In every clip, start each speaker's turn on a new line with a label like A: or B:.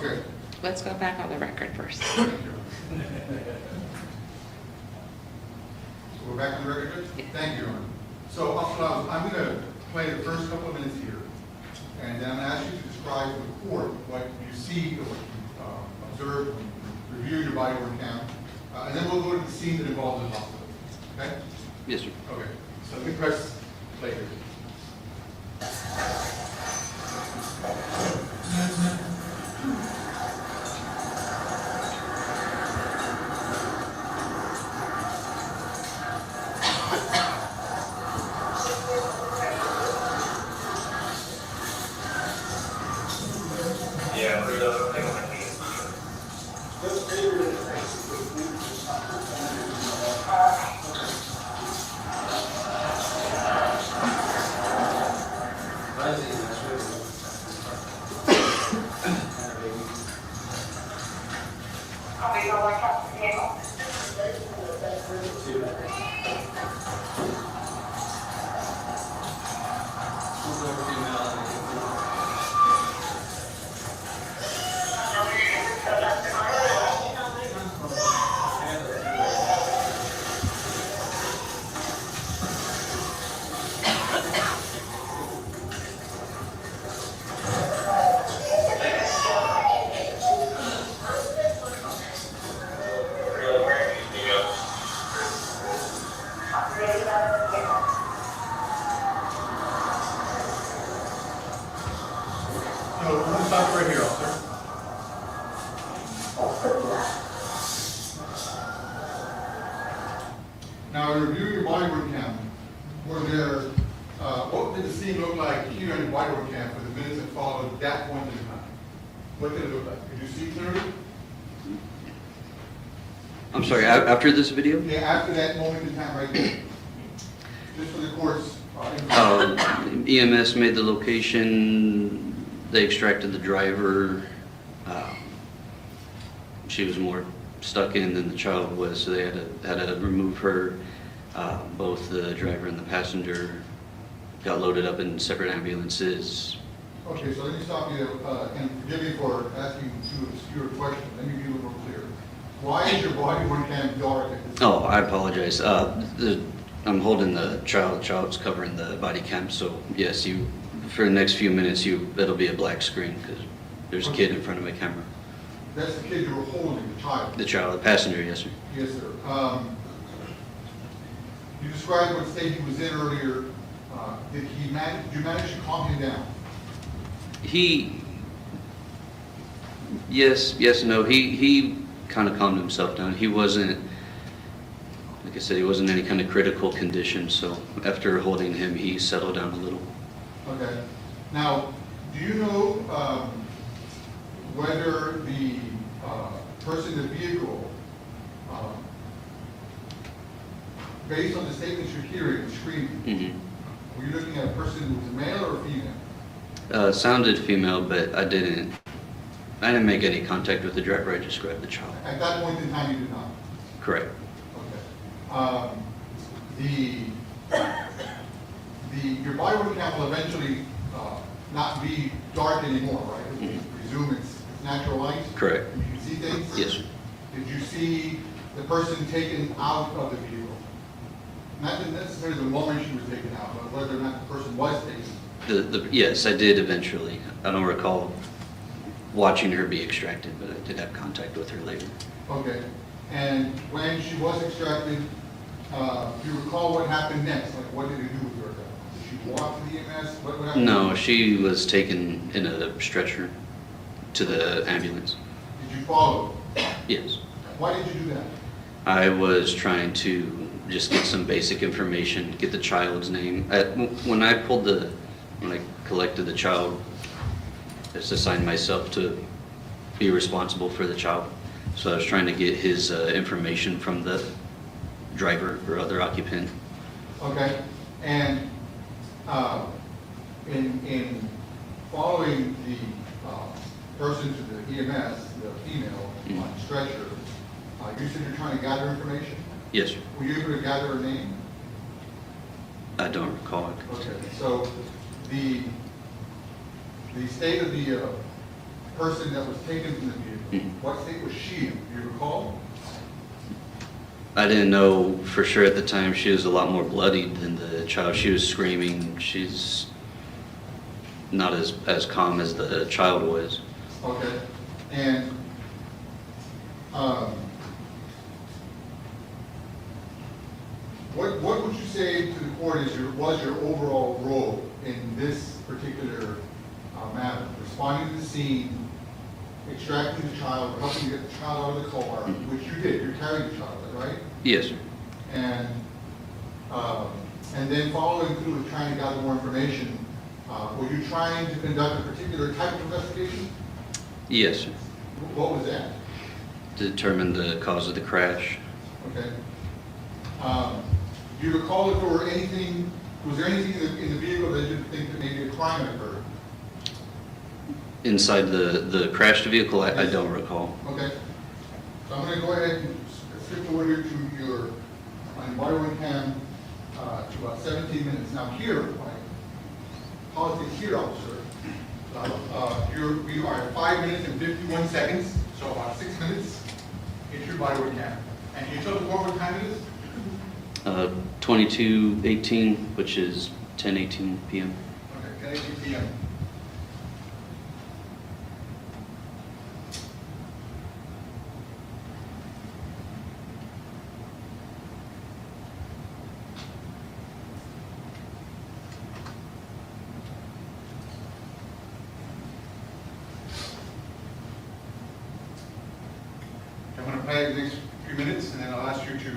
A: Okay.
B: Let's go back on the record first.
A: So we're back on the record, Judge?
B: Yeah.
A: Thank you, Your Honor. So, I'm going to play the first couple of minutes here, and then I'm going to ask you to describe to the court what you see or what you observe when you review your body worn cam, and then we'll go to the scene that involves the hospital. Okay?
C: Yes, sir.
A: Okay. So let me press play here. So we're going to stop right here, officer. Now, in reviewing your body worn cam, were there, what did the scene look like here in the body worn cam for the minutes that followed that point in time? What did it look like? Could you see clearly?
C: I'm sorry, after this video?
A: Yeah, after that moment in time right there. Just for the court's
C: EMS made the location, they extracted the driver. She was more stuck in than the child was, so they had to remove her. Both the driver and the passenger got loaded up in separate ambulances.
A: Okay, so let me stop you, and forgive me for asking two obscure questions. Let me be a little more clear. Why is your body worn cam dark at this
C: Oh, I apologize. I'm holding the child. The child's covering the body cam, so yes, for the next few minutes, it'll be a black screen because there's a kid in front of my camera.
A: That's the kid you were holding, the child?
C: The child, the passenger, yes, sir.
A: Yes, sir. You described what state he was in earlier. Did you manage to calm him down?
C: Yes and no. He kind of calmed himself down. He wasn't, like I said, he wasn't in any kind of critical condition. So after holding him, he settled down a little.
A: Okay. Now, do you know whether the person in the vehicle, based on the statements you're hearing, screaming, were you looking at a person who was male or female?
C: Sounded female, but I didn't make any contact with the driver. I just grabbed the child.
A: At that point in time, you did not?
C: Correct.
A: Okay. Your body worn cam will eventually not be dark anymore, right? I presume it's natural light?
C: Correct.
A: And you can see things?
C: Yes, sir.
A: Did you see the person taken out of the vehicle? Not necessarily the moment she was taken out, but whether or not the person was taken.
C: Yes, I did eventually. I don't recall watching her be extracted, but I did have contact with her later.
A: Okay. And when she was extracted, do you recall what happened next? Like, what did it do with her? Did she walk to the EMS? What happened?
C: No, she was taken in a stretcher to the ambulance.
A: Did you follow?
C: Yes.
A: Why did you do that?
C: I was trying to just get some basic information, get the child's name. When I collected the child, I just assigned myself to be responsible for the child. So I was trying to get his information from the driver or other occupant.
A: Okay. And in following the person to the EMS, the female on the stretcher, you said you're trying to gather information?
C: Yes, sir.
A: Were you able to gather her name?
C: I don't recall it.
A: Okay, so the state of the person that was taken from the vehicle, what state was she in? Do you recall?
C: I didn't know for sure at the time. She was a lot more bloodied than the child. She was screaming. She's not as calm as the child was.
A: Okay, and, what would you say to the court was your overall role in this particular matter? Responding to the scene, extracting the child, helping get the child out of the car, which you did, you carried the child, right?
C: Yes, sir.
A: And then following through with trying to gather more information, were you trying to conduct a particular type of investigation?
C: Yes, sir.
A: What was that?
C: To determine the cause of the crash.
A: Okay. Do you recall if there were anything, was there anything in the vehicle that you think that maybe a crime occurred?
C: Inside the crashed vehicle, I don't recall.
A: Okay. So I'm going to go ahead and skip forward here to your body cam to about 17 minutes. Now here, my politics here, officer, we are at 5 minutes and 51 seconds, so about 6 minutes into your body cam. And can you tell the court what time it is?
C: 22:18, which is 10:18 p.m.
A: Okay, 10:18 p.m. I'm going to play the next few minutes, and then I'll ask you to...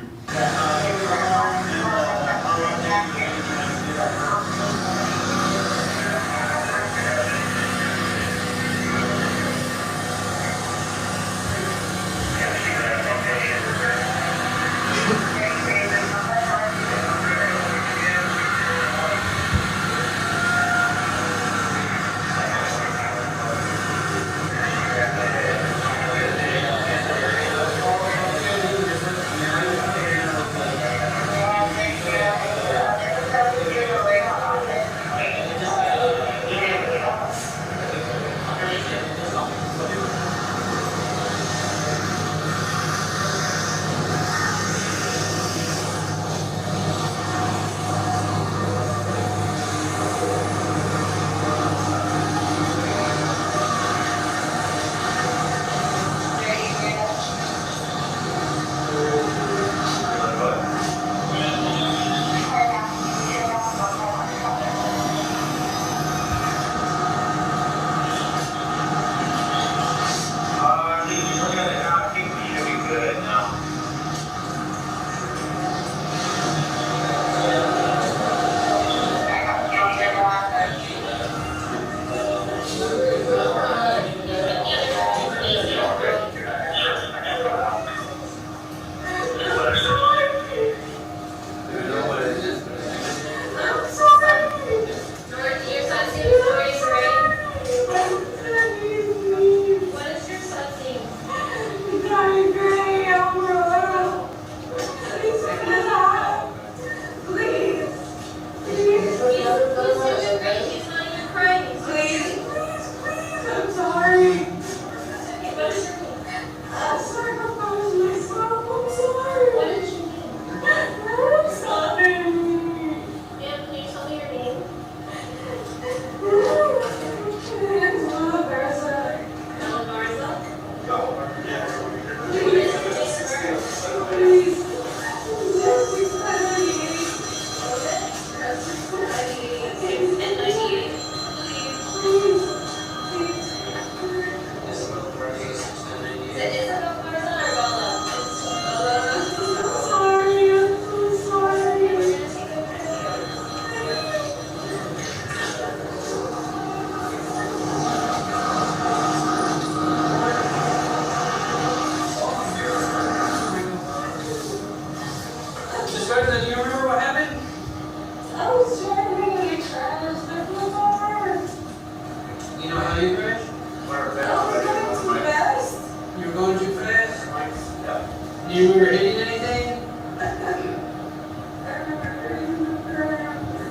D: You were hitting anything?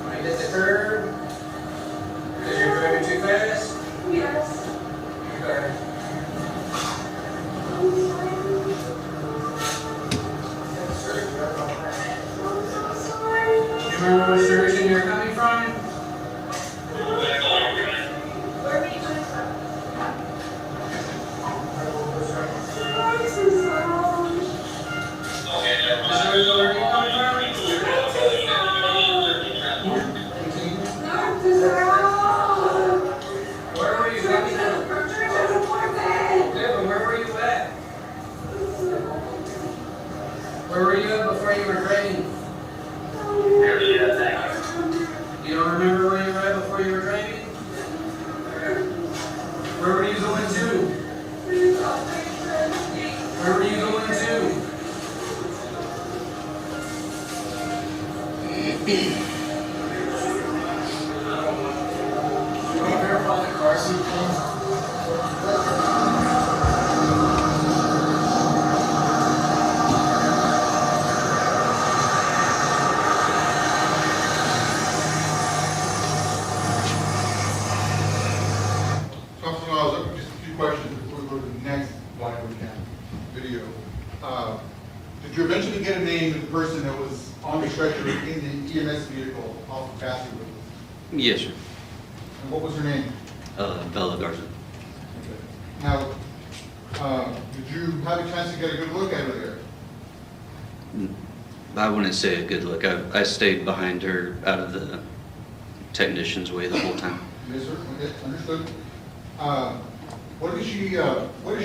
D: When I hit the curb? Because you're driving too fast?
E: Yes.
D: Okay.
A: did you eventually get a name of the person that was on the stretcher in the EMS vehicle off of Cassie with us?
C: Yes, sir.
A: And what was her name?
C: Bella Garza.
A: Now, did you have a chance to get a good look at her there?
C: I wouldn't say a good look. I stayed behind her out of the technician's way the whole time.
A: Yes, sir. Okay, understood. What did she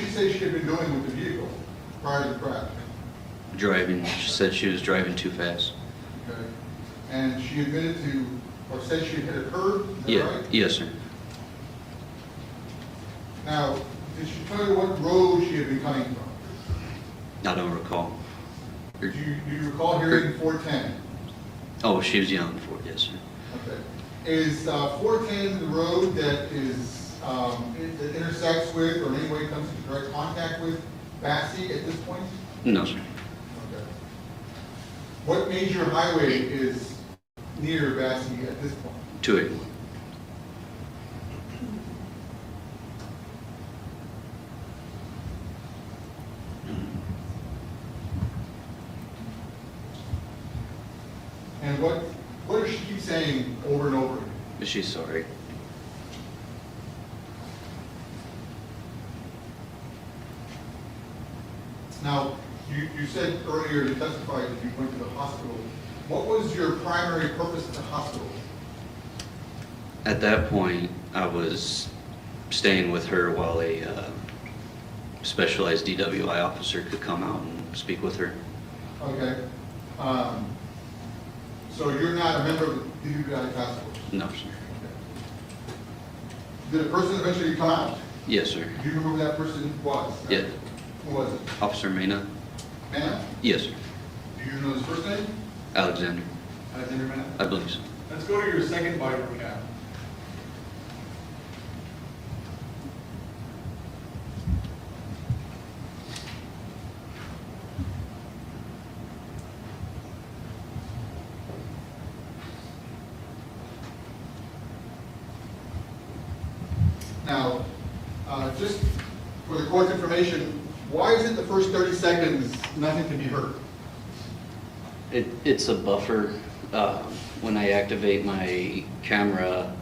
A: say she had been doing with the vehicle prior to the crash?
C: Driving, she said she was driving too fast.
A: Okay. And she admitted to, or said she had hit a curb, is that
C: Yeah,
A: right?
C: yes, sir.
A: Now, did she tell you what road she had been coming from?
C: I don't recall.
A: Do you recall hearing 410?
C: Oh, she was yelling for it, yes, sir.
A: Okay. Is 410 the road that is, that intersects with, or in any way comes into direct contact with Bassey at this point?
C: No, sir.
A: Okay. What major highway is near Bassey at this point?
C: 281.
A: And what does she keep saying over and over again?
C: She's sorry.
A: Now, you said earlier, you testified that you went to the hospital. What was your primary purpose at the hospital?
C: At that point, I was staying with her while a specialized DWI officer could come out and speak with her.
A: Okay. So you're not a member of the DUI task force?
C: No, sir.
A: Okay. Did a person eventually come out?
C: Yes, sir.
A: Do you remember who that person was?
C: Yeah.
A: Who was it?
C: Officer Mena?
A: Manna?
C: Yes, sir.
A: Do you know his first name?
C: Alexander?
A: Alexander Manna?
C: I believe so.
A: Let's go to your second body cam. Now, just for the court's information, why is it the first 30 seconds nothing can be heard?
C: It's a buffer. When I activate my camera,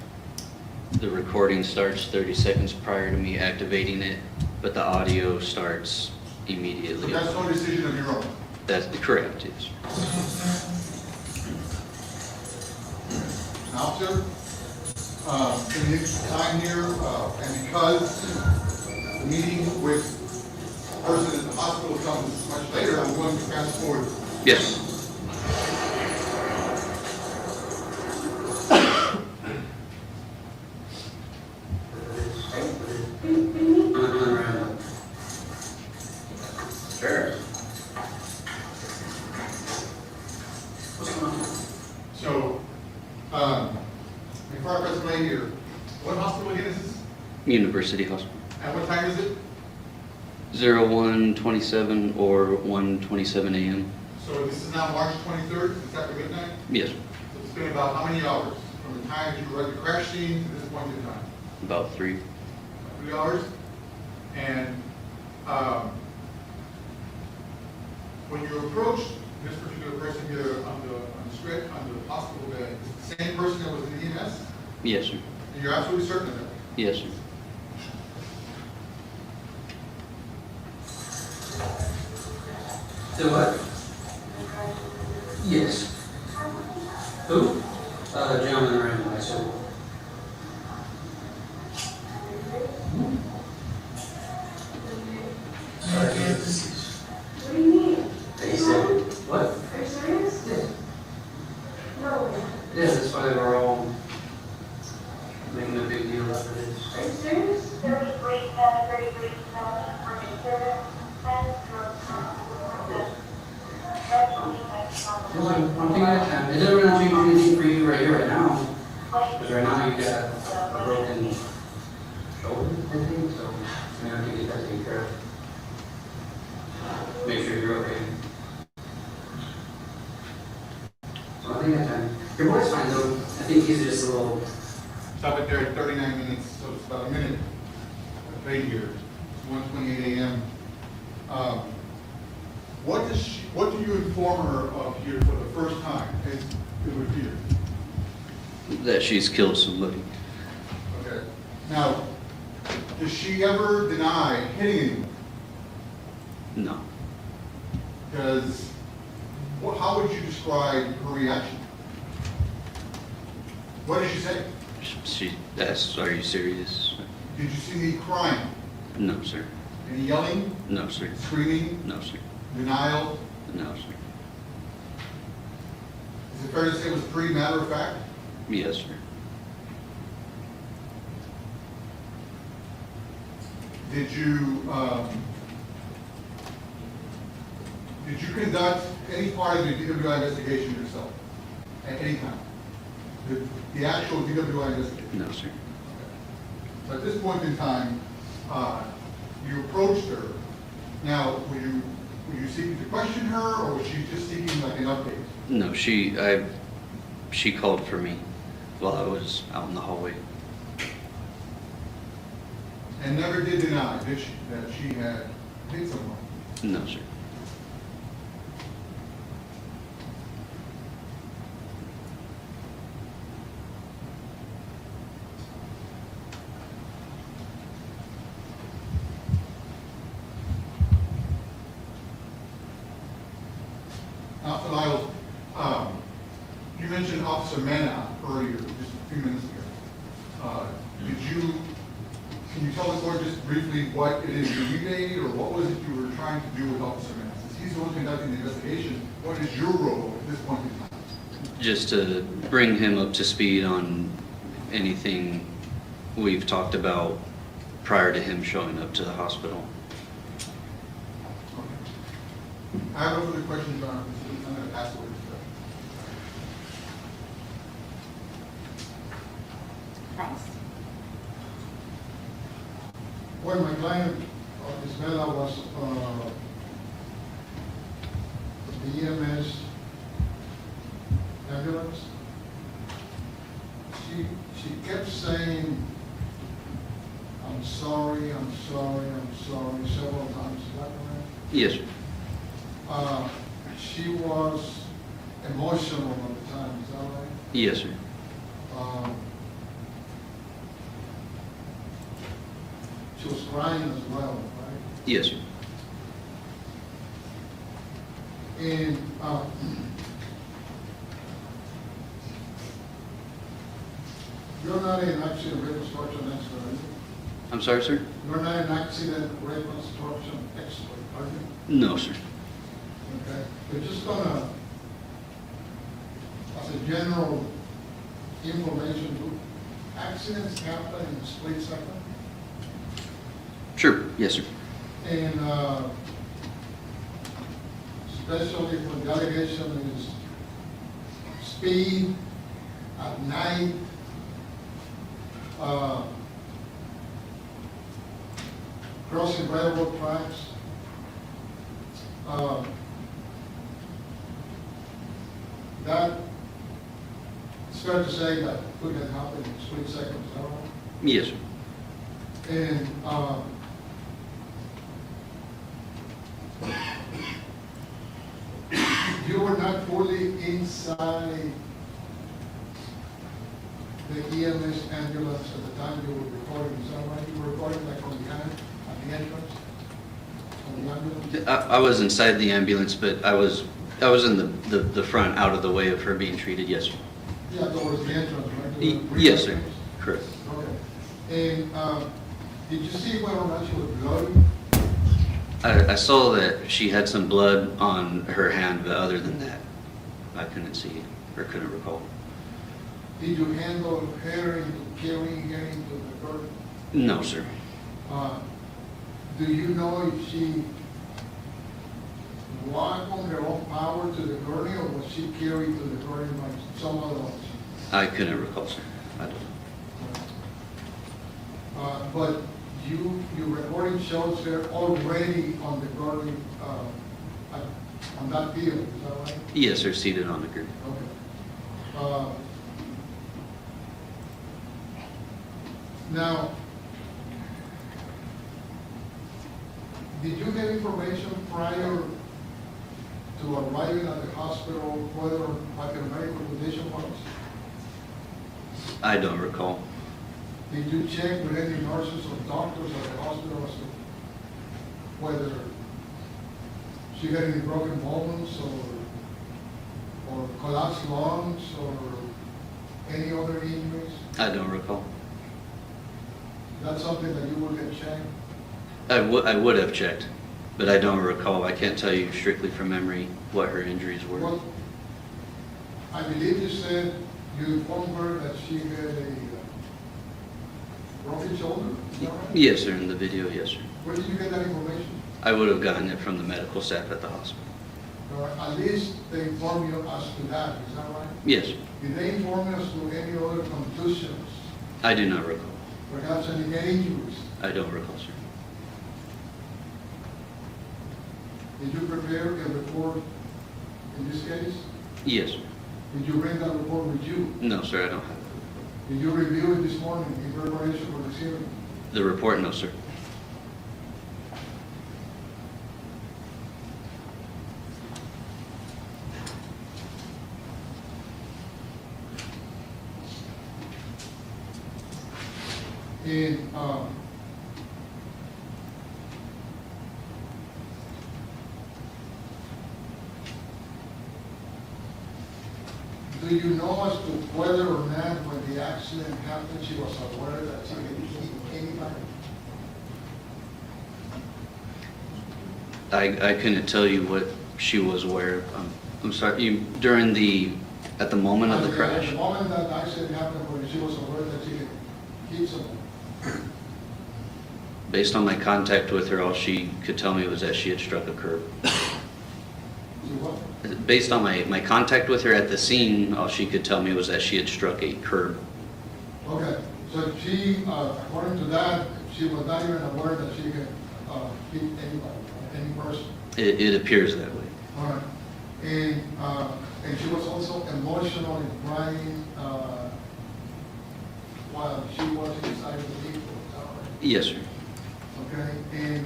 C: the recording starts 30 seconds prior to me activating it, but the audio starts
A: So
C: immediately.
A: that's no decision of your own.
C: That's correct, yes.
A: Officer, in his time here, and because the meeting with the person at the hospital comes much later, I'm going to fast forward.
C: Yes.
D: Sure. What's going on?
A: So, before I press play here, what hospital again is this?
C: University Hospital.
A: At what time is it?
C: 01:27 or 1:27 a.m.
A: So this is now March 23rd, it's after midnight?
C: Yes,
A: So it's been about how many hours from the time that you were at the crash scene to this point in time?
C: about 3.
A: 3 hours? And when you approached this particular person here on the script, on the hospital bed, is it the same person that was in the EMS?
C: Yes, sir.
A: And you're absolutely certain of that?
C: Yes, sir.
D: The what? Yes. Who? The gentleman around my soul. Sorry, I can't see.
E: What do you mean?
D: They said, what?
E: Are you serious?
D: Yeah.
E: No.
D: Yes, that's why they were all making a big deal out of this.
E: Are you serious?
F: 33, 33, for consider, and
D: One thing at a time. It doesn't really change anything for you right here, right now. Because right now you got a broken shoulder, I think, so you have to get that taken care of. Make sure you're okay. So I think at a time. Your boy's fine though. I think he's just a little.
A: Stop it there at 39 minutes, so it's about a minute. Right here, it's 1:28 a.m. inform her of here for the first time, as it would appear?
C: That she's killed somebody.
A: Okay. Now, does she ever deny hitting anyone?
C: No.
A: Because, how would you describe her reaction? What did she say?
C: She asked, "Are you serious?"
A: Did you see any crying?
C: No, sir.
A: Any yelling?
C: No, sir.
A: Screaming?
C: No, sir.
A: Denial?
C: No, sir.
A: Is it fair to say it was pretty matter of fact?
C: Yes, sir.
A: Did you conduct any part of the DWI investigation yourself at any time? The actual DWI investigation?
C: No, sir.
A: So at this point in time, you approached her. Now, were you seeking to question her, or was she just seeking like an update?
C: No, she called for me while I was out in the hallway.
A: And never did deny, did she, that she had hit someone?
C: No, sir.
A: Officer Lyles, you mentioned Officer Mena earlier, just a few minutes ago. Can you tell the court just briefly what it is you did, or what was it you were trying to do with Officer Mena? Since he's the one conducting the investigation, what is your role at this point in time?
C: Just to bring him up to speed on anything we've talked about prior to him showing up to the hospital.
A: Okay. I have no further questions, Your Honor. I'm going to pass the word to
B: Cross.
G: When my client, Ms. Bella, was the EMS ambulance, she kept saying, I'm sorry, I'm sorry, I'm sorry, several times. Is that correct?
C: Yes, sir.
G: She was emotional at the time, is that right?
C: Yes, sir.
G: She was crying as well, right?
C: Yes, sir.
G: And you're not an accident reconstruction expert, are you?
C: I'm sorry, sir?
G: You're not an accident reconstruction expert, are you?
C: No, sir.
G: Okay, we're just gonna, as a general information, do accidents happen in a split second?
C: Sure. Yes, sir.
G: And especially when the allegation is speed at night, crossing railroad tracks. That, it's fair to say that could have happened in split seconds, is that right?
C: Yes, sir.
G: And you were not fully inside the EMS ambulance at the time you were recording, is that right? You were recording like on behind, at the entrance of the ambulance?
C: I was inside the ambulance, but I was in the front, out of the way of her being treated. Yes, sir.
G: Yeah, towards the entrance, right? To the
C: Yes, sir.
G: entrance?
C: Correct.
G: Okay. And did you see whether or not she was bloody?
C: I saw that she had some blood on her hand, but other than that, I couldn't see or couldn't recall.
G: Did you handle her into carrying her into the garden?
C: No, sir.
G: Do you know if she walked on her own power to the gurney, or was she carried to the gurney by someone else?
C: I couldn't recall, sir. I don't.
G: But your recording shows her already on the gurney, on that field, is that right?
C: Yes, sir. Seated on the gurney.
G: Okay. Now, did you get information prior to arriving at the hospital, whether like a medical condition was?
C: I don't recall.
G: Did you check with any nurses or doctors at the hospital as to whether she had any broken bones or collapsed lungs or any other injuries?
C: I don't recall.
G: That's something that you will get checked?
C: I would have checked, but I don't recall. I can't tell you strictly from memory what her injuries were.
G: Well, I believe you said you informed her that she had a broken shoulder, is that right?
C: Yes, sir, in the video, yes, sir.
G: Where did you get that information?
C: I would have gotten it from the medical staff at the hospital.
G: Or at least they informed you as to that, is that right?
C: Yes, sir.
G: Did they inform us to any other contusions,
C: I do not recall.
G: perhaps any head injuries?
C: I don't recall, sir.
G: Did you prepare a report in this case?
C: Yes, sir.
G: Did you bring that report with you?
C: No, sir, I don't have it.
G: Did you review it this morning in preparation for this hearing?
C: The report, no, sir.
G: And, do you know as to whether or not when the accident happened, she was aware that she had hit anybody?
C: I couldn't tell you what she was aware of. I'm sorry, at the moment of the
G: At
C: crash?
G: the moment that the accident happened, when she was aware that she had hit someone?
C: Based on my contact with her, all she could tell me was that she had struck a curb.
G: She what?
C: Based on my contact with her at the scene, all she could tell me was that she had struck a curb.
G: Okay, so she, according to that, she was not even aware that she had hit anybody, any person?
C: It appears that way.
G: All right. And she was also emotional and crying while she was inside the vehicle, is that right?
C: Yes, sir.
G: Okay, and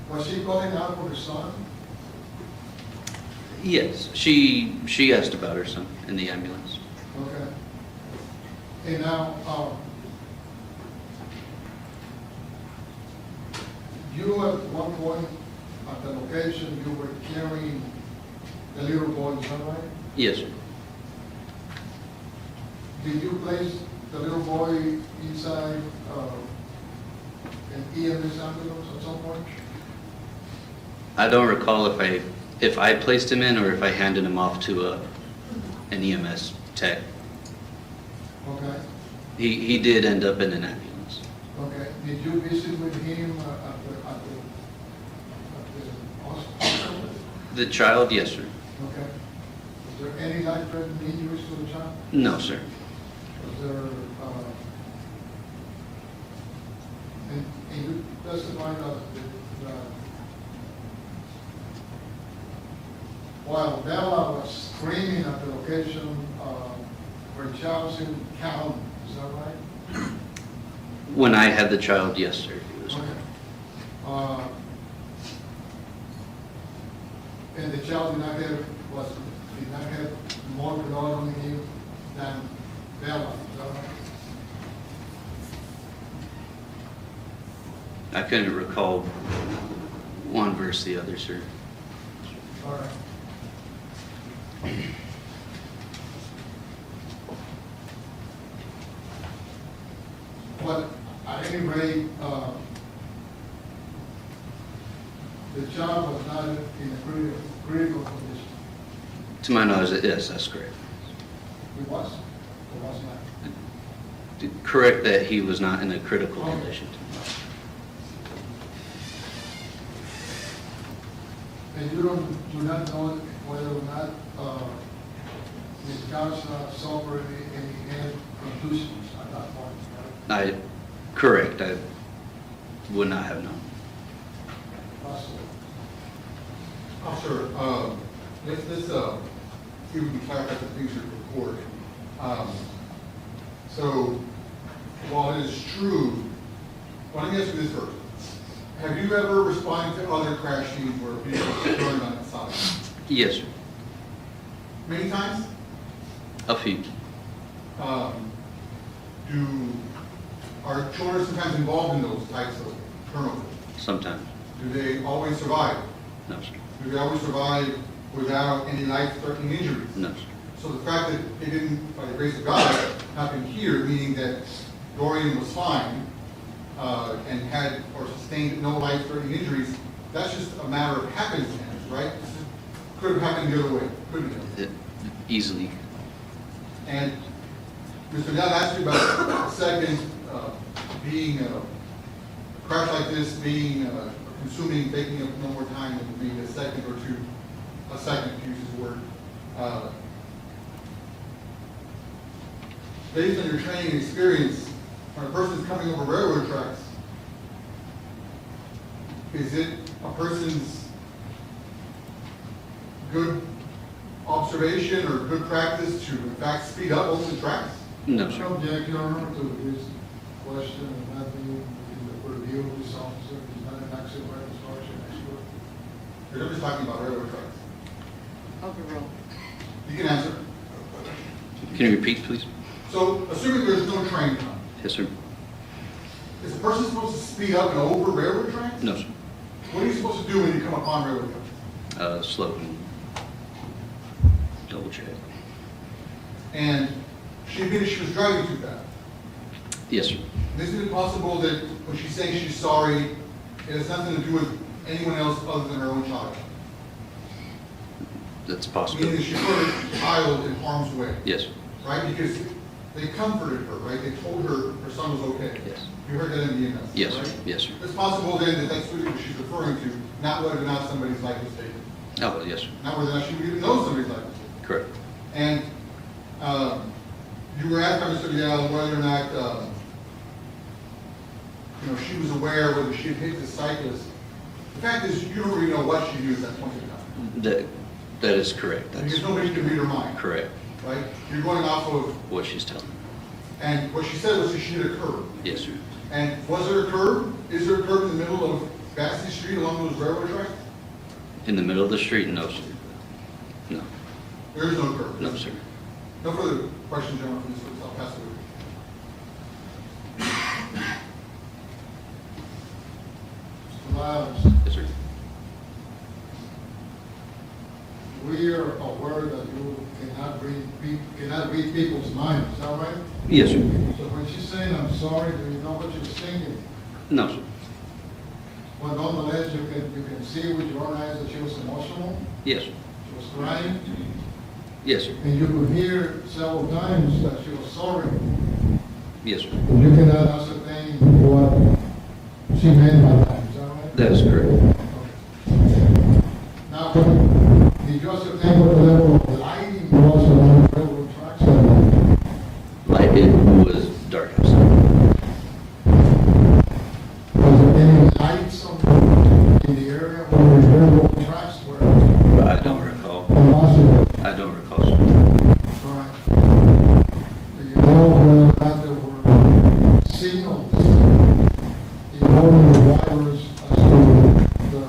G: was she calling out for her son?
C: Yes, she asked about her son in the ambulance.
G: Okay. And now, you at one point at the location, you were carrying the little boy, is that right?
C: Yes, sir.
G: Did you place the little boy inside an EMS ambulance at some point?
C: I don't recall if I placed him in or if I handed him off to an EMS tech.
G: Okay,
C: He did end up in an ambulance.
G: okay. Did you visit with him at the hospital?
C: The child, yes, sir.
G: Okay. Was there any life-threatening injuries to the child?
C: No, sir.
G: Was there, and you testified that while Bella was screaming at the location, her child was in count, is that right?
C: When I had the child, yes, sir. He was.
G: Okay. And the child did not have more blood on him than Bella, is that right?
C: I couldn't recall one versus the other, sir.
G: All right. But at any rate, the child was not in a critical condition.
C: To my knowledge, yes, that's correct.
G: He was, or was not?
C: Correct that he was not in a critical condition.
G: And you do not know whether or not Ms. Garza suffered any head contusions at that point, right?
C: Correct, I would not have known.
G: Possible.
A: Officer, let's see if we can clarify some things here for the court. So, while it is true, well, let me ask you this first. Have you ever responded to other crash scenes where people are burned on the side?
C: Yes, sir.
A: Many times?
C: A few.
A: Are children sometimes involved in those types of turnovers?
C: Sometimes.
A: Do they always survive?
C: No, sir.
A: Do they always survive without any life-threatening injuries?
C: No, sir.
A: So the fact that it didn't, by the grace of God, happen here, meaning that Dorian was fine and had or sustained no life-threatening injuries, that's just a matter of happenstance, right? Could have happened the other way, couldn't it?
C: Easily.
A: And Mr. Dowd asked you about a second being a crash like this, being consuming, taking up no more time than maybe a second or two, a second, to use his word. Based on your training and experience, when a person is coming over railroad tracks, is it a person's good observation or good practice to in fact speed up over the tracks?
C: No,
G: I
C: sir.
G: object, Your Honor, to this question and not being in the purview of this officer. He's not an accident reconstruction expert.
A: You're just talking about railroad tracks.
B: Overruled.
A: You can answer.
C: Can you repeat, please?
A: So, assuming there's no train time,
C: Yes, sir.
A: is a person supposed to speed up and over railroad tracks?
C: No, sir.
A: What are you supposed to do when you come upon railroad tracks?
C: Slow and double check.
A: And she admitted she was driving too fast.
C: Yes, sir.
A: Isn't it possible that when she's saying she's sorry, it has nothing to do with anyone else other than her own child?
C: That's possible.
A: Meaning that she put her child in harm's way,
C: Yes, sir.
A: right? Because they comforted her, right? They told her her son was okay.
C: Yes.
A: You heard that in the EMS,
C: Yes,
A: right?
C: sir. Yes, sir.
A: It's possible then that that's what she's referring to, not whether or not somebody's life was taken.
C: Oh, well, yes, sir.
A: Not whether or not she even knows somebody's life was taken.
C: Correct.
A: And you were asked by Mr. Leal whether or not, she was aware whether she had hit the cyclist. The fact is, you don't really know what she knew at that point in time.
C: That is correct. That's
A: Because nobody can read her mind,
C: correct.
A: right? You're going off of,
C: What she's telling me.
A: and what she said was that she hit a curb.
C: Yes, sir.
A: And was there a curb? Is there a curb in the middle of Bassey Street along those railroad tracks?
C: In the middle of the street? No, sir. No.
A: There is no curb.
C: No, sir.
A: No further questions, gentlemen, from this witness. I'll pass it over.
G: Mr. Lyles,
C: Yes, sir.
G: we are aware that you cannot read people's minds, is that right?
C: Yes, sir.
G: So when she's saying, "I'm sorry," do you know what she was thinking?
C: No, sir.
G: But nonetheless, you can see with your own eyes that she was emotional,
C: Yes, sir.
G: she was crying,
C: Yes, sir.
G: and you could hear several times that she was sorry.
C: Yes, sir.
G: But you cannot ascertain what she meant by that, is that right?
C: That is correct.
G: Now, did you ascertain what the level of lighting was along the railroad tracks?
C: It was dark outside.
G: Was there any lights in the area where the railroad tracks were?
C: I don't recall.
G: Possible.
C: I don't recall, sir.
G: Right. Do you know whether or not there were signals involving the drivers as to the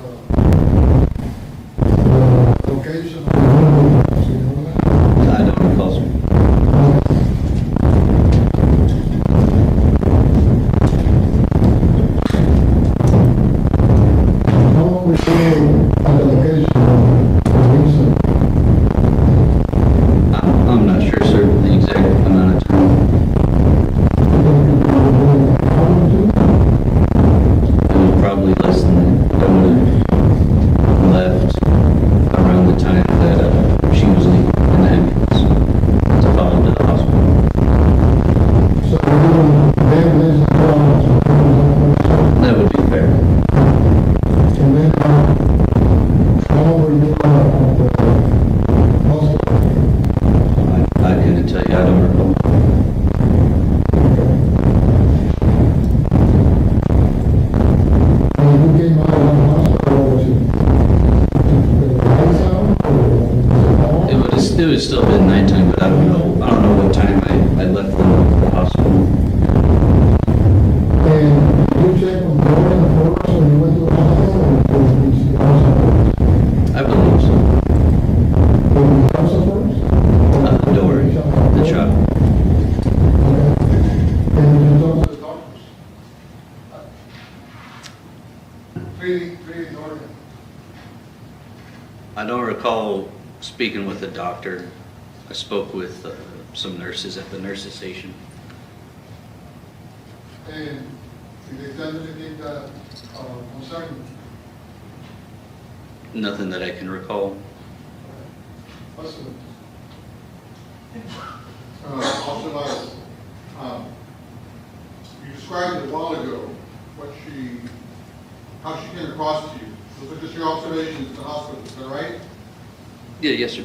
G: location of the railroad tracks? Do you know that?
C: I don't recall, sir.
G: How long were you at the location of the incident?
C: I'm not sure, sir, the exact amount of time. It was probably less than that. I would have left around the time that she was leaving in the ambulance to follow to the hospital.
G: So you then there's the call.
C: That would be fair.
G: And then how long were you at the hospital?
C: I couldn't tell you, I don't recall.
G: When you came out of the hospital, was it lights out or
C: It would still been nighttime, but I don't know what time I left the hospital. don't recall speaking with a doctor. I spoke with some nurses at the nurses station.
G: And did they tell you anything that concerned you?
C: Nothing that I can recall.
G: What's the,
A: Officer Lyles, you described it a while ago, how she came across to you. Those are just your observations at the hospital, is that right?
C: Yeah, yes, sir.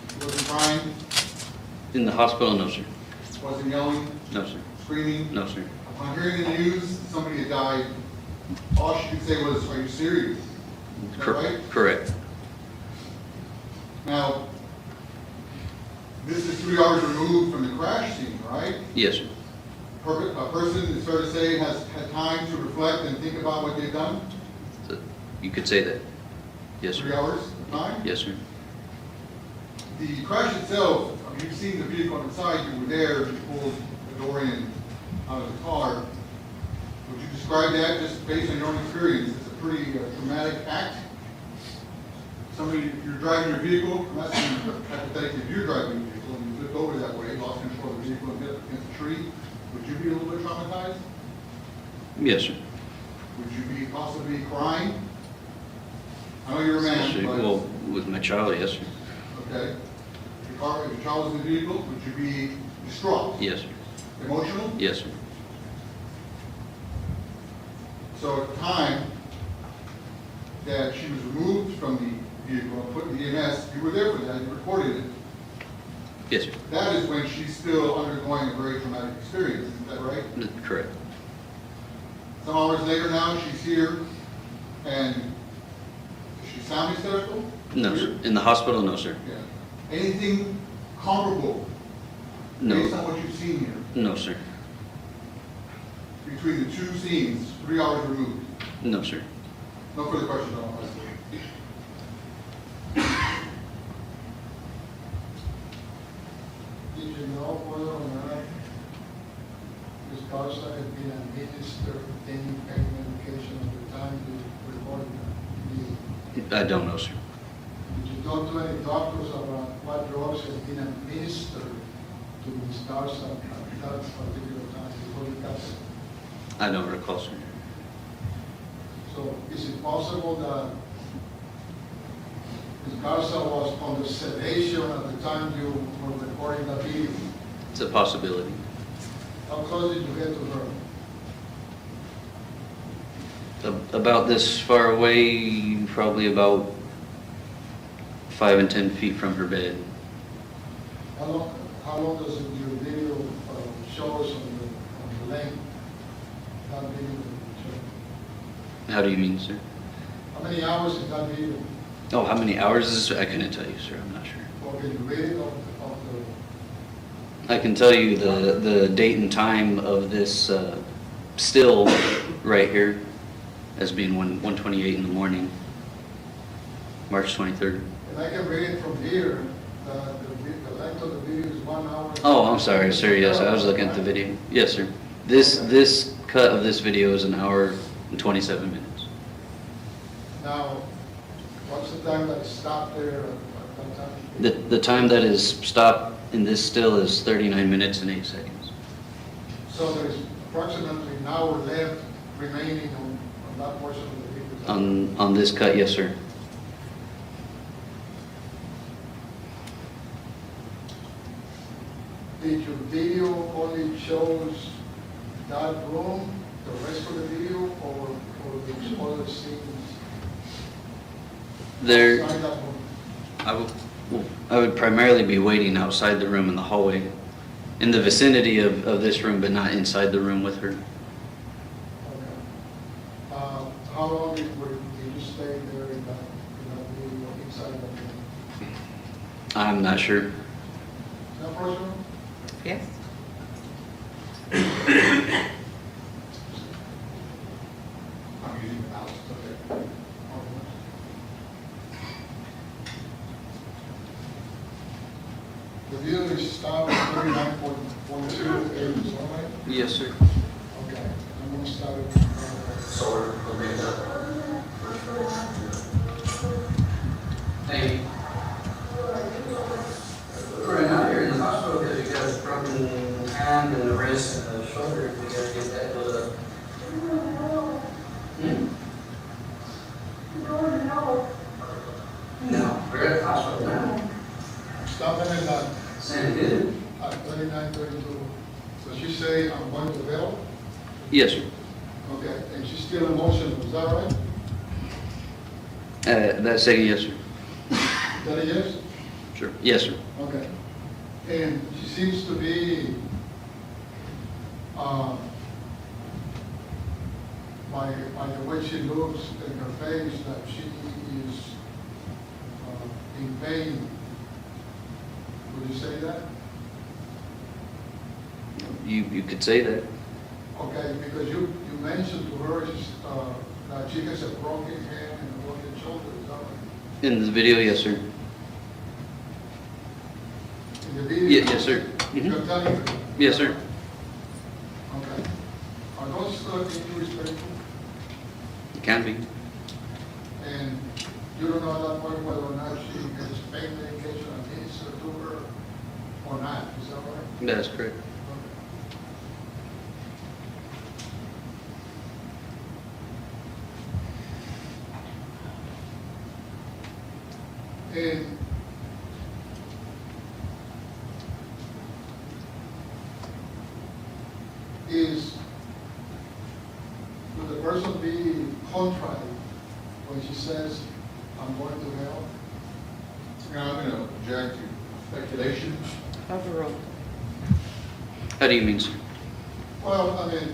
A: She wasn't crying,
C: In the hospital, no, sir.
A: wasn't yelling,
C: No, sir.
A: screaming?
C: No, sir.
A: Upon hearing the news, somebody had died, all she could say was, "Are you serious?" Is that right?
C: Correct.
A: Now, this is 3 hours removed from the crash scene, right?
C: Yes, sir.
A: A person, it's fair to say, has had time to reflect and think about what they've done?
C: So you could say that. Yes,
A: 3
C: sir.
A: hours of time?
C: Yes, sir.
A: The crash itself, I mean, you've seen the vehicle inside, you were there, you pulled the door in out of the car. Would you describe that, just based on your own experience, as a pretty traumatic act? Somebody, you're driving your vehicle, I'm asking you hypothetically, if you're driving your vehicle and you flipped over that way, lost control of the vehicle and hit against a tree, would you be a little bit traumatized?
C: Yes, sir.
A: Would you be possibly crying? I know you're a man,
C: Especially,
A: but,
C: well, with my child, yes, sir.
A: okay. If your child was in the vehicle, would you be distraught?
C: Yes, sir.
A: Emotional?
C: Yes, sir.
A: So at the time that she was removed from the vehicle and put in the EMS, you were there for that, you recorded it.
C: Yes, sir.
A: That is when she's still undergoing a very traumatic experience, is that right?
C: Correct.
A: Some hours later now, she's here, and does she sound hysterical?
C: No, sir. In the hospital, no, sir.
A: Yeah. Anything comparable, based
C: No,
A: on what you've seen here,
C: no, sir.
A: between the two scenes, 3 hours removed?
C: No, sir.
A: No further questions on that.
G: did you know whether or not Ms. Garza had been administered any pain medication at the time you recorded that?
C: I don't know, sir.
G: Did you talk to any doctors about what drugs had been administered to Ms. Garza at that particular time before you got there?
C: I don't recall, sir.
G: So is it possible that Ms. Garza was under sedation at the time you were recording that video?
C: It's a possibility.
G: How close did you get to her?
C: About this far away, probably about 5 and 10 feet from her bed.
G: How long does your video show us on the length? That video show?
C: How do you mean, sir?
G: How many hours is that video?
C: Oh, how many hours is this? I couldn't tell you, sir. I'm not sure.
G: Or can you read it off
C: I can tell you the date and time of this still right here as being 1:28 in the morning, March 23rd.
G: and I can read it from here, the length of the video is 1 hour.
C: Oh, I'm sorry, sir. Yes, I was looking at the video. Yes, sir. This cut of this video is 1 hour and 27 minutes.
G: Now, what's the time that it stopped there at that time?
C: The time that is stopped in this still is 39 minutes and 8 seconds.
G: So there's approximately an hour left remaining on that portion of the video.
C: On this cut, yes, sir.
G: Did your video only shows that room, the rest of the video, or the other scenes
C: There,
G: outside that room?
C: I would primarily be waiting outside the room in the hallway, in the vicinity of this room, but not inside the room with her.
G: Okay. How long did you stay there in that video, inside that room?
C: I'm not sure.
G: Is that personal?
B: Yes.
A: I'm using the mouse, okay.
G: The video is stopped at 39.2 is that right?
C: Yes, sir.
G: Okay, I'm gonna start it.
D: So we're making that. hand and the wrist and the shoulder, we gotta get that built up.
E: No,
D: Hmm?
E: no.
D: No, we're at the hospital now.
G: Stop it at
D: San good.
G: 3932. So she say, I'm going to bail?
C: Yes, sir.
G: Okay, and she's still emotional, is that right?
C: That second, yes, sir.
G: Is that a yes?
C: Sure. Yes, sir.
G: Okay. And she seems to be, by the way she looks in her face, that she is in pain. Would you say that?
C: You could say that.
G: Okay, because you mentioned to her that she has a broken hand and a broken shoulder, is that right?
C: In the video, yes, sir.
G: In the video?
C: Yes, sir.
G: You're
C: Mhm.
G: telling me?
C: Yes, sir.
G: Okay. Are those injuries painful?
C: It can be.
G: And you don't know at that point whether or not she has pain medication administered to her or not, is that right?
C: That's correct.
G: Okay. And would the person be contrite when she says, I'm going to hell?
A: Now, I'm going to object to speculation.
B: Overruled.
C: How do you mean, sir?
G: Well, I mean,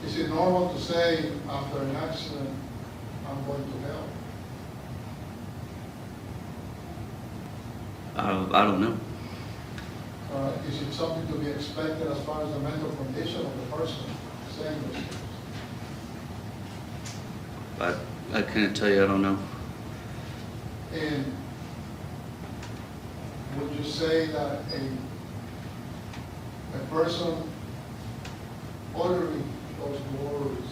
G: is it normal to say after an accident, I'm going to hell?
C: I don't know.
G: Is it something to be expected as far as the mental condition of the person saying this?
C: I can't tell you. I don't know.
G: And would you say that a person uttering those words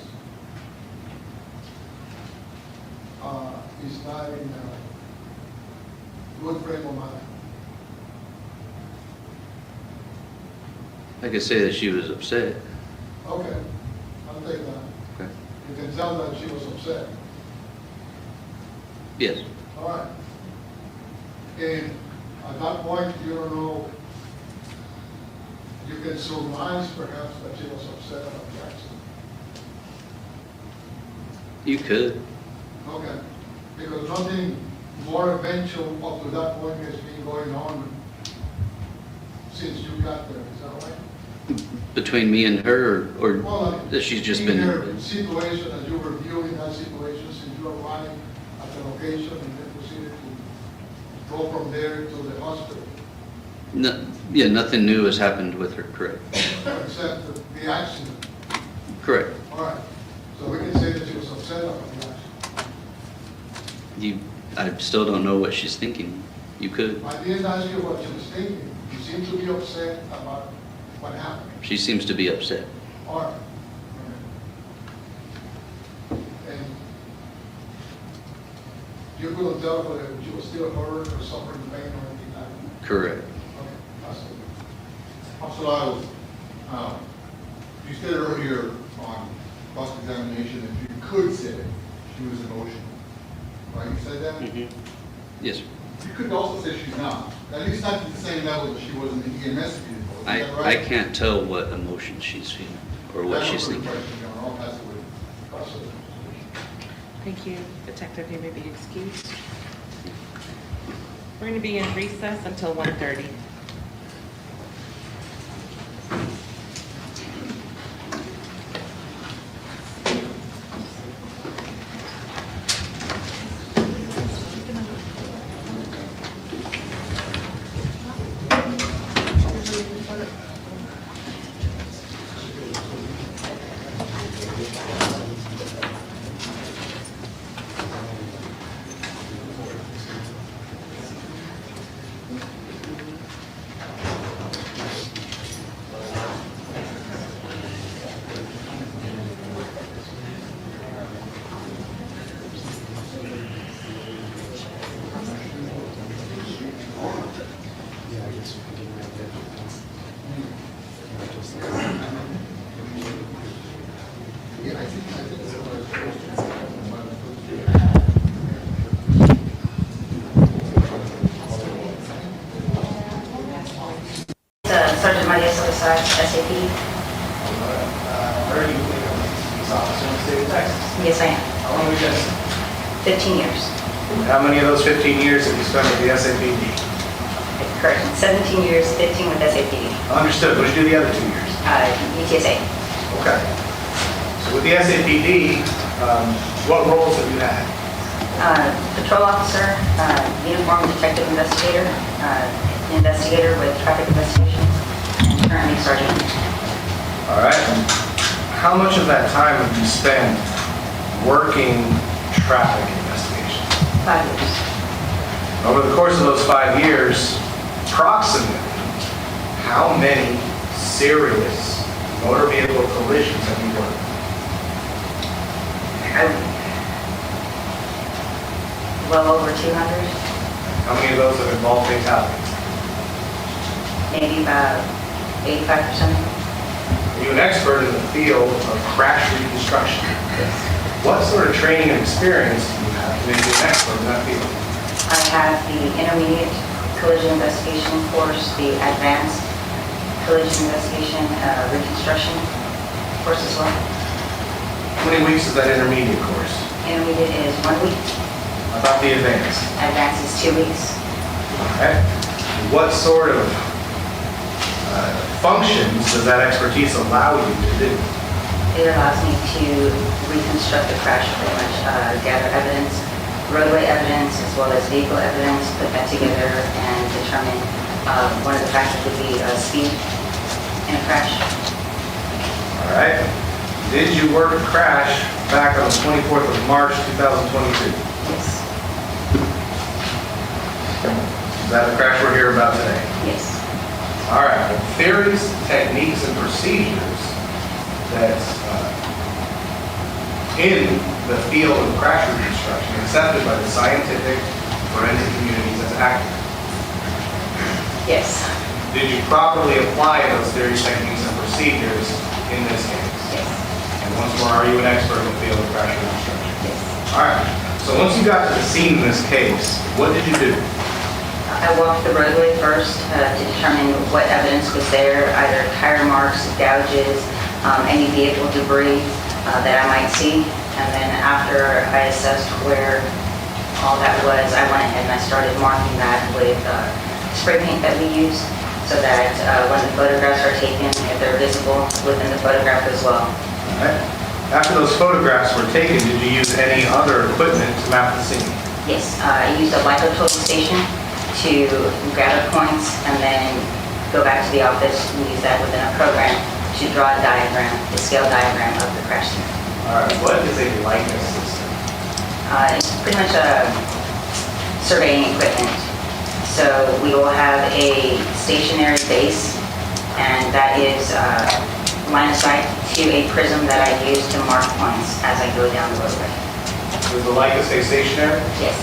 G: is not in a good frame of mind?
C: I could say that she was upset.
G: Okay, I'll take that.
C: Okay.
G: You can tell that she was upset.
C: Yes.
G: All right. And at that point, you don't know, you can surmise perhaps that she was upset about the accident.
C: You could.
G: Okay. Because nothing more eventual up to that point has been going on since you got there, is that right?
C: Between me and her, or
G: Well,
C: that she's just
G: in
C: been.
G: your situation, as you were viewing that situation, since you arrived at the location and then proceeded to go from there to the hospital,
C: No, yeah, nothing new has happened with her. Correct.
G: except the accident.
C: Correct.
G: All right. So we can say that she was upset about the accident.
C: I still don't know what she's thinking. You could.
G: I didn't ask you what she was thinking. You seem to be upset about what happened.
C: She seems to be upset.
G: All right. And you couldn't tell whether she was still hurt or suffering pain or anything like that?
C: Correct.
G: Okay, that's it.
A: Officer Lyles, you said earlier on cross-examination that you could say she was emotional, right? You said that?
C: Mhm. Yes, sir.
A: You could also say she's not. At least not to the same level that she was in the EMS vehicle. Is that
C: I
A: right?
C: can't tell what emotion she's feeling or what
A: That's
C: she's
A: not a
C: thinking.
A: question, Your Honor. I'll pass it with.
G: That's it.
B: Thank you. Detective, you may be excused. We're going to be in recess until 1:30.
H: SAPD.
I: Are you a police officer in the state of Texas?
H: Yes, I am.
I: How long have you been?
H: 15 years.
I: How many of those 15 years have you spent with the SAPD?
H: Correct. 17 years, 15 with SAPD.
I: Understood. What did you do the other 2 years?
H: UTSA.
I: Okay. So with the SAPD, what roles have you had?
H: Patrol officer, uniform detective investigator, investigator with traffic investigation, and currently sergeant.
I: All right. And how much of that time have you spent working traffic investigation?
H: 5 years.
I: Over the course of those 5 years, approximately, how many serious motor vehicle collisions have you worked?
H: Well over 200,
I: How many of those have involved fatalities?
H: maybe about 85%.
I: Are you an expert in the field of crash reconstruction?
H: Yes.
I: What sort of training and experience do you have to make you an expert in that field?
H: I have the intermediate collision investigation course, the advanced collision investigation reconstruction course as well.
I: How many weeks is that intermediate course?
H: Intermediate is 1 week,
I: How about the advanced?
H: advanced is 2 weeks.
I: Okay. What sort of functions does that expertise allow you to do?
H: It allows me to reconstruct the crash, pretty much gather evidence, roadway evidence, as well as vehicle evidence, put that together and determine one of the factors would be speed in a crash.
I: All right. Did you work a crash back on the 24th of March, 2022?
H: Yes,
I: Is that the crash we're here about today?
H: yes.
I: All right. The theories, techniques, and procedures that in the field of crash reconstruction accepted by the scientific forensic communities as accurate.
H: Yes,
I: Did you properly apply those theories, techniques, and procedures in this case?
H: yes,
I: And once more, are you an expert in the field of crash reconstruction?
H: yes.
I: All right. So once you got to the scene in this case, what did you do?
H: I walked the roadway first to determine what evidence was there, either tire marks, gouges, any vehicle debris that I might see. And then after I assessed where all that was, I went ahead and I started marking that with spray paint that we use so that when the photographs are taken, if they're visible within the photograph as well.
I: All right. After those photographs were taken, did you use any other equipment to map the scene?
H: Yes, I used a lipototal station to gather points and then go back to the office and use that within a program to draw a diagram, a scale diagram of the crash scene.
I: All right. What is a likeness system?
H: It's pretty much a surveying equipment. So we will have a stationary base, and that is line of sight to a prism that I use to mark points as I go down the roadway.
I: Does the Leica stay stationary?
H: Yes,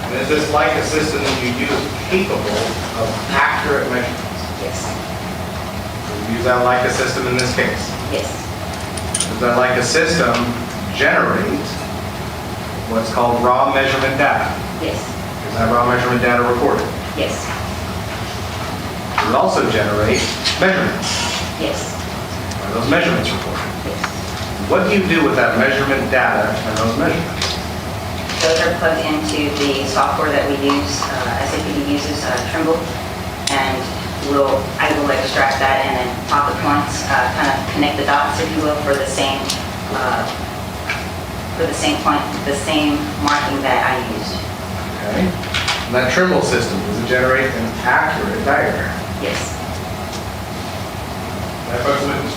I: And is this Leica system that you use capable of accurate measurements?
H: yes,
I: So you use that Leica system in this case.
H: yes,
I: Does that Leica system generate what's called raw measurement data?
H: yes,
I: Is that raw measurement data recorded?
H: yes,
I: Does it also generate measurements?
H: yes,
I: Are those measurements recorded?
H: yes.
I: What do you do with that measurement data and those measurements?
H: Those are plugged into the software that we use, SAPD uses, Trimble, and I will extract that and then plot the points, kind of connect the dots, if you will, for the same point, the same marking that I used.
I: Okay. And that Trimble system, does it generate an accurate diagram?
H: Yes.
I: That folks witness.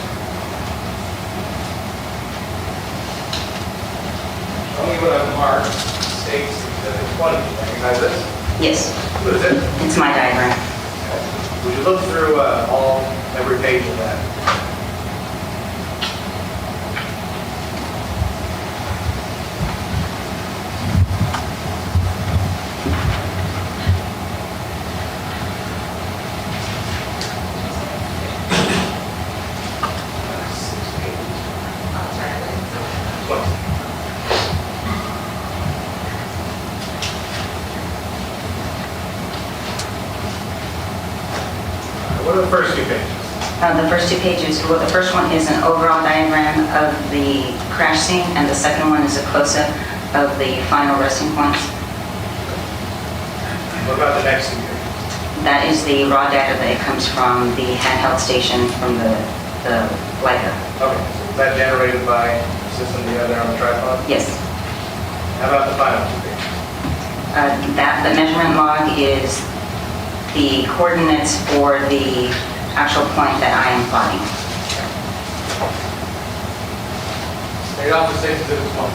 I: Show me what I've marked states that it's 20. Recognize this?
H: Yes,
I: What is it?
H: it's my diagram.
I: Would you look through every page of that? What are the first few pages?
H: The first 2 pages, well, the first one is an overall diagram of the crash scene, and the second one is a close-up of the final resting points.
I: What about the next two?
H: That is the raw data that comes from the handheld station from the Leica.
I: Okay, so is that generated by the system you have there on the tripod?
H: Yes.
I: How about the final two pages?
H: The measurement log is the coordinates for the actual point that I am plotting.
I: State officer, state exhibit 1.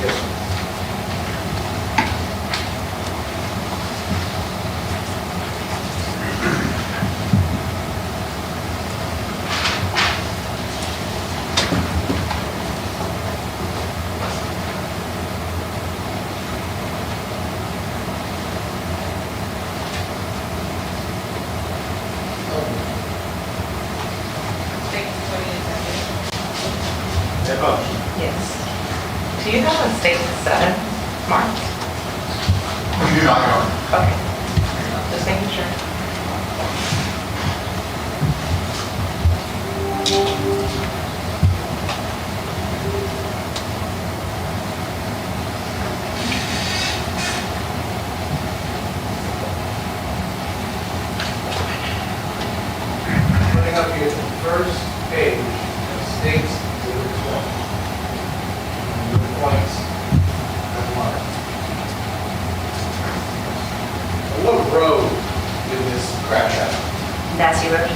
I: Yes, sir. Yeah, Bob.
B: Yes. Do you have a statement 7 marked?
A: We do not, Your Honor.
B: Okay. Just making sure.
I: Putting up here the first page of states exhibit 1. The points are marked. What road did this crash happen?
H: That's your road.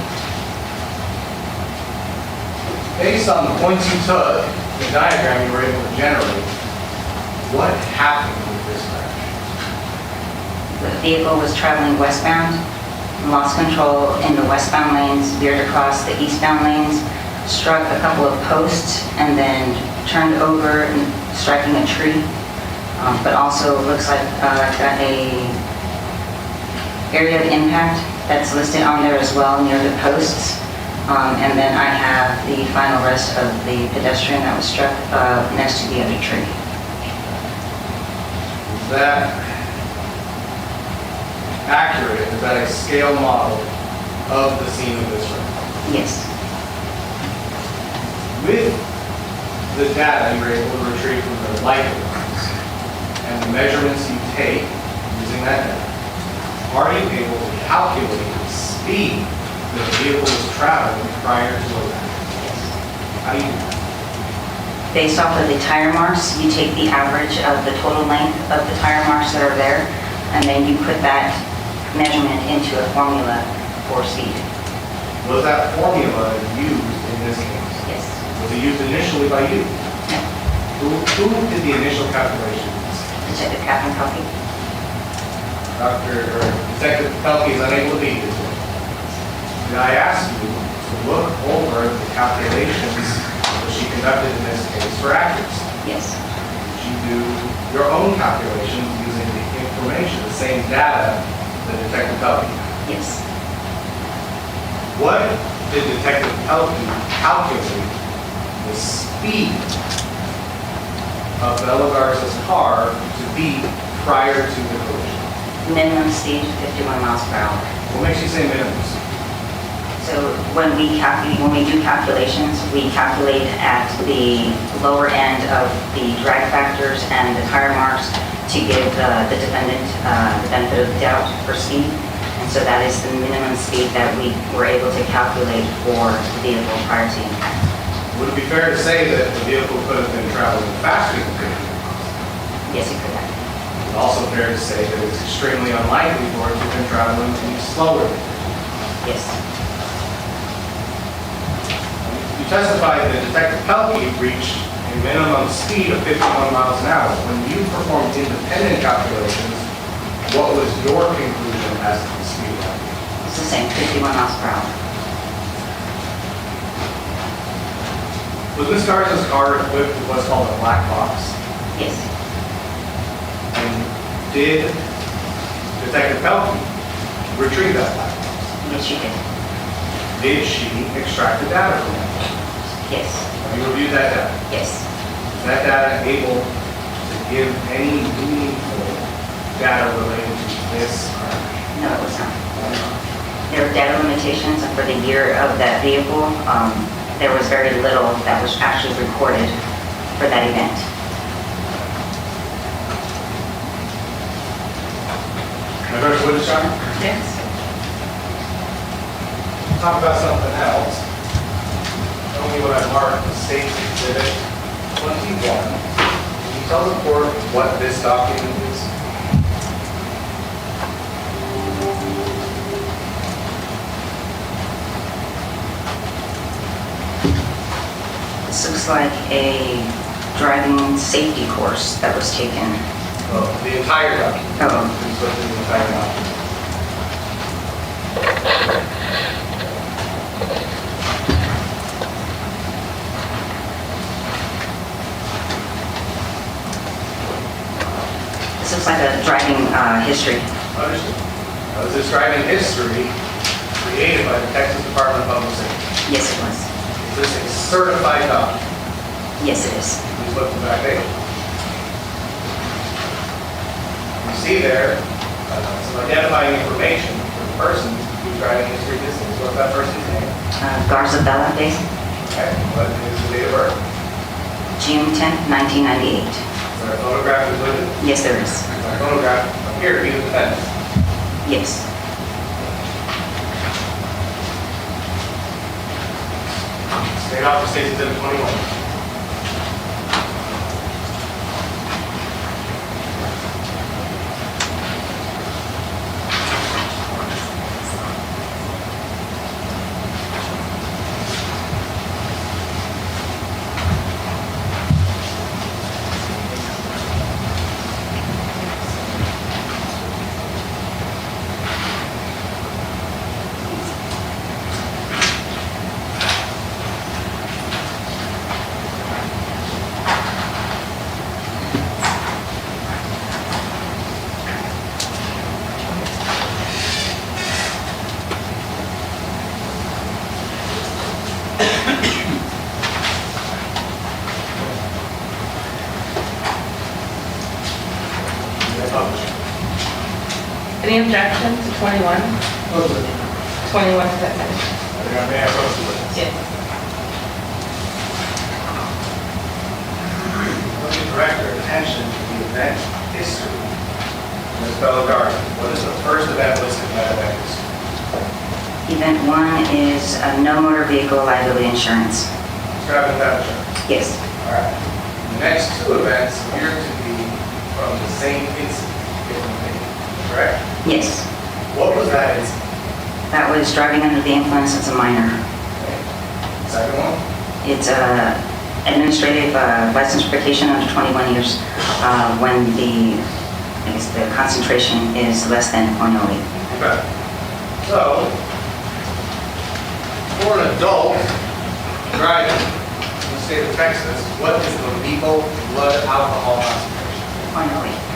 I: Based on the points you took, the diagram you were able to generate, what happened with this crash?
H: The vehicle was traveling westbound, lost control in the westbound lanes, veered across the eastbound lanes, struck a couple of posts, and then turned over and striking a tree. But also looks like got a area of impact that's listed on there as well near the posts. And then I have the final rest of the pedestrian that was struck next to the other tree.
I: Is that accurate? Is that a scale model of the scene of this wreck?
H: Yes.
I: With the data you're able to retrieve from the light lines and the measurements you take using that data, are you able to calculate the speed that the vehicle was traveling prior to the accident? How do you do that?
H: Based off of the tire marks, you take the average of the total length of the tire marks that are there, and then you put that measurement into a formula for speed.
I: Was that formula used in this case?
H: Yes.
I: Was it used initially by you?
H: No.
I: Who did the initial calculations?
H: Detective Captain Coffey?
I: Detective Pelkey is unable to be here today. Did I ask you to look over the calculations that she conducted in this case for accuracy?
H: Yes.
I: Did you do your own calculations using the information, the same data that Detective Pelkey had?
H: Yes.
I: What did Detective Pelkey calculate the speed of Bella Garza's car to be prior to the collision?
H: Minimum speed 51 miles per hour.
I: What makes you say minimum speed?
H: So when we do calculations, we calculate at the lower end of the drag factors and the tire marks to give the defendant the benefit of the doubt for speed. And so that is the minimum speed that we were able to calculate for the vehicle prior to impact.
I: Would it be fair to say that the vehicle could have been traveling faster than 50 miles?
H: Yes, it could have.
I: It's also fair to say that it's extremely unlikely for it to have been traveling any slower than 50.
H: Yes.
I: You testified that Detective Pelkey reached a minimum speed of 51 miles an hour. When you performed independent calculations, what was your conclusion as to the speed limit?
H: It's the same, 51 miles per hour.
I: Was Ms. Garza's car equipped with what's called a black box?
H: Yes.
I: And did Detective Pelkey retrieve that black box?
H: Yes, you did.
I: Did she extract the data from that?
H: Yes.
I: Have you reviewed that data?
H: Yes.
I: Is that data able to give any meaningful data related to this crime?
H: No, it was not. There were data limitations, and for the year of that vehicle, there was very little that was actually recorded for that event.
I: Member Woodshire?
B: Yes.
I: Talk about something else. Tell me what I marked as State Exhibit 21. Can you tell the court what this document is?
H: This looks like a driving safety course that was taken.
I: Oh, the entire document.
H: Oh.
I: Please look at the entire document.
H: This looks like a driving history.
I: Understood. Now, is this driving history created by the Texas Department of Public Safety?
H: Yes, it was.
I: Is this a certified document?
H: Yes, it is.
I: Please look at the back page. You see there some identifying information for the person who's driving history distance. What's that person's name?
H: Garza Bella Dae,
I: Okay. What is the date of birth?
H: June 10th, 1998.
I: Is there a photograph included?
H: Yes, there is.
I: Is there a photograph appear to be the defendant?
H: Yes.
I: State Office State Exhibit 21.
B: Any objections to 21?
G: Okay.
B: 21 is that finished?
I: May I approach the witness?
B: Yes.
I: Let me direct your attention to the event history. Ms. Bella Garza, what is the first event listed in that event history?
H: Event 1 is no motor vehicle liability insurance.
I: Describe that insurance.
H: Yes.
I: All right. The next two events appear to be from the same incident, different date, correct?
H: Yes.
I: What was that incident?
H: That was driving under the influence as a minor.
I: Okay. Second one?
H: It's administrative license revocation under 21 years when I guess the concentration is less than 0.08.
I: Okay. So, for an adult driving in the state of Texas, what is the legal blood alcohol concentration?
H: 0.08.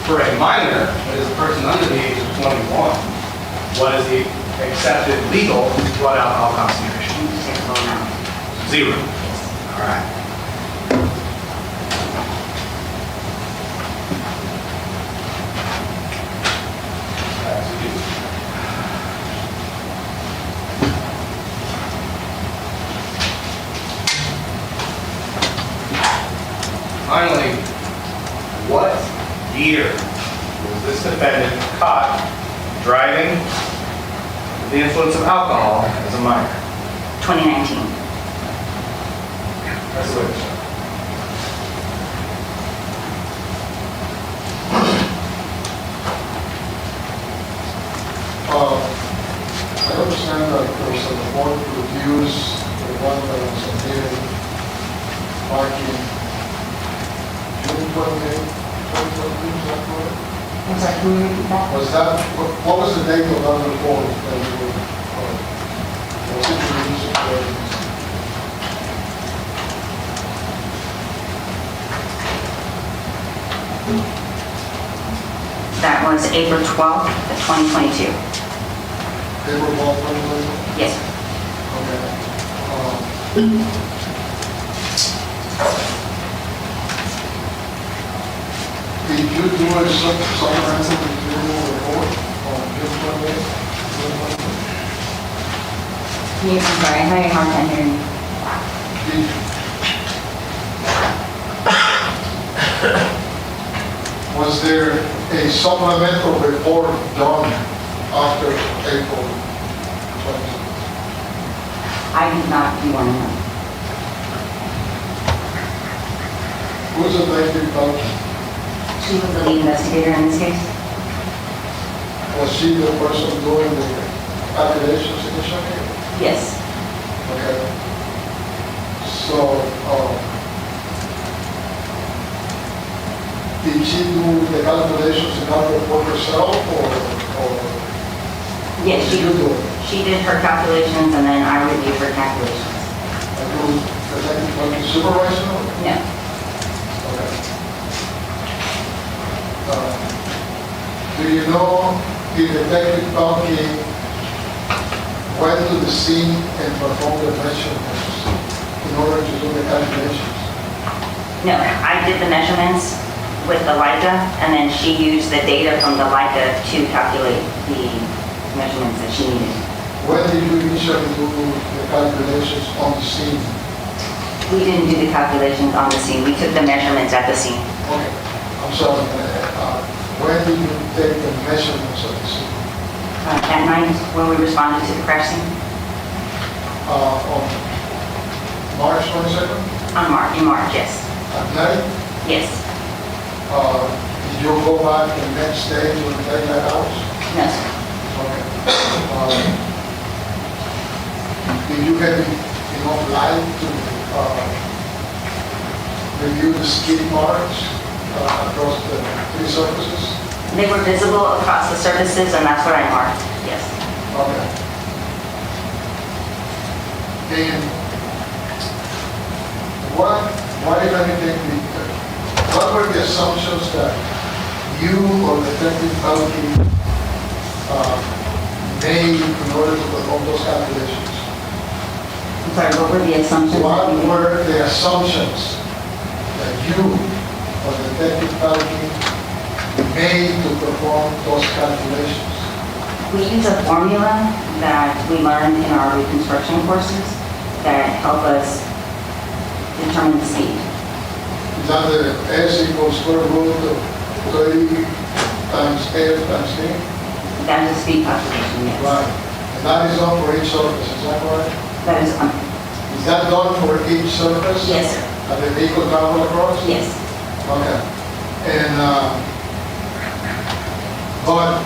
I: For a minor, that is a person under the age of 21, what is the accepted legal blood alcohol concentration? Zero. All right. Finally, what year was this defendant caught driving with the influence of alcohol as a minor?
H: 2019.
I: That's the witness.
G: I understand that there was a report produced, the one that was submitted, marking June 28, 2022, is that correct?
B: I'm sorry, can we repeat that?
G: Was that, what was the date of that report that you were, was it produced or?
H: That was April 12th, of 2022.
G: April 12, 2022?
H: Yes.
G: Okay. Did you do a supplemental review report on June 28th?
H: Yes, I'm sorry, I had a hard time hearing you.
G: Was there a supplemental report done after April 20th?
H: I did not do one of them.
G: Who's the lady about?
H: She was the lead investigator in this case?
G: Was she the person doing the calculations initially?
H: Yes.
G: Okay. So, did she do the calculations in that report herself, or
H: Yes,
G: did you do it?
H: she did her calculations and then I reviewed her calculations.
G: And you, the technical supervisor?
H: No.
G: Okay. Do you know if Detective Balke went to the scene and performed the measurements in order to do the calculations?
H: No, I did the measurements with the Leica, and then she used the data from the Leica to calculate the measurements that she needed.
G: When did you initially do the calculations on the scene?
H: We didn't do the calculations on the scene. We took the measurements at the scene.
G: Okay, I'm sorry. When did you take the measurements of the scene?
H: At night, when we responded to the crash scene,
G: On March 22nd?
H: in March, yes.
G: At night?
H: Yes.
G: Did you go back the next day to the daylight hours?
H: No, sir.
G: Okay. Did you get enough light to review the skid marks across the three surfaces?
H: They were visible across the surfaces, and that's what I marked, yes.
G: Okay. And what if anything, what were the assumptions that you or Detective Balke made in order to perform those calculations?
H: I'm sorry, what were the assumptions? that
G: What
H: you made?
G: were the assumptions that you or Detective Balke made to perform those calculations?
H: We use a formula that we learned in our reconstruction courses that help us determine the speed.
G: Is that the S equals square root of 30 times F times K?
H: That is a speed calculation, yes.
G: Right. And that is done for each surface, is that correct?
H: That is,
G: Is that done for each surface?
H: yes, sir.
G: That the vehicle travel across?
H: Yes.
G: Okay. And, but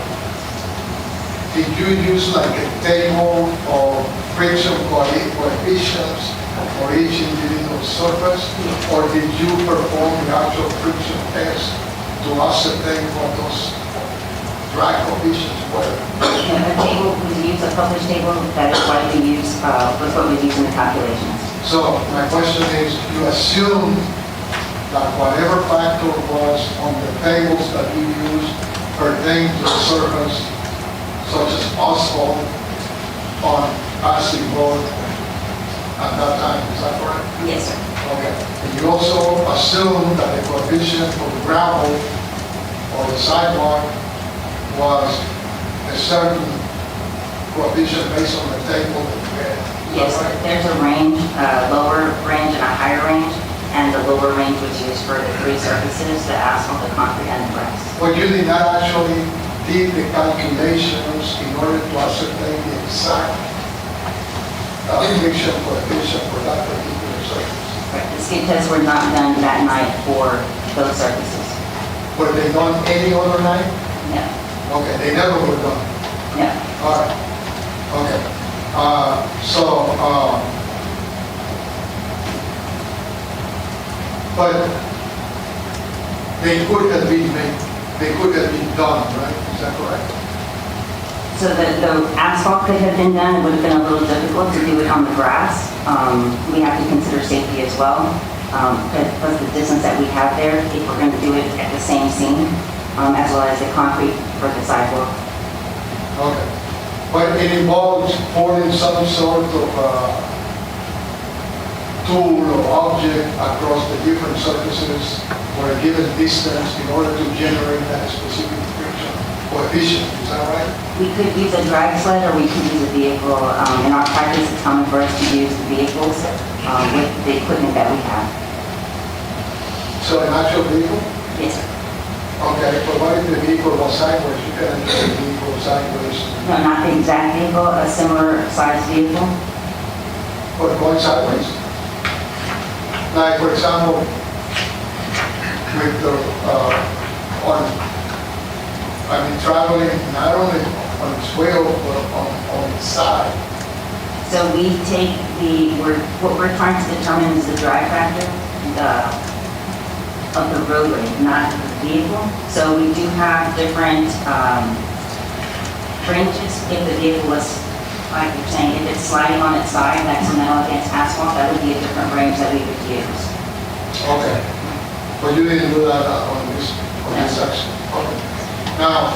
G: did you use like a table of friction coefficients for each individual surface? Or did you perform the actual friction test to ascertain what those drag coefficients were?
H: And the table, we use a published table that is what we use, was what we use in the calculations.
G: So my question is, you assume that whatever factor was on the tables that you used pertained to the surface, such as asphalt on passing road at that time, is that correct?
H: Yes, sir.
G: Okay. And you also assume that the coefficient for the gravel or the sidewalk was a certain coefficient based on the table that you had. Is that
H: Yes,
G: right?
H: there's a range, a lower range and a higher range, and the lower range was used for the three surfaces, the asphalt, the concrete, and the grass.
G: But you did not actually did the calculations in order to ascertain the exact friction coefficient for that particular surface.
H: Right, the skid tests were not done that night for those surfaces.
G: Were they done any other night?
H: No,
G: Okay, they never were done.
H: no.
G: All right. Okay. But they could have been made, they could have been done, right? Is that correct?
H: So the asphalt could have been done, it would have been a little difficult to do it on the grass. We have to consider safety as well, plus the distance that we have there, if we're going to do it at the same scene, as well as the concrete for the sidewalk.
G: Okay. But it involves pouring some sort of tool or object across the different surfaces for a given distance in order to generate that specific friction coefficient, is that right?
H: We could use a drag sled or we could use a vehicle. In our practice, it's common for us to use the vehicles with the equipment that we have.
G: So an actual vehicle?
H: Yes, sir.
G: Okay, but what if the vehicle was sideways? You can enter the vehicle sideways.
H: No, not the exact vehicle, a similar size vehicle.
G: But going sideways? Like, for example, with the, traveling not only on its wheel, but on its side.
H: So we take what we're trying to determine is the drag factor of the roadway, not the vehicle. So we do have different ranges. If the vehicle was, like you're saying, if it's sliding on its side, that's metal against asphalt, that would be a different range that we would use.
G: Okay. But you didn't do that on this section? Okay. Now,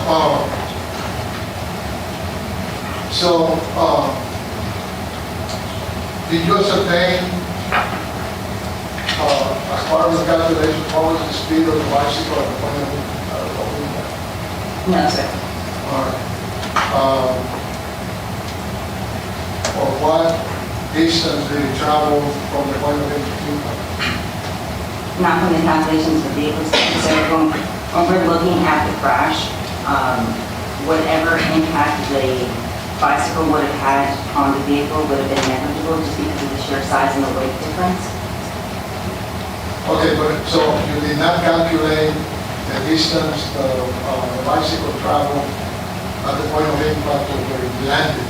G: did you ascertain, as part of the calculation, what was the speed of the bicycle at the point of impact?
H: No, sir.
G: All right. Or what distance did it travel from the point of impact?
H: Not from the calculations of the vehicles. So when we're looking at the crash, whatever impact the bicycle would have had on the vehicle would have been negligible just because of the sheer size and the weight difference.
G: Okay, but so you did not calculate the distance the bicycle traveled at the point of impact of where it landed?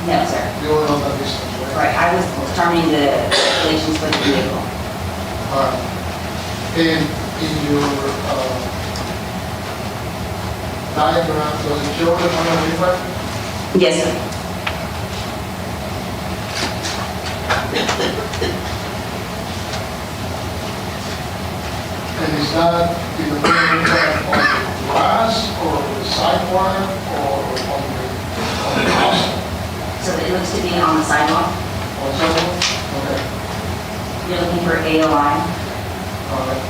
H: No, sir.
G: You don't know that distance, right?
H: Right, I was determining the calculations for the vehicle.
G: All right. In your diagram, does it show the point of impact?
H: Yes, sir.
G: And is that in the point of impact on the grass or the sidewalk or on the house?
H: So it looks to be on the sidewalk.
G: On sidewalk? Okay.
H: You're looking for AOI.
G: All right.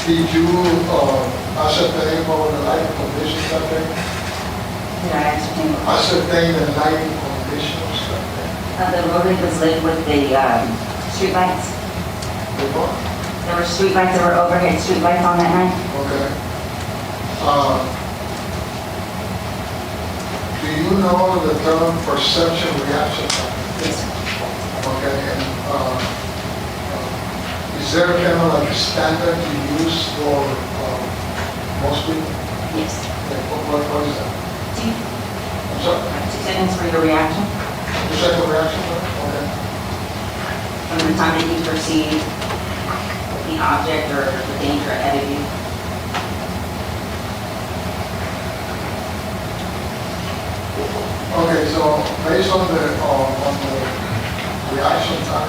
G: Did you ascertain what were the lighting conditions that day?
H: Did I ascertain?
G: Ascertain the lighting conditions that day?
H: The roadway was lit with the street lights.
G: The what?
H: There were street lights, there were overhead street lights on that night.
G: Okay. Do you know the term perception reaction time?
H: Yes, sir.
G: Okay, and is there kind of like a standard you use for most people?
H: Yes.
G: Like, what is that?
H: 2
G: I'm sorry,
H: 2 seconds for your reaction.
G: the second reaction time? Okay.
H: From the time that you perceive the object or the danger ahead of you.
G: Okay, so based on the reaction time,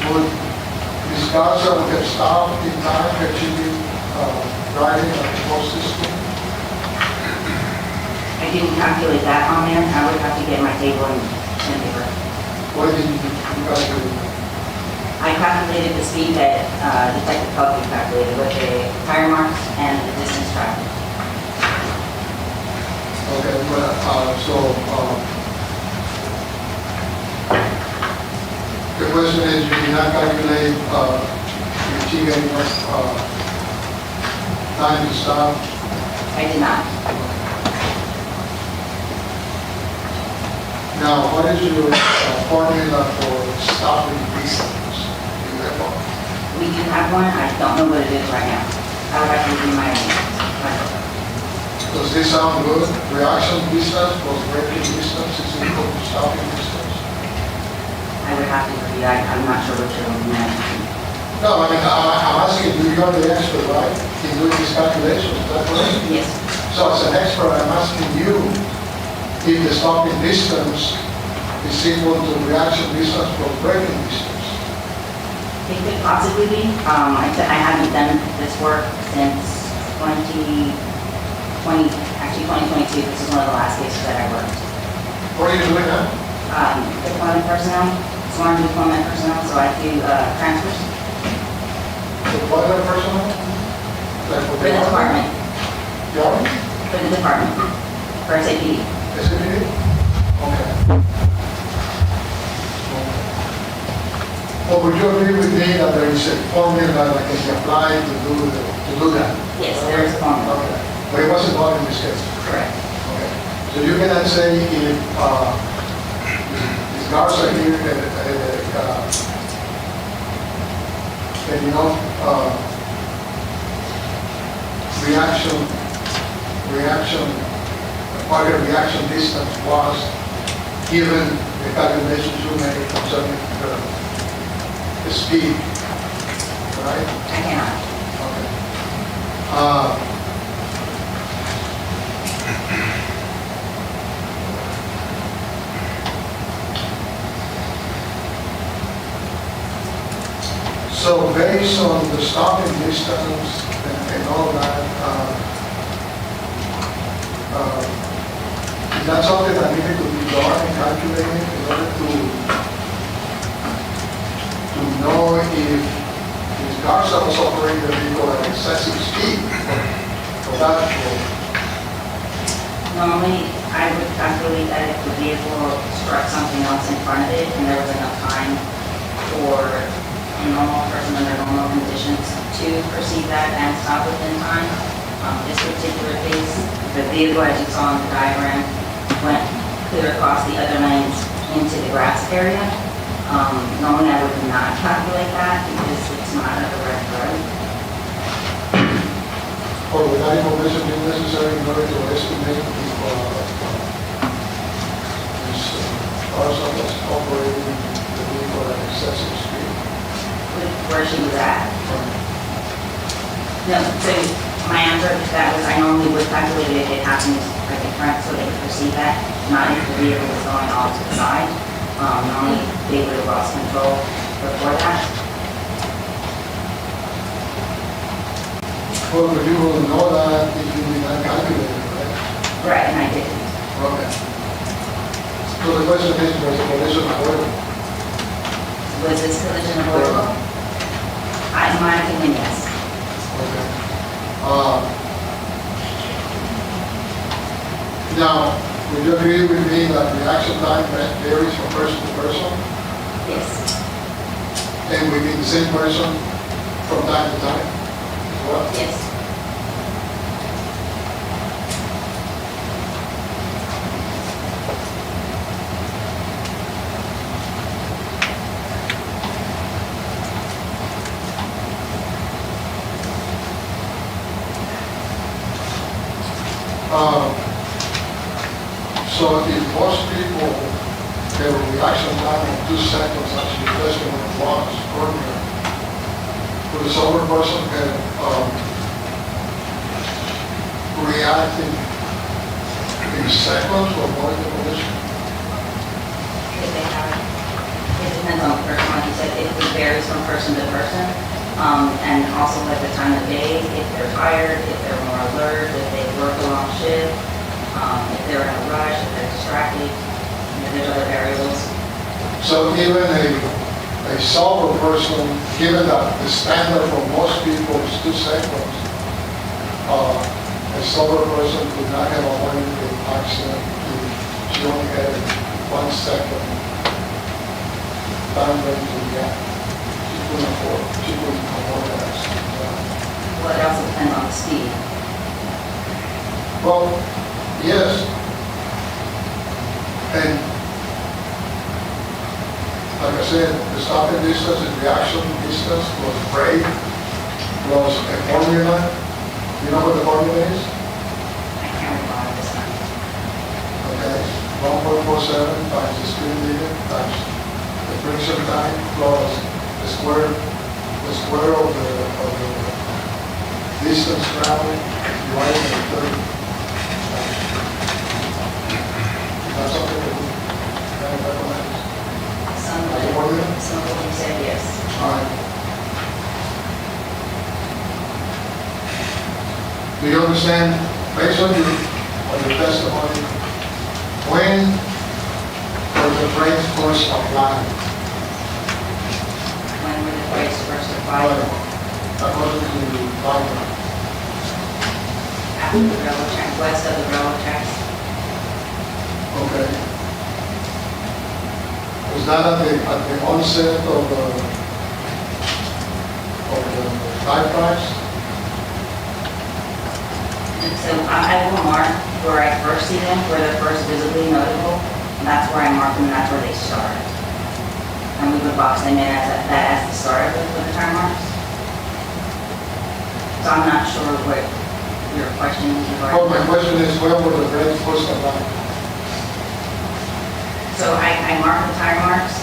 G: would Ms. Garza would have stopped in time had she been driving at the closest speed?
H: I didn't calculate that on there. I would have to get my table and pen and paper.
G: What did you calculate?
H: I calculated the speed that Detective Pelkey calculated with the tire marks and the distance traveled.
G: Okay, but, the question is, you did not calculate, achieve enough, time to stop?
H: I did not.
G: Now, what is your formula for stopping distance? Do you have one?
H: We do have one. I don't know what it is right now. I would have to do my
G: Does this sound good? Reaction distance plus braking distance is equal to stopping distance?
H: I would have to review, I'm not sure what you're looking at.
G: No, I mean, I'm asking you, you're the expert, right? In doing these calculations, is that correct?
H: Yes,
G: So as an expert, I'm asking you if the stopping distance is equal to reaction distance plus braking distance.
H: it could possibly be. I haven't done this work since 2022. This is one of the last cases that I worked.
G: What are you doing now?
H: Deployment personnel, sworn deployment personnel, so I do transfers
G: The weather personnel? Like
H: for the department,
G: The army?
H: for the department, for SAP.
G: SAP? Okay. Well, would you agree with me that there is a formula that can be applied to do that?
H: Yes, there is a formula.
G: Okay. But it wasn't done in this case?
H: Correct.
G: Okay. So you cannot say if, Ms. Garza here, and you know, part of reaction distance was given the calculations you made concerning the speed, right?
H: I cannot.
G: Okay. So based on the stopping distance and all that, is that something that needed to be done and calculated in order to know if Garza was operating the vehicle at excessive speed for that?
H: Normally, I would calculate that if the vehicle struck something else in front of it and there was enough time for a normal person under normal conditions to perceive that and stop within time. This particular case, the vehicle, as you saw in the diagram, went clear across the other lanes into the grass area. Normally, I would not calculate that because it's not a direct road.
G: Or would that information be necessary in order to estimate if Garza was operating the vehicle at excessive speed?
H: Where she was at? No, so my answer to that was I normally would calculate it if it happened right in front so they could perceive that, not if the vehicle was going off to the side. Normally, they would have lost control before that.
G: Well, but you will know that if you did not calculate it, right?
H: Right, and I didn't.
G: Okay. So the question is, was the collision avoidable?
H: Was this collision avoidable? In my opinion, yes.
G: Okay. Now, would you agree with me that reaction time varies from person to person?
H: Yes.
G: And within the same person from time to time as well?
H: Yes.
G: So if most people have a reaction time of 2 seconds, as your testimony was earlier, would a sober person can react in seconds to avoid the collision?
H: If they have, it depends on the person, like you said, it varies from person to person. And also at the time of day, if they're tired, if they're more alert, if they work a long shift, if they're in a rush, if they're distracted, there's other variables.
G: So even a sober person, given that the standard for most people is 2 seconds, a sober person could not have avoided the accident if she only had 1 second time frame to react. She couldn't avoid that accident.
H: Well, it also depends on the speed.
G: Well, yes. And like I said, the stopping distance and reaction distance was brake plus a formula. You know what the formula is?
H: I can't recall at this time.
G: Okay, 1.47 times the speed limit times the friction time plus the square of the distance traveled divided by 30. That's something that we can recommend.
H: Some of you said yes.
G: All right. Do you understand, based on your testimony, when were the brakes first applied?
H: When were the brakes first applied?
G: According to the document.
H: After the railroad track, west of the railroad tracks.
G: Okay. Was that at the onset of the tire tracks?
H: And so I will mark where I first see them, where they're first visibly notable, and that's where I mark them, and that's where they start. And we would box them in as the start of the tire marks. So I'm not sure what your question is
G: Well, my
H: regarding.
G: question is, when were the brakes first applied?
H: So I mark the tire marks,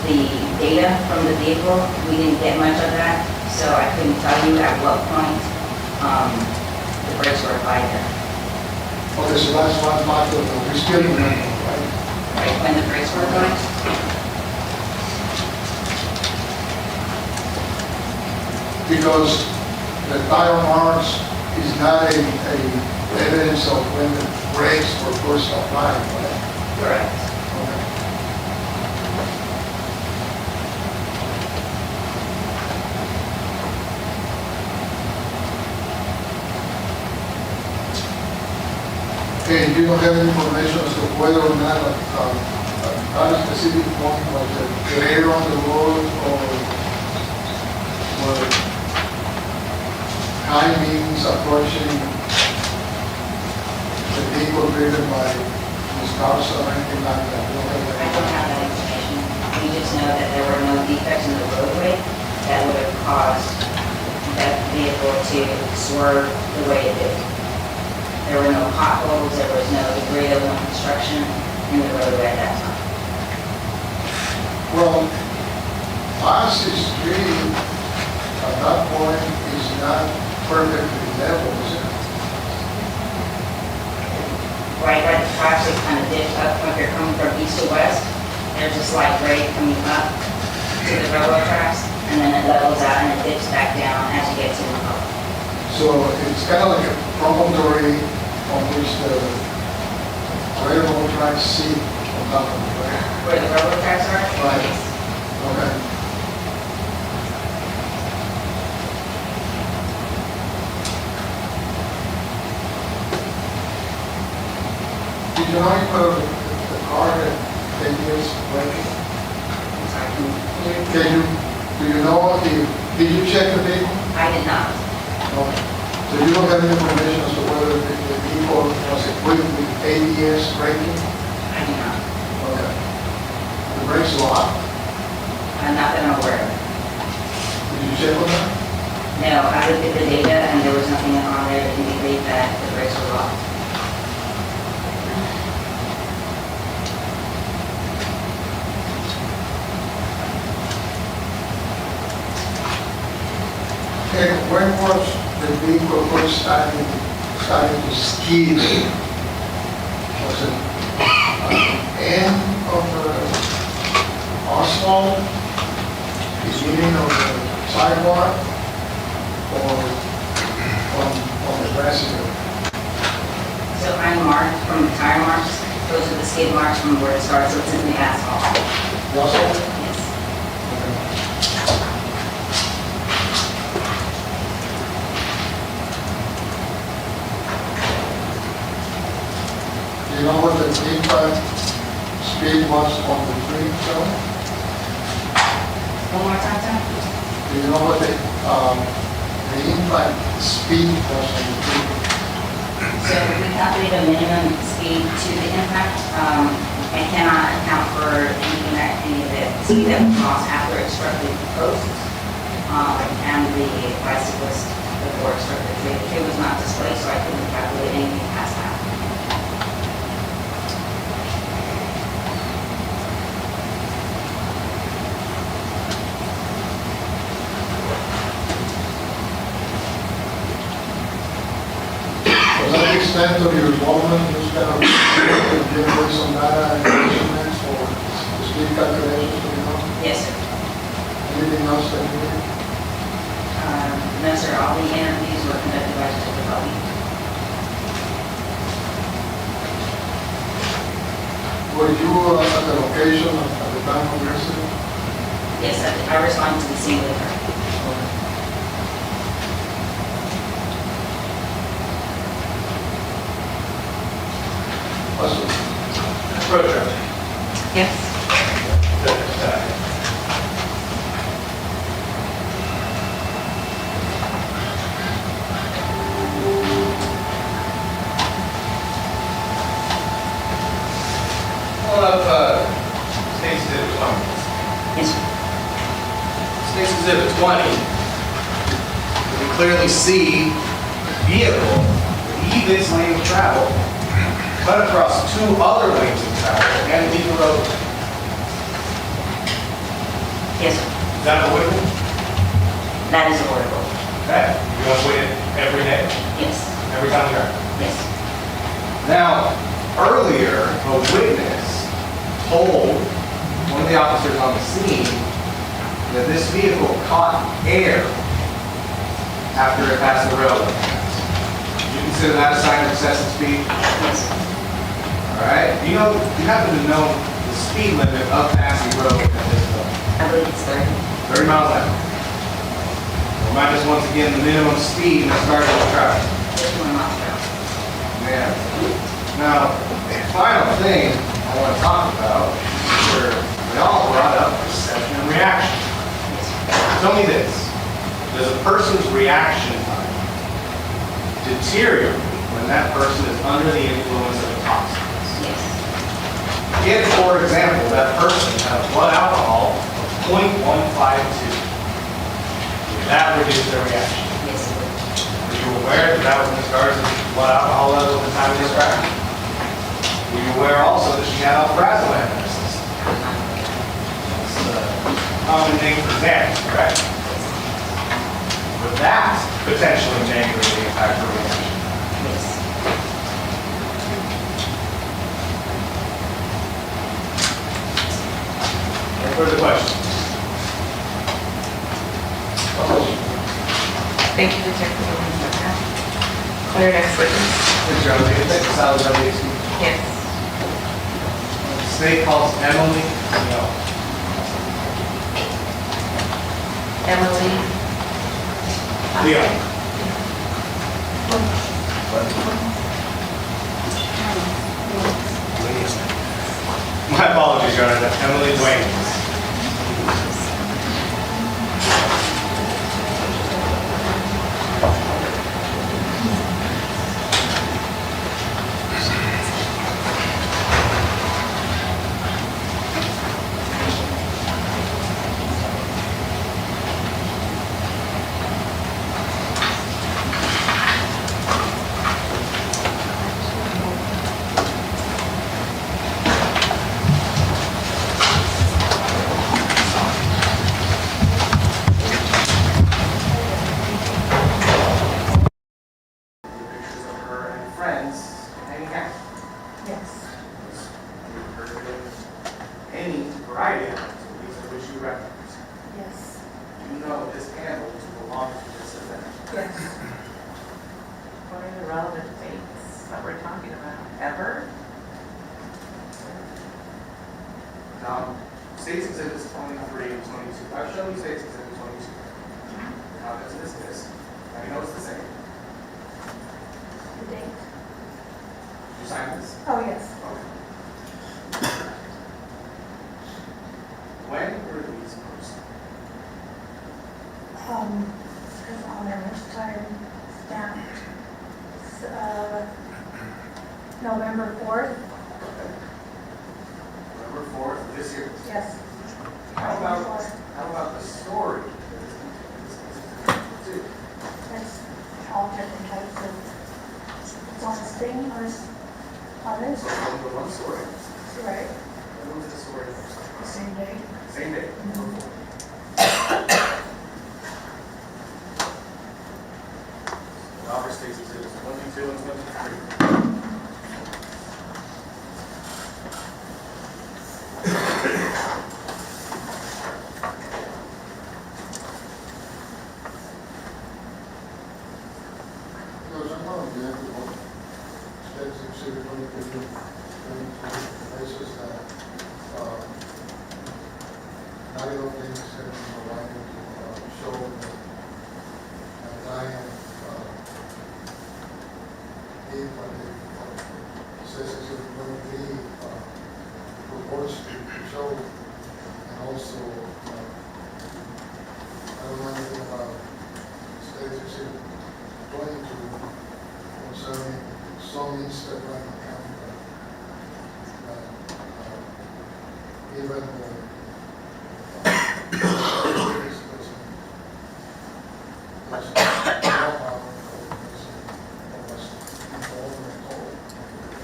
H: the data from the vehicle, we didn't get much of that, so I couldn't tell you at what point, the brakes were applied there.
G: Okay, so that's one part of the restraining manual, right?
H: Right, when the brakes were applied?
G: Because the tire marks is not a evidence of when the brakes were first applied, right?
H: Correct.
G: Okay. Okay, you don't have any information as to whether or not at a specific point was the glare on the road or timings approaching the vehicle driven by Ms. Garza or anything like that? You don't have
H: I
G: that
H: don't have that information. We just know that there were no defects in the roadway that would have caused that vehicle to swerve the way it did. There were no potholes, there was no debris of construction in the roadway at that time.
G: Well, Odyssey Street at that point is not perfectly level, is it?
H: Right where the traffic kind of dipped up, when you're coming from east to west, there's a slight grade coming up to the railroad tracks, and then it levels out and it dips back down as you get to the road.
G: So it's kind of like a promontory on which the railroad tracks sit on top of it, right?
H: Where the railroad tracks are?
G: Right.
H: Yes.
G: Okay. Did you know the car had 10 years braking?
H: I'm sorry,
G: Do you know, did you check the vehicle?
H: I did not.
G: Okay. So you don't have any information as to whether the vehicle was equipped with ABS braking?
H: I do not.
G: Okay. The brakes locked?
H: Not that I'm aware of.
G: Did you check on that?
H: No, I looked at the data and there was nothing on there to indicate that the brakes were locked.
G: And when was the vehicle first starting to skid? Was it end of the asphalt, beginning of the sidewalk, or on the grassy road?
H: So I marked from the tire marks, those are the skid marks from where it starts, so it's in the asphalt.
G: The asphalt?
H: Yes.
G: Do you know what the impact speed was on the tree, Joe?
H: One more time, Tom?
G: Do you know what the impact speed was on the tree?
H: So we calculate a minimum speed to the impact. I cannot account for anything that, any of the speed that was lost after it struck the post, and the bicyclist before it struck the tree. The tree was not displayed, so I couldn't calculate anything past that.
G: involvement, just kind of generate some data and measurements for the speed calculations, you know?
H: Yes, sir.
G: Anything else that you need?
H: No, sir, all the interviews were conducted by Detective Bobby.
G: Were you at the location at the time of the incident?
H: Yes, I responded to the scene with her.
I: Approach her.
B: Yes.
I: Hold up, State Exhibit 20.
H: Yes, sir.
I: State Exhibit 20. You can clearly see the vehicle leave its lane of travel, cut across 2 other lanes of travel, and leave the road.
H: Yes, sir.
I: Is that avoidable?
H: That is avoidable.
I: Okay. You avoid it every day,
H: Yes,
I: every time you drive.
H: yes,
I: Now, earlier, a witness told one of the officers on the scene that this vehicle caught air after it passed the railroad. Do you consider that a sign of excessive speed?
H: yes.
I: All right. You happen to know the speed limit of Massey Road at this point?
H: I believe it's 30.
I: 30 miles an hour. Remind us once again the minimum speed in the start of the traffic.
H: 51 miles per hour.
I: Yeah. Now, the final thing I want to talk about, where we all brought up perception and reaction. Tell me this, does a person's reaction time deteriorate when that person is under the influence of intoxicants?
H: Yes,
I: If, for example, that person had a blood alcohol of 0.152, would that reduce their reaction?
H: yes, it would.
I: Were you aware that that was Ms. Garza's blood alcohol level at the time of this crash? Were you aware also that she had alprazolam in her system? That's a common name for Xanax, correct? Would that potentially negatively impact her reaction?
H: Yes.
I: Any further questions?
B: Thank you, Detective. Clear next witness.
I: Ms. Garza, you take the solid WXP.
B: Yes.
I: State calls Emily Leon.
B: Emily.
I: Leon. My apologies, Your Honor, that's Emily Duane. Pictures of her and friends hanging out.
B: Yes.
I: Any variety of activities in which you reference.
B: Yes.
I: You know this handle belongs to this event.
B: Yes. What are the relevant dates that we're talking about? Ever?
I: Now, States Exhibits 23 and 22. I've shown you States Exhibit 22. Now, that's this. Now, you know it's the same.
E: The date?
I: Did you sign this?
E: Oh, yes.
I: Okay. When were these posted?
E: Says on there which time stamped. November 4th?
I: Okay. November 4th of this year.
E: Yes.
I: How about the story? Too?
E: That's all different types of, it's on a thing, on this,
I: The one story.
E: right,
I: When was the story posted?
E: the same day.
I: Same day. Robert States Exhibits 22 and 23.
G: with the basis that, I don't think it's going to be likely to show that Diane, if it says it's going to be, reports to show, and also, I don't know anything about status going to concerning some incident right now, even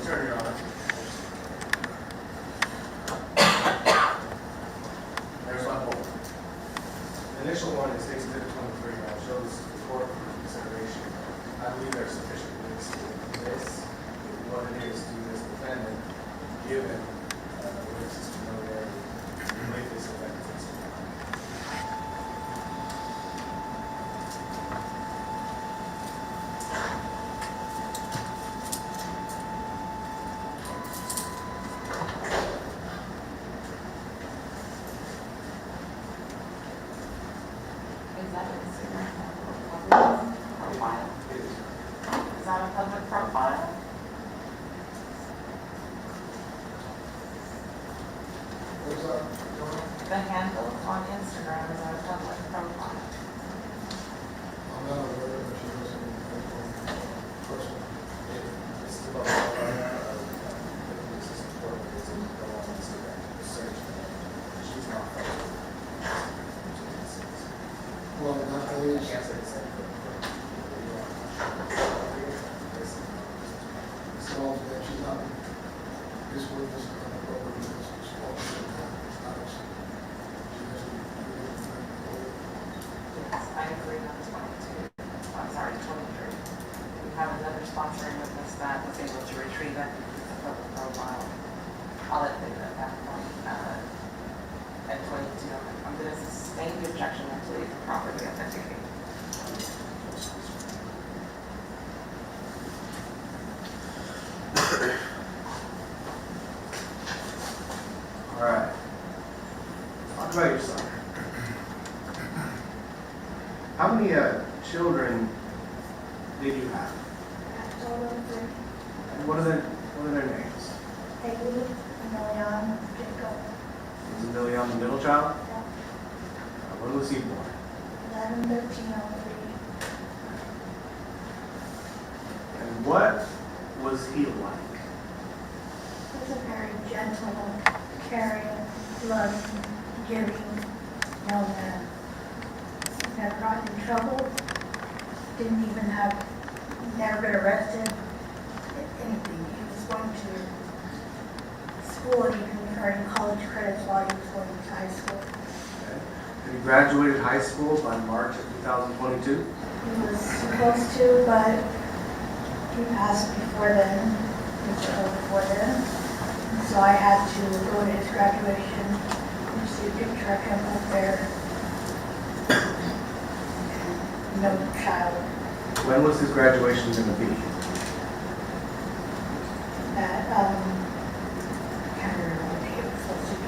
I: Attorney, Your Honor. There's my poll. The initial one is Exhibit 23, that shows the court for consideration. I believe there's sufficient evidence to this, what it is to this defendant, given the witness's familiarity with this offense.
B: Is that a Instagram profile?
I: It is.
B: Is that a public profile?
G: what's that?
B: The handle on Instagram, is that a public profile?
G: I'm not aware of it. She doesn't person.
I: This is about this is important. This is the one that's the search. She's not.
G: Well, in that
I: I
G: case,
I: can't say the same.
G: so that she's not, this witness is not appropriate, this is false.
B: Yes, I agree on 22. I'm sorry, 23. We have another sponsoring witness that was able to retrieve it. It's a public profile. I'll admit at that point. At 22, I'm going to sustain the objection until you can properly authenticate.
I: All right. Talk about your son. How many children did you have? And what are their names?
E: Haley, Emilion, Jacob,
I: Was Emilion the middle child? When was he born?
E: 11/13/03.
I: And what was he like?
E: He was a very gentle, caring, loving, giving young man. Never got in trouble, didn't even have, never been arrested, anything. He was going to school and even earning college credits while he was going to high school.
I: Okay. And he graduated high school by March of 2022?
E: He was supposed to, but he passed before then, he was ill before then. And so I had to go to his graduation, and see a picture of him up there. No child.
I: When was his graduation going to be?
E: That, I can't remember what day it was supposed to be.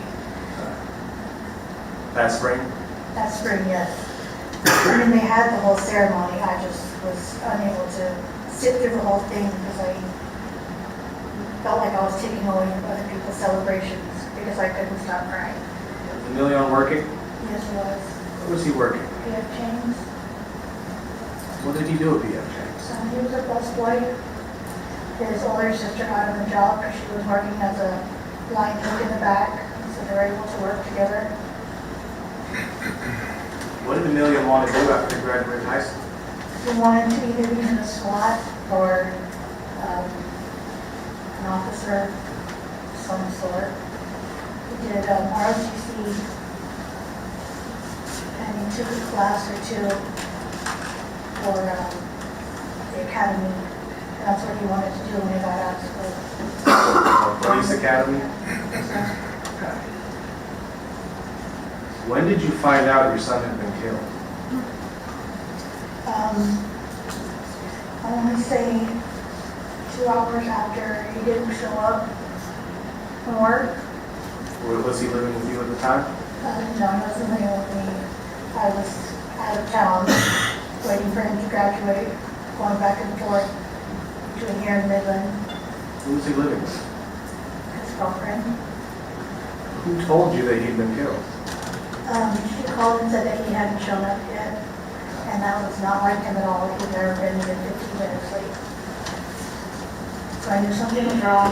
I: That spring?
E: That spring, yes. And they had the whole ceremony, I just was unable to sit through the whole thing because I felt like I was taking away from other people's celebrations because I couldn't stop crying.
I: Was Emilion working?
E: Yes, it was.
I: Where was he working?
E: He had chains.
I: What did he do at BF James?
E: He was a busboy. His older sister got him a job because she was working as a line cook in the back, so they were able to work together.
I: What did Emilion want to do after he graduated high school?
E: He wanted to either be in the SWAT or an officer of some sort. He did ROTC, and he took a class or two for the academy. And that's what he wanted to do when he got out of school.
I: Police Academy?
E: So,
I: Okay. When did you find out your son had been killed?
E: I want to say 2 hours after he didn't show up from work.
I: Was he living with you at the time?
E: No, he wasn't living with me. I was out of town, waiting for him to graduate, going back and forth between here and Midland,
I: Who was he living with?
E: his girlfriend.
I: Who told you that he'd been killed?
E: She called and said that he hadn't shown up yet, and that was not like him at all. He'd never been even 15 minutes late. So I knew something was wrong.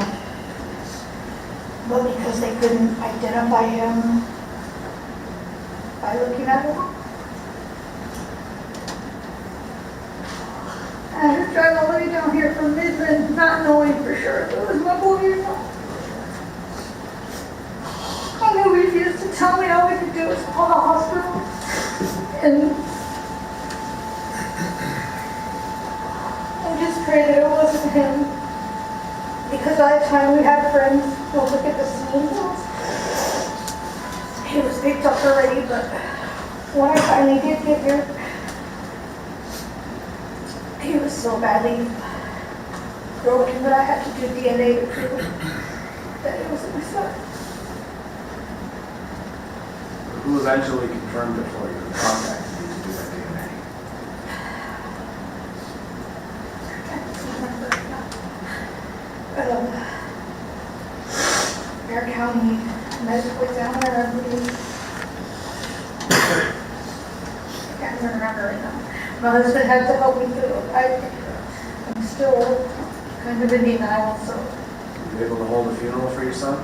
E: But because they couldn't identify him by looking at him, I had to drive all the way down here from Midland, not knowing for sure if it was my boy or not. And he refused to tell me. All we could do was call the hospital. And I just pray that it wasn't him. Because by the time we had friends go look at the scene, he was picked up already, but when I finally did get here, he was so badly broken that I had to do DNA to prove that it wasn't my son.
I: Who eventually confirmed it for you and contacted you to do that DNA?
E: Bear County medical examiner, I believe. I can't even remember right now. My husband had to help me through it. I'm still kind of in denial, so.
I: Were you able to hold a funeral for your son?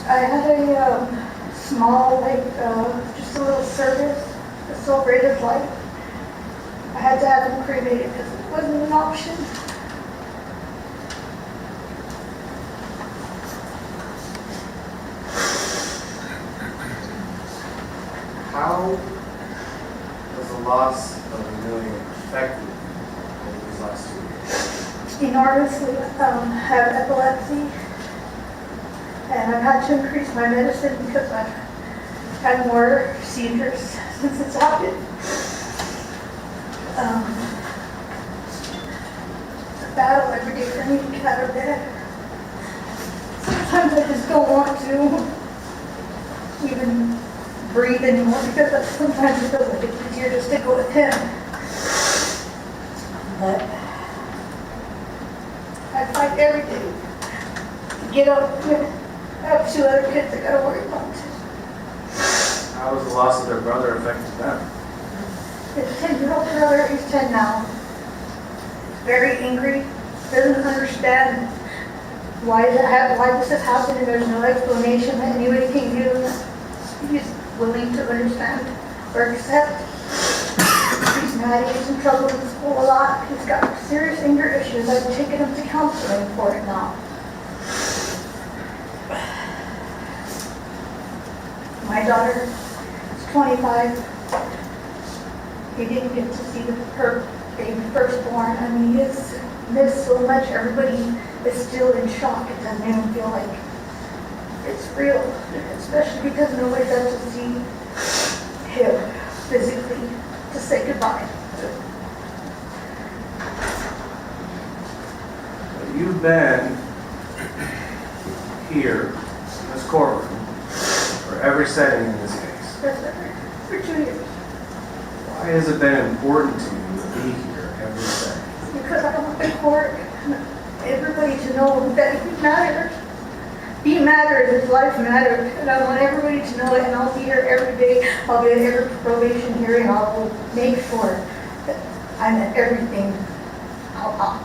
E: I had a small, just a little service to celebrate his life. I had to have him cremated because it wasn't an option.
I: How was the loss of Amelia affected over these last 2 years?
E: Enormously, have epilepsy, and I've had to increase my medicine because I've had more seizures since it's happened. It's a battle every day for me to get out of bed. Sometimes I just don't want to even breathe anymore because sometimes it feels like it's easier just to go with him. But I fight every day to get up. I have 2 other kids I gotta worry about.
I: How has the loss of their brother affected them?
E: His 10-year-old brother, he's 10 now. Very angry, doesn't understand why this has happened, and there's no explanation that anybody can give him that he's willing to understand or accept. He's mad, he's in trouble in school a lot. He's got serious anger issues. I've taken him to counseling for it now. My daughter is 25. He didn't get to see her baby firstborn. I mean, he has missed so much. Everybody is still in shock. It doesn't even feel like it's real, especially because nobody got to see him physically to say goodbye.
I: You've been here in this courtroom for every setting in this case.
E: That's for 2 years.
I: Why has it been important to you to be here every setting?
E: Because I want the court, everybody to know that he mattered. He mattered, his life mattered, and I want everybody to know it, and I'll be here every day. I'll be at every probation hearing. I'll make sure that I'm at everything. I'll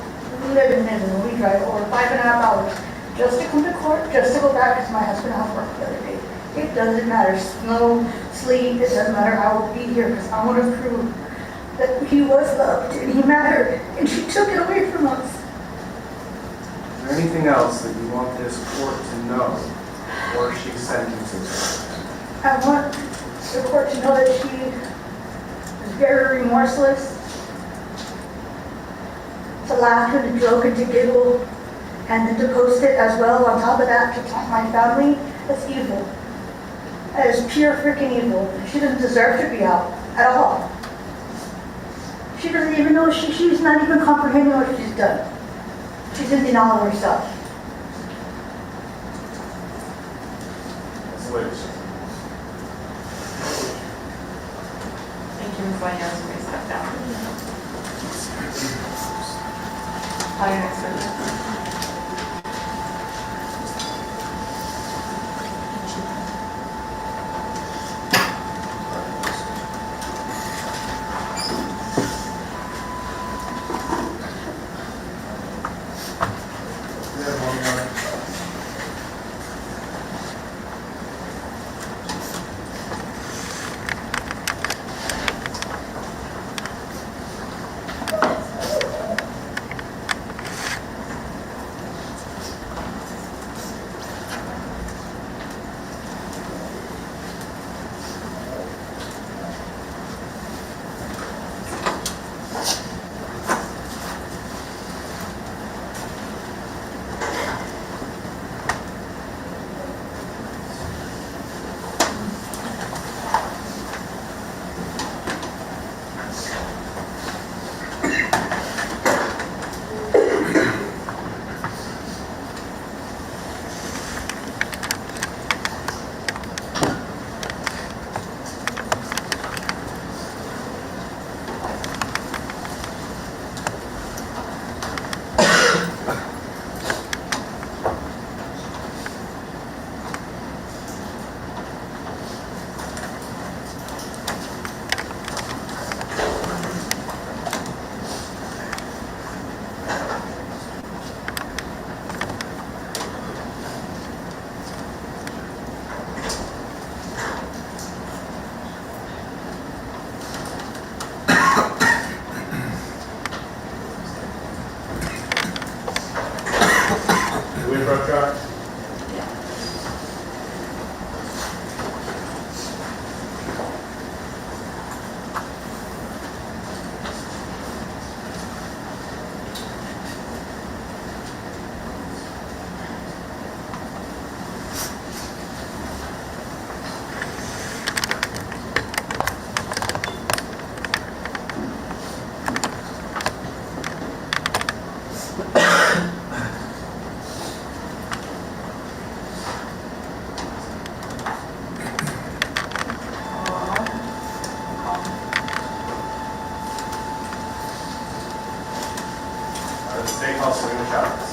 E: live in Midland. We drive over 5.5 hours just to come to court, just to go back, because my husband had work the other day. It doesn't matter, snow, sleet, it doesn't matter. I will be here because I want to prove that he was loved and he mattered, and she took it away from us.
I: Is there anything else that you want this court to know before she sentences you?
E: I want the court to know that she was very remorseless, to laugh and to joke and to giggle, and then to post it as well. On top of that, to taunt my family. That's evil. That is pure freaking evil. She doesn't deserve to be out at all. She doesn't even know, she's not even comprehending what she's done. She's in denial of herself.
I: That's the way it is.
B: Thank you, Ms. Whitehouse, you may step down. Call your next witness.
I: State House Serena Chavez.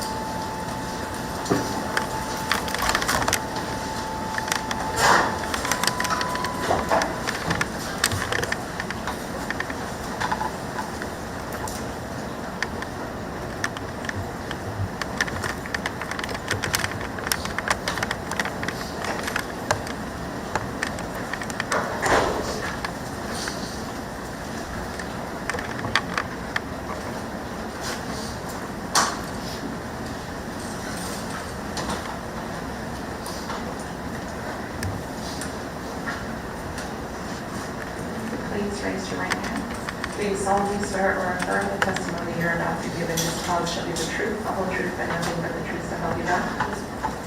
B: Please raise your right hand. Do you solemnly swear or affirm the testimony you're about to give in this cause shall be the truth, the whole truth, and nothing but the truth, so help you God?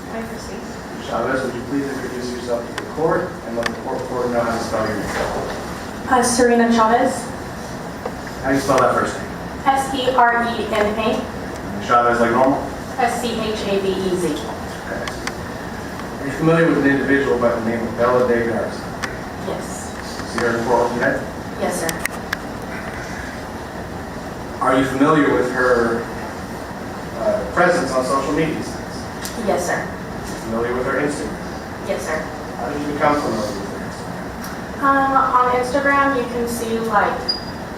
B: You may proceed.
I: Chavez, would you please introduce yourself to the court and let the court reporter know how to spell your name?
J: Serena Chavez,
I: How do you spell that first name?
J: Serena,
I: Chavez like normal?
J: Schavez.
I: Okay. Are you familiar with an individual by the name of Bella Dae Garza?
J: Yes.
I: See her in court today?
J: Yes, sir.
I: Are you familiar with her presence on social media sites?
J: Yes, sir.
I: Familiar with her Instagram?
J: Yes, sir.
I: How did you become familiar with her Instagram?
J: On Instagram, you can see like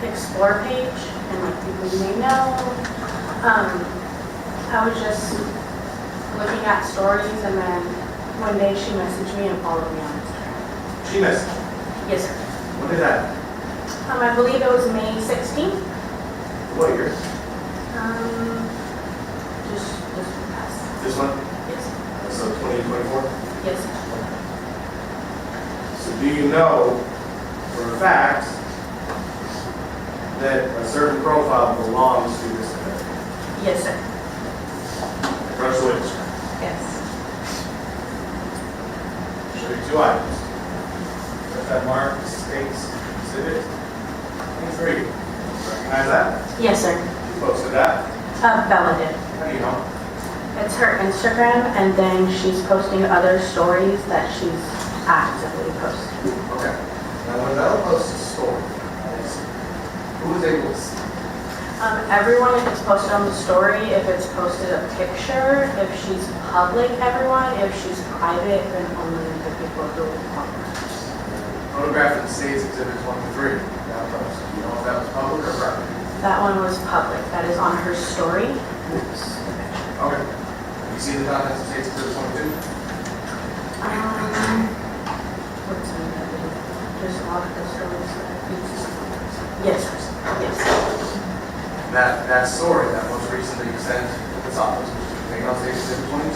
J: the explore page and like people you may know. I was just looking at stories, and then one day she messaged me and followed me on Instagram.
I: She messaged you.
J: Yes, sir.
I: When did that?
J: I believe it was May 16th.
I: What year?
J: Just past.
I: This one?
J: Yes.
I: So 2024?
J: Yes, sir.
I: So do you know for a fact that a certain profile belongs to this event?
J: Yes, sir.
I: Rush witness.
B: Yes.
I: Show you two items. If that mark states exhibit, that's very good. Recognize that?
J: Yes, sir.
I: You posted that?
J: Bella did.
I: How do you know?
J: her Instagram, and then she's posting other stories that she's actively posting.
I: Okay. Now, when Bella posts a story, who is able to see?
J: Everyone, if it's posted on the story, if it's posted a picture, if she's public, everyone, if she's private, then only the people who want her.
I: Photograph that states exhibits 1 to 3. That post. Do you know if that was public or private?
J: That one was public. That is on her story.
I: Okay. You see the contents of states exhibit 22?
J: What's in that? Just all the stories. Yes, yes.
I: That story, that most recently you sent to this office, which is taken on states exhibit 22.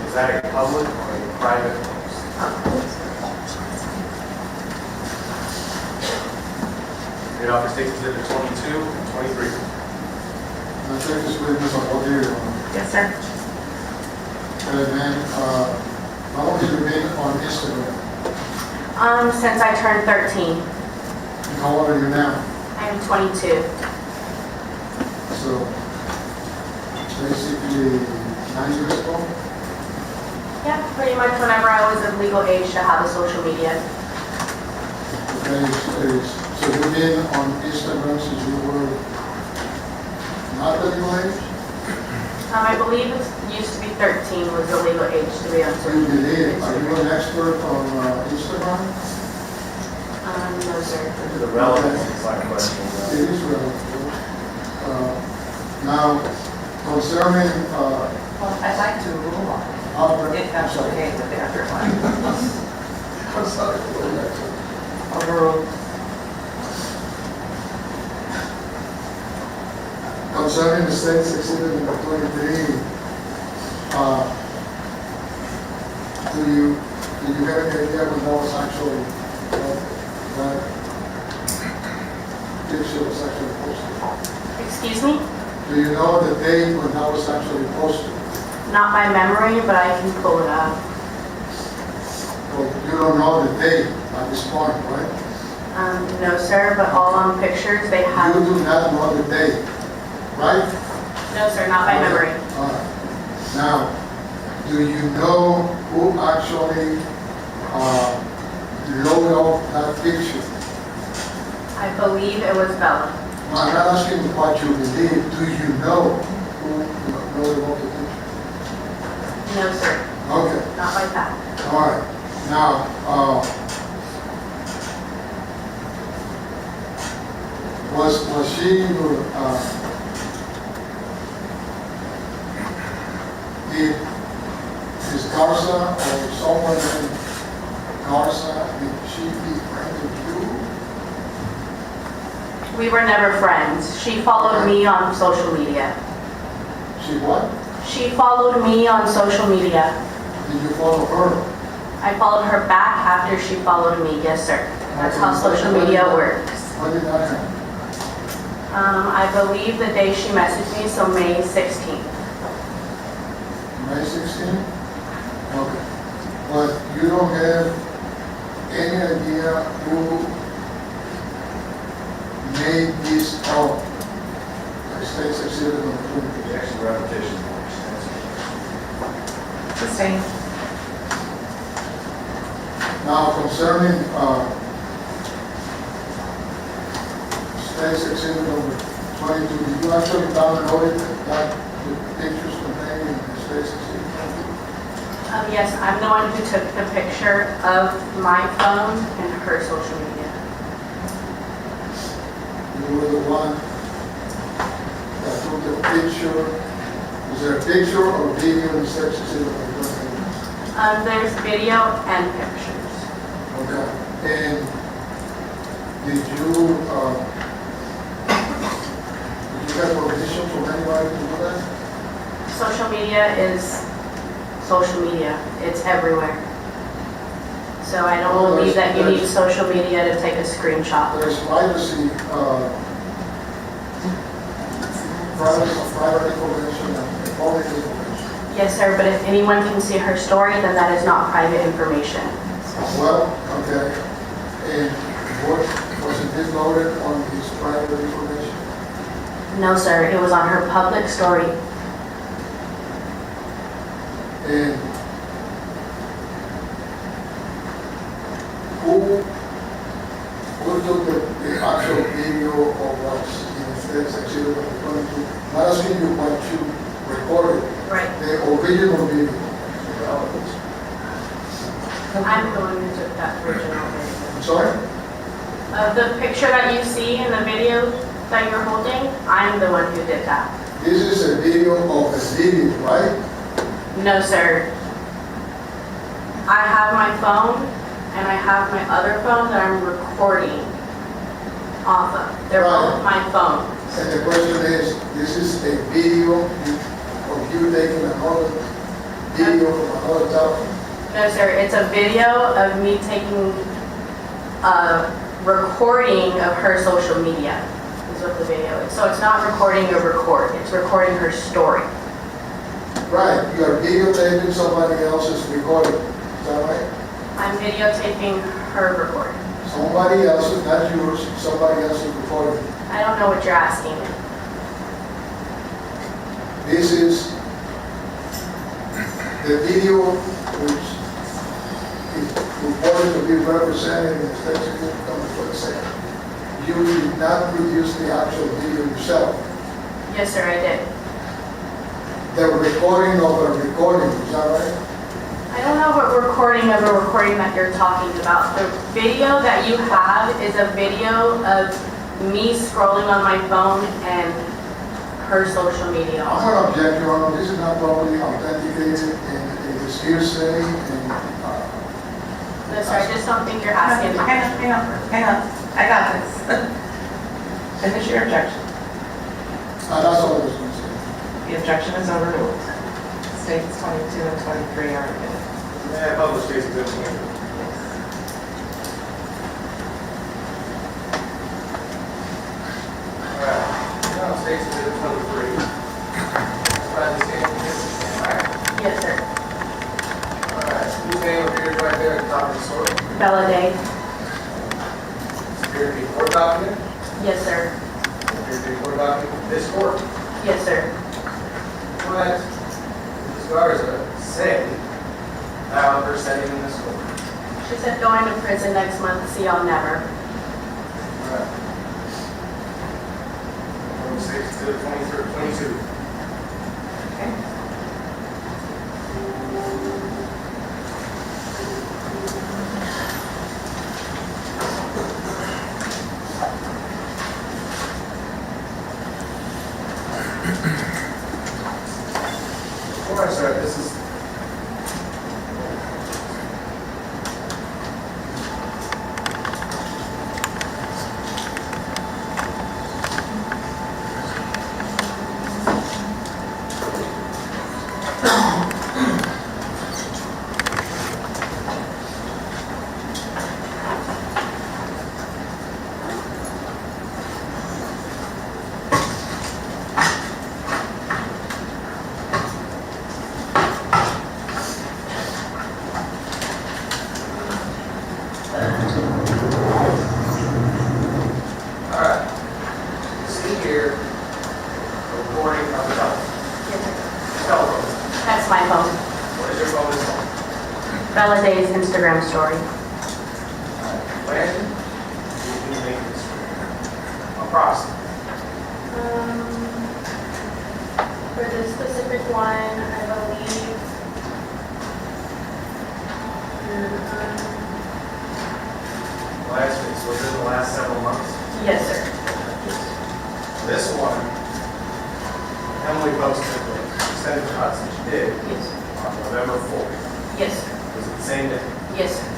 I: Is that a public or a private post? Read off for states exhibit 22 and 23.
G: I take this witness on what here.
J: Yes, sir.
G: Man, how long have you been on Instagram?
J: Since I turned 13,
G: And how old are you now?
J: I am 22.
G: So, basically 9 years ago?
J: Yeah, pretty much whenever I was of legal age to have a social media.
G: Okay, so you've been on Instagram since you were not the legal age?
J: I believe it used to be 13 was the legal age to be on
G: So
J: social
G: you
J: media.
G: believe, are you an expert on Instagram?
J: No, sir.
I: The relevance is like a question.
G: It is relevant. Now, concerning,
B: Well, I'd like to rule on it, if that's okay with everyone.
G: I'm sorry.
B: Overruled.
G: Concerning the state's exhibit number 23, do you have any idea when that was actually, that picture was actually posted?
J: Excuse me?
G: Do you know the date when that was actually posted?
J: Not by memory, but I can pull it up.
G: Well, you don't know the date at this point, right?
J: No, sir, but all on pictures, they have...
G: You do not know the date, right?
J: No, sir, not by memory.
G: All right. Now, do you know who actually loaded off that picture?
J: I believe it was Bella.
G: I'm not asking what you believe. Do you know who loaded off the picture?
J: No, sir,
G: Okay.
J: not like that.
G: All right. Now, was she did Ms. Garza or someone named Garza, did she be friends with you?
J: We were never friends. She followed me on social media.
G: She what?
J: She followed me on social media.
G: Did you follow her?
J: I followed her back after she followed me, yes, sir. That's how social media works.
G: When did that happen?
J: I believe the day she messaged me, so May 16th.
G: May 16th? Okay. But you don't have any idea who made this up? The state's exhibit on the 20th.
I: Objection, repetition.
B: Sustained.
G: Now concerning state's exhibit number 22, did you actually download it, that the pictures contained in the state's exhibit 22?
J: Yes, I'm the one who took the picture of my phone and her social media.
G: You were the one that took the picture. Is there a picture or video in the state's exhibit number 22?
J: There's video and pictures.
G: Okay, and did you get permission from anybody to do that?
J: Social media is social media. It's everywhere. So I don't believe that you need social media to take a screenshot.
G: There's privacy, private information and public information.
J: Yes, sir, but if anyone can see her story, then that is not private information.
G: Well, okay, and what, was it loaded on his private information?
J: No, sir, it was on her public story.
G: And who took the actual video of what's in the Exhibit number 22? Not asking you what you recorded,
J: Right.
G: the original video.
J: I'm the one who took that original video.
G: I'm sorry?
J: The picture that you see in the video that you're holding, I'm the one who did that.
G: This is a video of a video, right?
J: No, sir. I have my phone and I have my other phone that I'm recording off of. They're both my phones.
G: And the question is, this is a video of you taking another video from another telephone?
J: No, sir. It's a video of me taking a recording of her social media is what the video is. So it's not recording a record. It's recording her story.
G: Right, you are videotaping somebody else's recording, is that right?
J: I'm videotaping her recording.
G: Somebody else's, not yours, somebody else's recording.
J: I don't know what you're asking me.
G: This is the video which is reported to be represented in the State Executive Committee for the Senate. You did not produce the actual video yourself.
J: Yes, sir, I did.
G: The recording of a recording, is that right?
J: I don't know what recording of a recording that you're talking about. The video that you have is a video of me scrolling on my phone and her social media.
G: I'm going to object, Your Honor, this is not properly authenticated and it is hearsay and
J: No, sir, I just don't think you're asking.
B: Hang on. I got this. Finish your objection.
G: that's all I was going to say.
B: The objection is overruled. States 22 and 23 are admitted.
I: May I publish these exhibits? Alright, now States Exhibit 23. Try to stand in this, alright?
J: Yes, sir.
I: Alright, whose name appears right there at the top of the story?
J: Bella Dae.
I: Appears to be court document?
J: Yes, sir.
I: Appears to be court document of this court.
J: Yes, sir.
I: What Ms. Garza say about her setting in this court?
J: She said going to prison next month, see y'all never.
I: Alright. From 6 to 22.
J: Okay.
I: Before I start, this is
J: Bella Dae's Instagram story.
I: When did you make this approximately?
J: For this specific one, I believe.
I: Last week, so within the last several months.
J: Yes, sir.
I: This one, Emily posted the extended cuts, and she did,
J: Yes, sir.
I: on November 4th.
J: Yes, sir.
I: Was it the same day?
J: Yes, sir.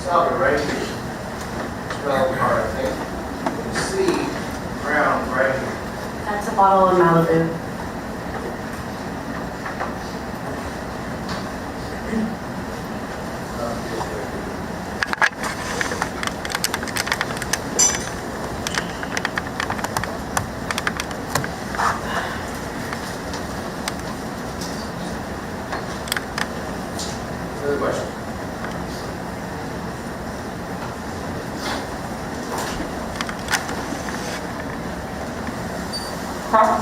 I: Stop it right here. Spell card, I think. You can see ground right here.
J: That's a bottle of Malibu.
I: Other question?
B: Cross.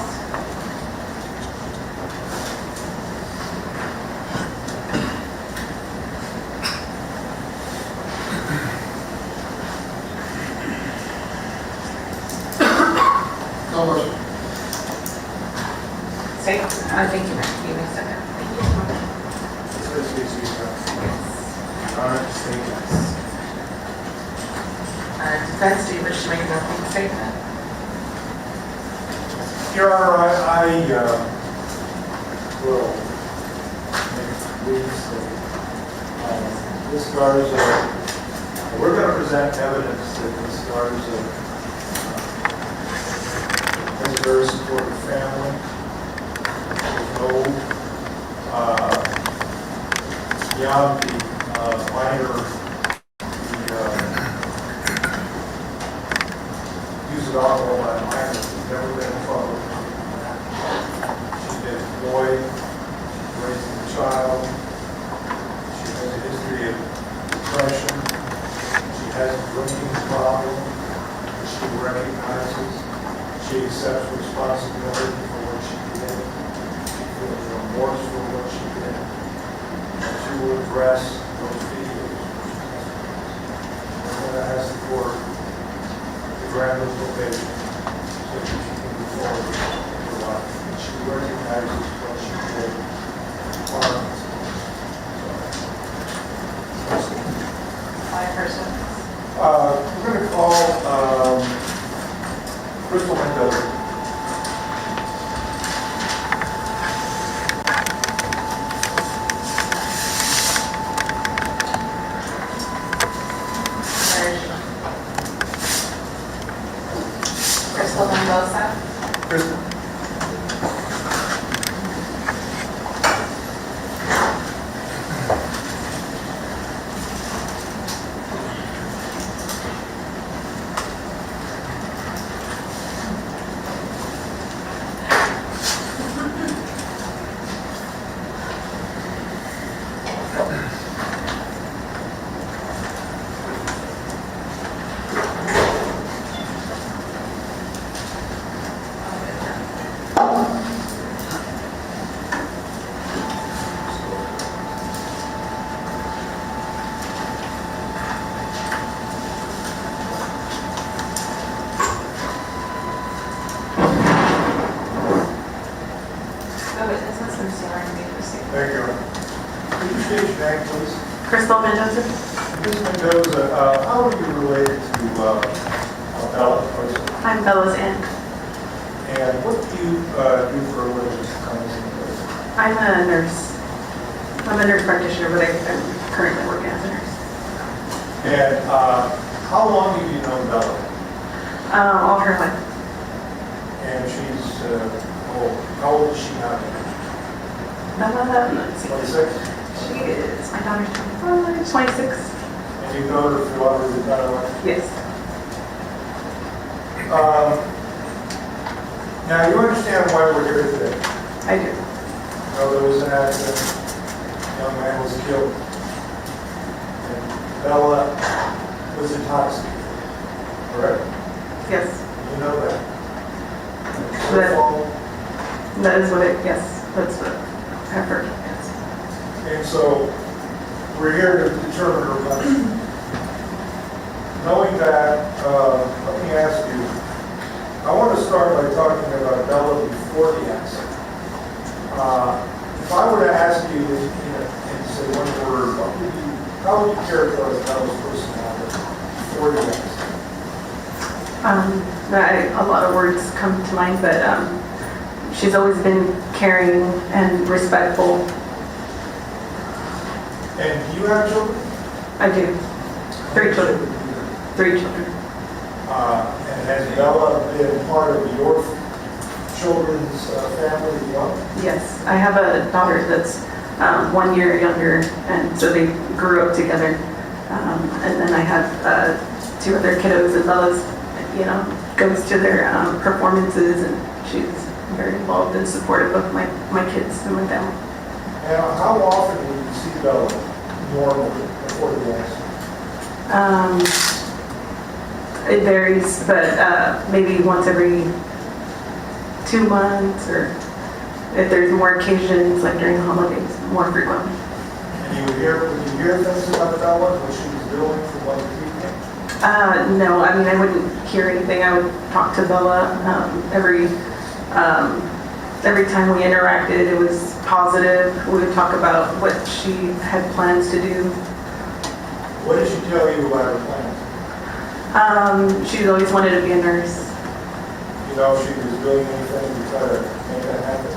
G: No motion.
B: Say, I think you meant, you missed it.
I: All right, say yes.
B: Defense, do you wish to make an opening statement?
K: Your Honor, I will make Ms. Garza, we're going to present evidence that Ms. Garza has a very supportive family. There's no, beyond the minor, use of alcohol by minors, there's never been a trouble. She's been employed, she's raising a child, she has a history of depression, she has a drinking problem, which she recognizes, she accepts responsibility for what she did, she feels remorse for what she did, she will address those videos. And I ask the court to grant her probation so that she can move forward with her life. And she recognizes what she did.
B: Five persons.
K: We're going to call Crystal Mendoza.
B: Crystal Mendoza.
K: Crystal.
B: The witnesses and swearing to proceed.
K: Thank you. Could you state your name, please?
J: Crystal Mendoza.
K: Ms. Mendoza, how are you related to Bella?
J: I'm Bella's aunt.
K: And what do you do for a living?
J: I'm a nurse. I'm a nurse practitioner, but I'm currently working as a nurse.
K: And how long have you known Bella?
J: All her life.
K: And she's, how old is she now?
J: Let's see.
K: 26?
J: She is, my daughter's 25, 26.
K: And you've known her throughout her entire life?
J: Yes.
K: Now, you understand why we're here today?
J: I do.
K: There was an accident, a young man was killed, and Bella was intoxicated, correct?
J: Yes.
K: You know that?
J: That is what it, yes, that's what I've heard, yes.
K: And so, we're here to determine her punishment. Knowing that, let me ask you, I want to start by talking about Bella before the accident. If I were to ask you in say one word, how would you characterize Bella's personality before the accident?
J: A lot of words come to mind, but she's always been caring and respectful.
K: And do you have children?
J: I do. 3 children. 3 children.
K: And has Bella been part of your children's family as well?
J: Yes, I have a daughter that's 1 year younger, and so they grew up together. And then I have 2 other kiddos, and Bella's, goes to their performances, and she's very involved and supportive of my kids and my family.
K: And how often do you see Bella normally before the accident?
J: It varies, but maybe once every 2 months, or if there's more occasions, like during the holidays, more frequently.
K: And would you hear things about Bella, what she was doing from what you think?
J: No, I mean, I wouldn't hear anything. I would talk to Bella every time we interacted. It was positive. We would talk about what she had plans to do.
K: What did she tell you about her plans?
J: She's always wanted to be a nurse.
K: You know if she was doing anything to try to make that happen?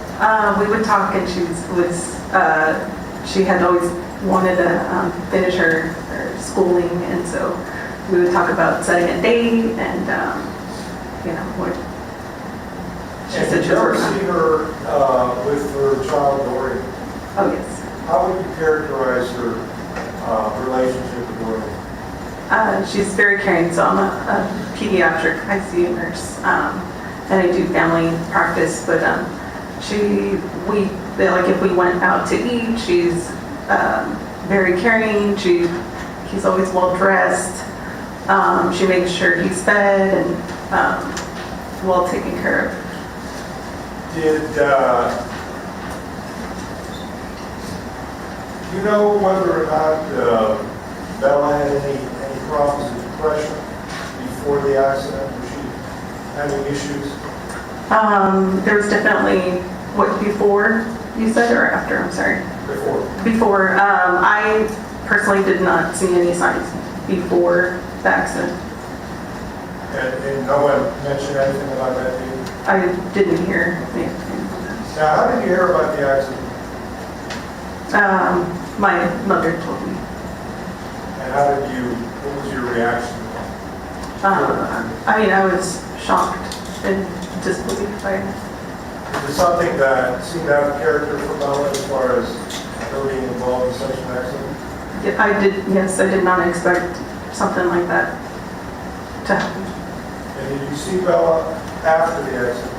J: We would talk, and she had always wanted to finish her schooling, and so we would talk about setting a date, and what she
K: And
J: said
K: did
J: she
K: you
J: was
K: ever
J: working on.
K: see her with her child Dory?
J: Oh, yes.
K: How would you characterize her relationship with Dory?
J: She's very caring, so I'm a pediatric ICU nurse, and I do family practice, but if we went out to eat, she's very caring. He's always well dressed. She makes sure he's fed and well taken care of.
K: Did you know whether or not Bella had any problems with depression before the accident? Was she having issues?
J: There was definitely, before you said, or after? I'm sorry.
K: Before.
J: Before. I personally did not see any signs before the accident.
K: And no one mentioned anything about that to you?
J: I didn't hear anything.
K: Now, how did you hear about the accident?
J: My mother told me.
K: And what was your reaction?
J: I was shocked and disbelief.
K: Is it something that seemed out of character for Bella as far as her being involved in such an accident?
J: I did not expect something like that to happen.
K: And did you see Bella after the accident?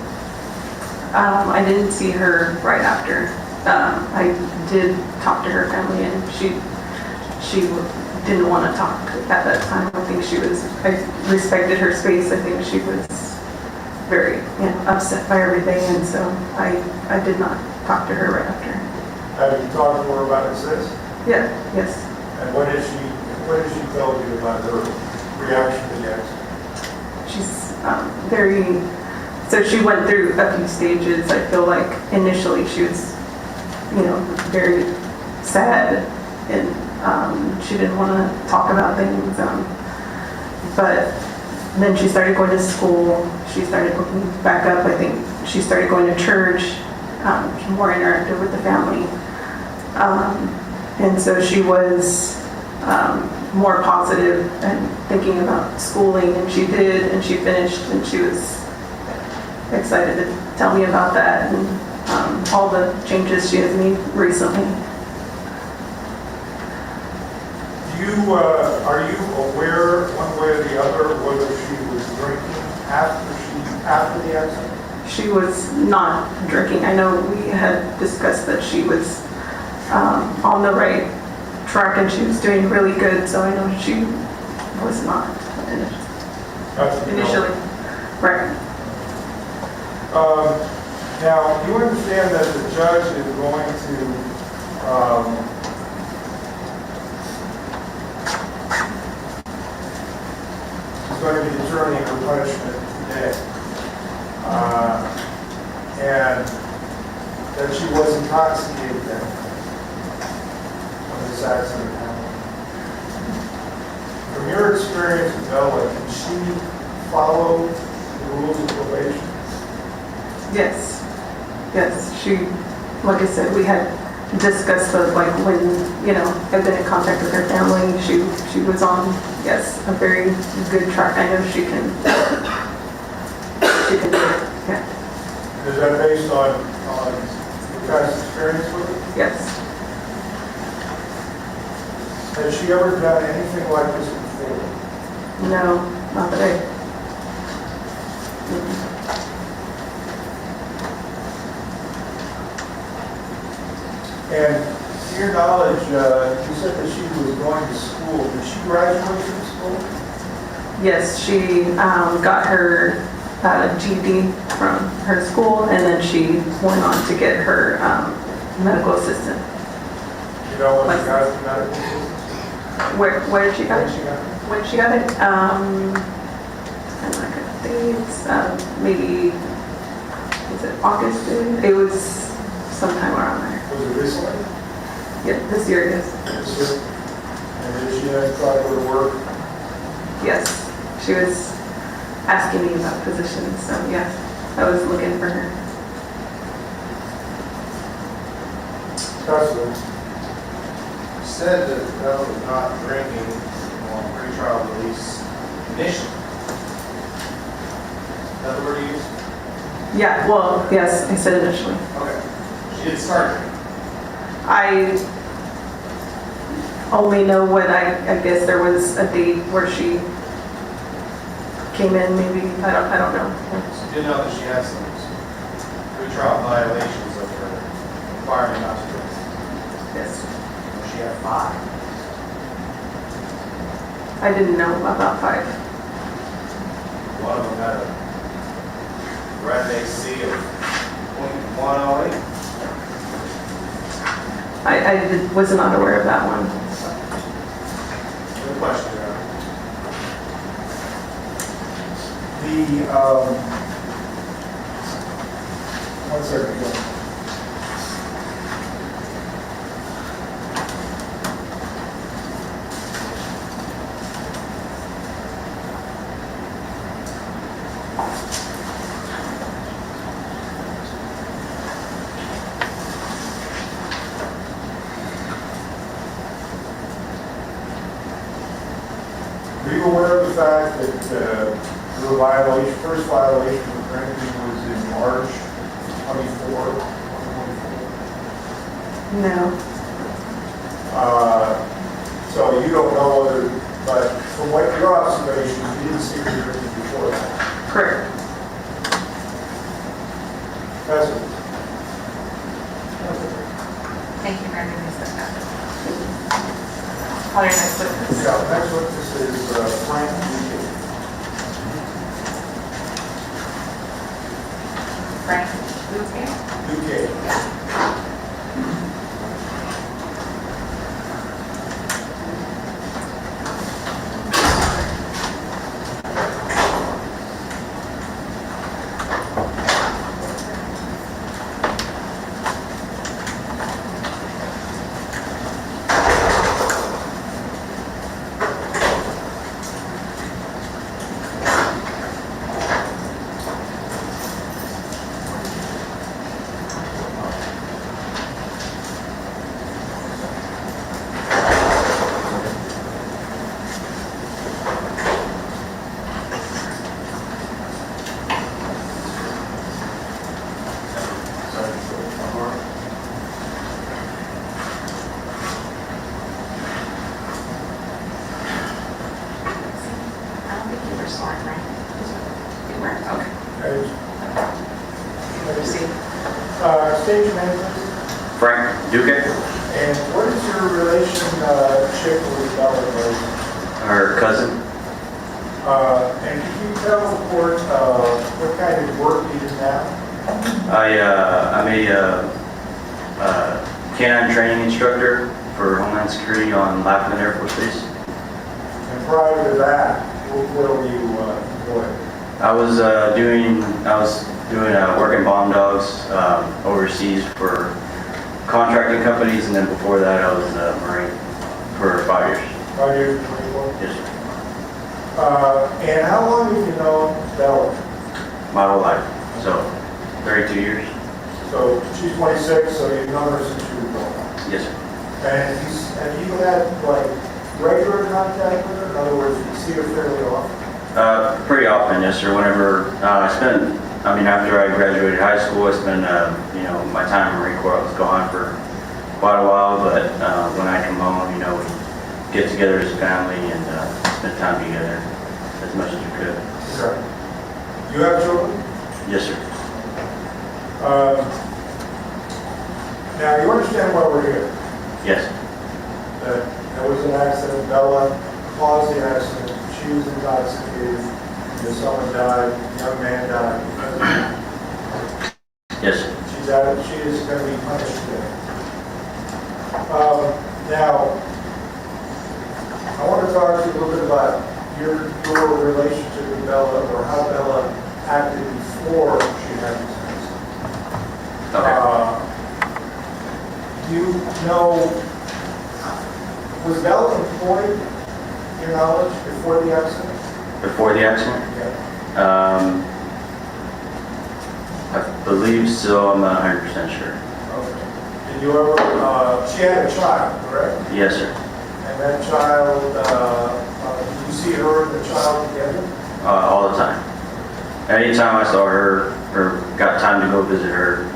J: I didn't see her right after. I did talk to her family, and she didn't want to talk at that time. I think I respected her space. I think she was very upset by everything, and so I did not talk to her right after.
K: Have you talked to her about it since?
J: Yeah, yes.
K: And what did she tell you about her reaction to the accident?
J: She's so she went through a few stages. I feel like initially she was, very sad, and she didn't want to talk about things. But then she started going to school. She started looking back up. I think she started going to church, more interactive with the family. And so she was more positive and thinking about schooling, and she did, and she finished, and she was excited to tell me about that and all the changes she has made recently.
K: Are you aware one way or the other whether she was drinking after the accident?
J: She was not drinking. I know we had discussed that she was on the right track, and she was doing really good, so I know she was not initially. Right.
K: Now, you understand that the judge is going to be determining her punishment today, and that she was intoxicated then when this accident happened. From your experience with Bella, can she follow the rules of probation?
J: Yes. Yes. She, like I said, we had discuss the, like, when, you know, I've been in contact with her family. She was on, yes, a very good track. I know she can do it, yeah,
K: Is that based on your past experience with it?
J: yes.
K: Has she ever done anything like this before?
J: No, not that I.
K: And to your knowledge, you said that she was going to school. Did she graduate from school?
J: Yes, she got her GED from her school, and then she went on to get her medical assistant.
K: You know what she got from medical assistance?
J: Where did she got
K: When
J: it?
K: she got it?
J: When she got it? I think it's maybe, was it August? It was sometime around there.
K: Was it recently?
J: Yeah, this year it is.
K: This year? And did she then try to go to work?
J: Yes, she was asking me about positions, so yes, I was looking for her.
K: President?
I: You said that Bella was not drinking on pretrial release initially. Is that the word you used?
J: Yeah, well, yes, I said initially.
I: Okay. She did start drinking.
J: I only know what I guess there was a date where she came in, maybe, I don't know.
I: She did know that she had some pretrial violations of her requirement not to drink.
J: Yes,
I: She had 5.
J: I didn't know about 5.
I: One of them had a red AC of 0.108.
J: I was not aware of that one.
I: Good question, Your Honor.
K: One second, go. Are you aware of the fact that your violation, first violation of drinking was in March 24, 2024?
J: No,
K: So you don't know whether, but from what your observation, you didn't see her drinking before that.
J: correct.
K: President?
B: Thank you, Mary, Ms. Becca. Call your next witness.
K: Yeah, next witness is Frank
B: Frank Luque.
K: Duque.
B: I don't think you were sworn, right? You weren't, okay. Proceed.
K: Stage name, please.
L: Frank Duque,
K: And what is your relationship with Bella Dae?
L: her cousin.
K: And can you tell the court what kind of work you do now?
L: I'm a canine training instructor for Homeland Security on Laughlin Air Force Base.
K: And prior to that, where were you employed?
L: I was doing working bomb dogs overseas for contracting companies, and then before that I was a Marine for 5 years.
K: 5 years in the Marine Corps?
L: Yes, sir.
K: And how long have you known Bella?
L: My whole life, so 32 years.
K: So she's 26, so you've known her since you were born.
L: Yes, sir.
K: And have you had like regular contact with her? In other words, you see her fairly often?
L: Pretty often, yes, sir. Whenever after I graduated high school, I spent, my time in Marine Corps. I was gone for quite a while, but when I come home, we get together as a family and spend time together as much as we could.
K: Okay. You have children?
L: Yes, sir.
K: Now, you understand why we're here?
L: Yes.
K: That there was an accident, Bella caused the accident, she was intoxicated, someone died, a young man died.
L: Yes, sir.
K: She is going to be punished today. Now, I want to talk to you a little bit about your relationship with Bella, or how Bella acted before she had this accident.
L: Okay.
K: Do you know, was Bella employed, to your knowledge, before the accident?
L: Before the accident?
K: Yeah.
L: I believe so. I'm not 100% sure.
K: Okay. Did you ever, she had a child, correct?
L: Yes, sir.
K: And that child, did you see her and the child together?
L: All the time. Anytime I saw her or got time to go visit her,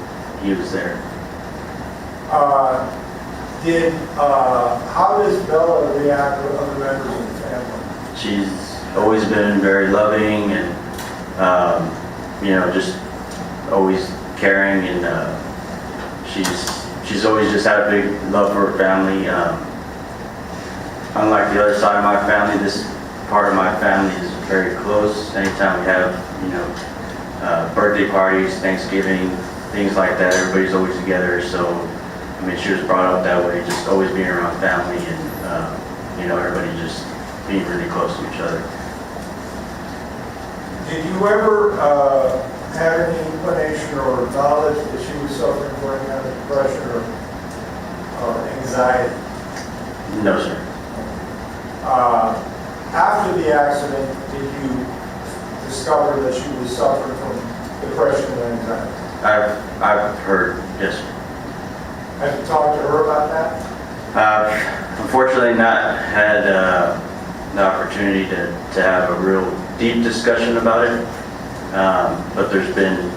L: he was there.
K: How does Bella react with other members of the family?
L: She's always been very loving and, just always caring, and she's always just had a big love for her family. Unlike the other side of my family, this part of my family is very close. Anytime we have, birthday parties, Thanksgiving, things like that, everybody's always together. So, she was brought up that way, just always being around family and, everybody just being really close to each other.
K: Did you ever have any inclination or knowledge that she was suffering from any kind of depression or anxiety?
L: No, sir.
K: After the accident, did you discover that she was suffering from depression and anxiety?
L: I've heard, yes, sir.
K: Have you talked to her about that?
L: Unfortunately, not had the opportunity to have a real deep discussion about it, but there's been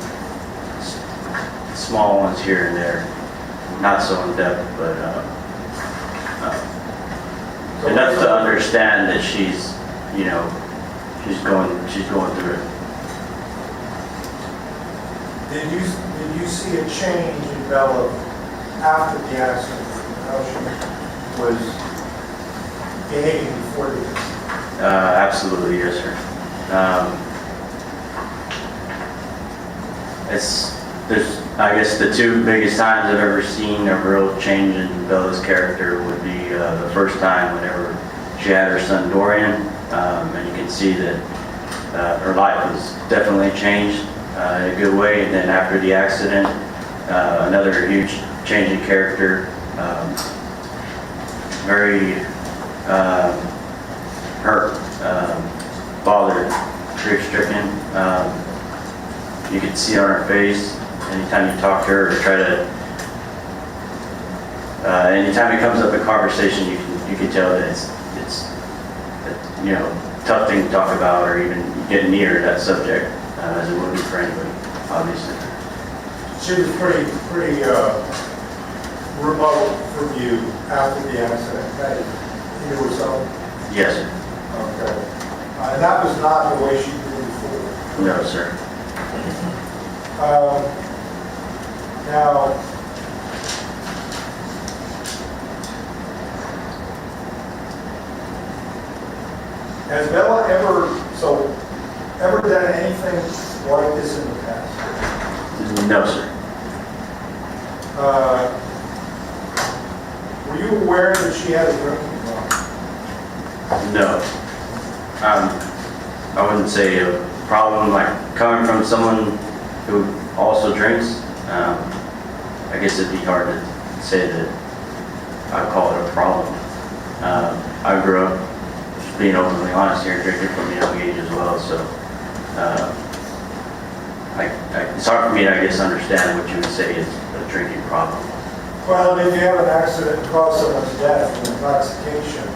L: small ones here and there, not so in depth, but enough to understand that she's going through it.
K: Did you see a change in Bella after the accident? How she was behaving before the accident?
L: Absolutely, yes, sir. I guess the two biggest times I've ever seen a real change in Bella's character would be the first time whenever she had her son Dorian, and you can see that her life was definitely changed in a good way. And then after the accident, another huge change in character, very hurt, bothered, grief-stricken. You could see on her face anytime you talk to her or try to, anytime it comes up in conversation, you can tell that it's tough thing to talk about or even get near that subject, as it would be for anybody, obviously.
K: She was pretty remote from you after the accident, right? You knew herself?
L: Yes, sir.
K: Okay. And that was not the way she did before?
L: No, sir.
K: Now, has Bella ever done anything like this in the past?
L: No, sir.
K: Were you aware that she had a drinking problem?
L: No. I wouldn't say a problem, like coming from someone who also drinks. I guess it'd be hard to say that I call it a problem. I grew up, just being openly honest here, drinking from a young age as well, so it's hard for me to, I guess, understand what you would say is a drinking problem.
K: Well, if you have an accident and cause someone's death from intoxication,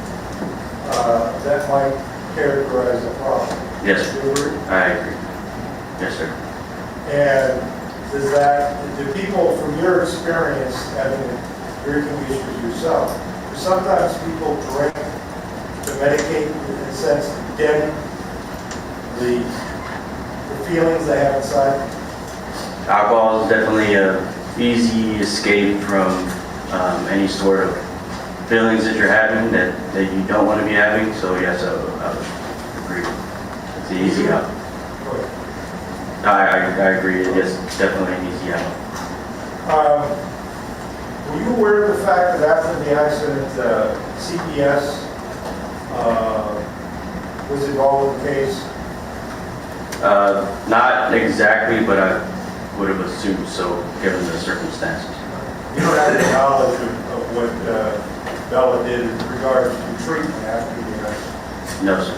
K: that might characterize a problem.
L: Yes,
K: Do you agree?
L: I agree. Yes, sir.
K: And do people, from your experience, having drinking issues yourself, do sometimes people drink to medicate, in a sense, to deaden the feelings they have inside?
L: Alcohol is definitely a easy escape from any sort of feelings that you're having that you don't want to be having. So yes, I would agree. It's an easy out. I agree. It is definitely an easy out.
K: Were you aware of the fact that after the accident, CPS was involved in the case?
L: Not exactly, but I would have assumed so, given the circumstances.
K: You don't have any knowledge of what Bella did in regards to treatment after the accident?
L: No, sir.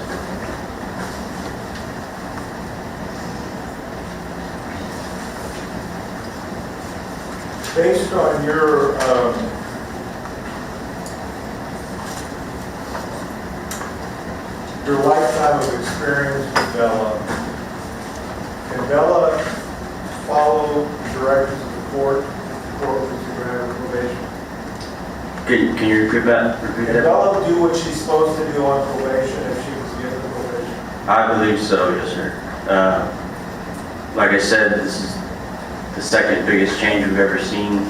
K: Based on your lifetime of experience with Bella, can Bella follow the directives of the court if the court was to grant her probation?
L: Can you repeat that?
K: Can Bella do what she's supposed to do on probation if she was given probation?
L: I believe so, yes, sir. Like I said, this is the second biggest change we've ever seen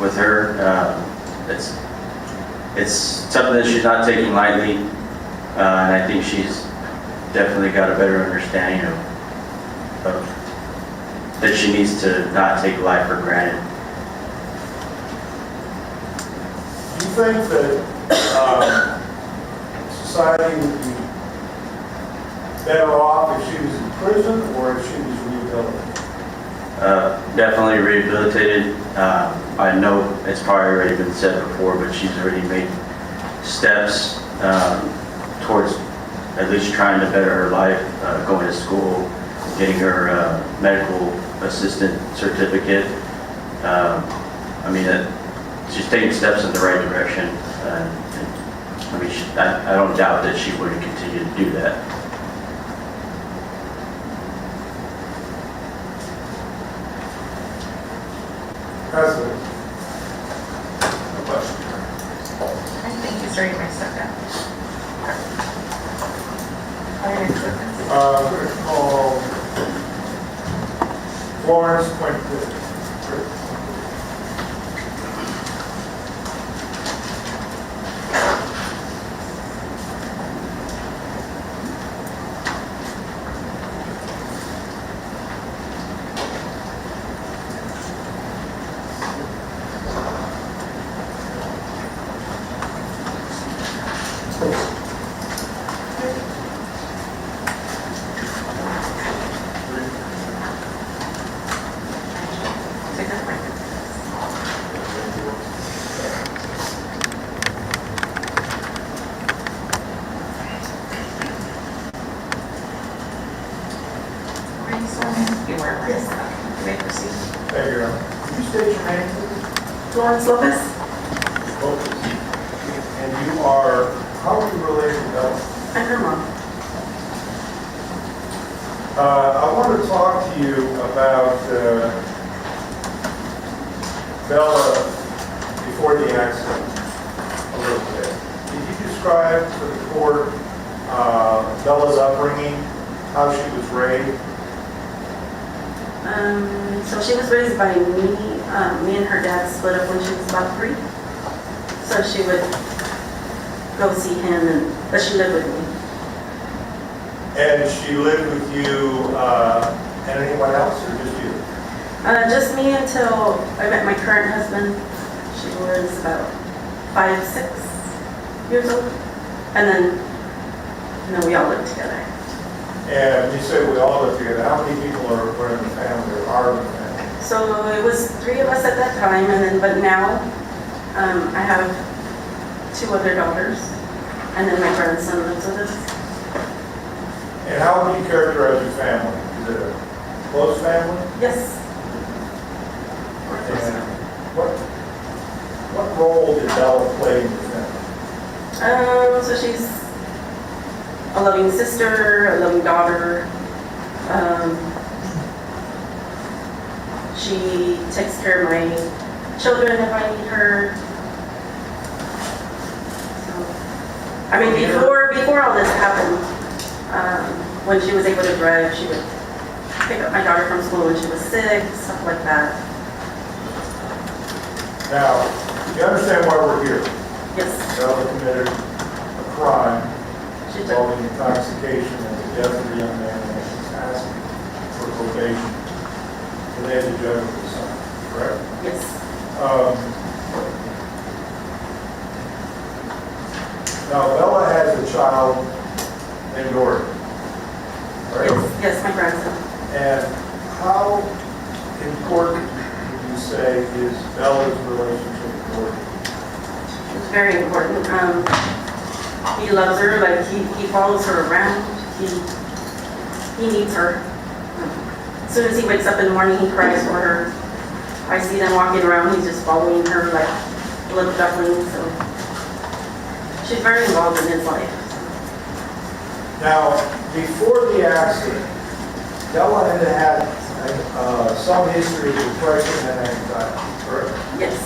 L: with her. It's something that she's not taking lightly, and I think she's definitely got a better understanding of that she needs to not take life for granted.
K: Do you think that society would be better off if she was in prison or if she was rehabilitated?
L: Definitely rehabilitated. I know it's probably already been said before, but she's already made steps towards at least trying to better her life, going to school, getting her medical assistant certificate. I mean, she's taking steps in the right direction. I mean, I don't doubt that she would continue to do that.
K: President.
B: No question. I think he's ready to step down.
K: We're going to call Florence Puente. Thank you. Could you state your name, please?
J: Florence Lopez?
K: And you are, how are you related to Bella?
J: I'm her mom.
K: I want to talk to you about Bella before the accident a little bit. Can you describe to the court Bella's upbringing, how she was raised?
J: So she was raised by me. Me and her dad split up when she was about 3. So she would go see him, but she lived with me.
K: And she lived with you and anyone else, or just you?
J: Just me until I met my current husband. She was about 5, 6 years old. And then we all lived together.
K: And you say we all live together. How many people were in the family or are in the family?
J: So it was 3 of us at that time, but now I have 2 other daughters, and then my grandson lives with us.
K: And how would you characterize your family? Is it a close family?
J: Yes.
K: And what role did Bella play in Defendant?
J: So she's a loving sister, a loving daughter. She takes care of my children if I need her. So, I mean, before all this happened, when she was able to drive, she would pick up my daughter from school when she was sick, stuff like that.
K: Now, you understand why we're here?
J: Yes,
K: Bella committed a crime
J: she did.
K: involving intoxication and the death of a young man, and she's asking for probation. Today, the judge will decide, correct?
J: Yes,
K: Now, Bella has a child named Dory, right?
J: yes, my grandson.
K: And how important would you say is Bella's relationship with Dory?
J: It's very important. He loves her, like he follows her around. He needs her. As soon as he wakes up in the morning, he cries for her. I see them walking around, he's just following her like little ducklings. So she's very involved in his life.
K: Now, before the accident, Bella had some history of depression and anxiety, correct?
J: Yes,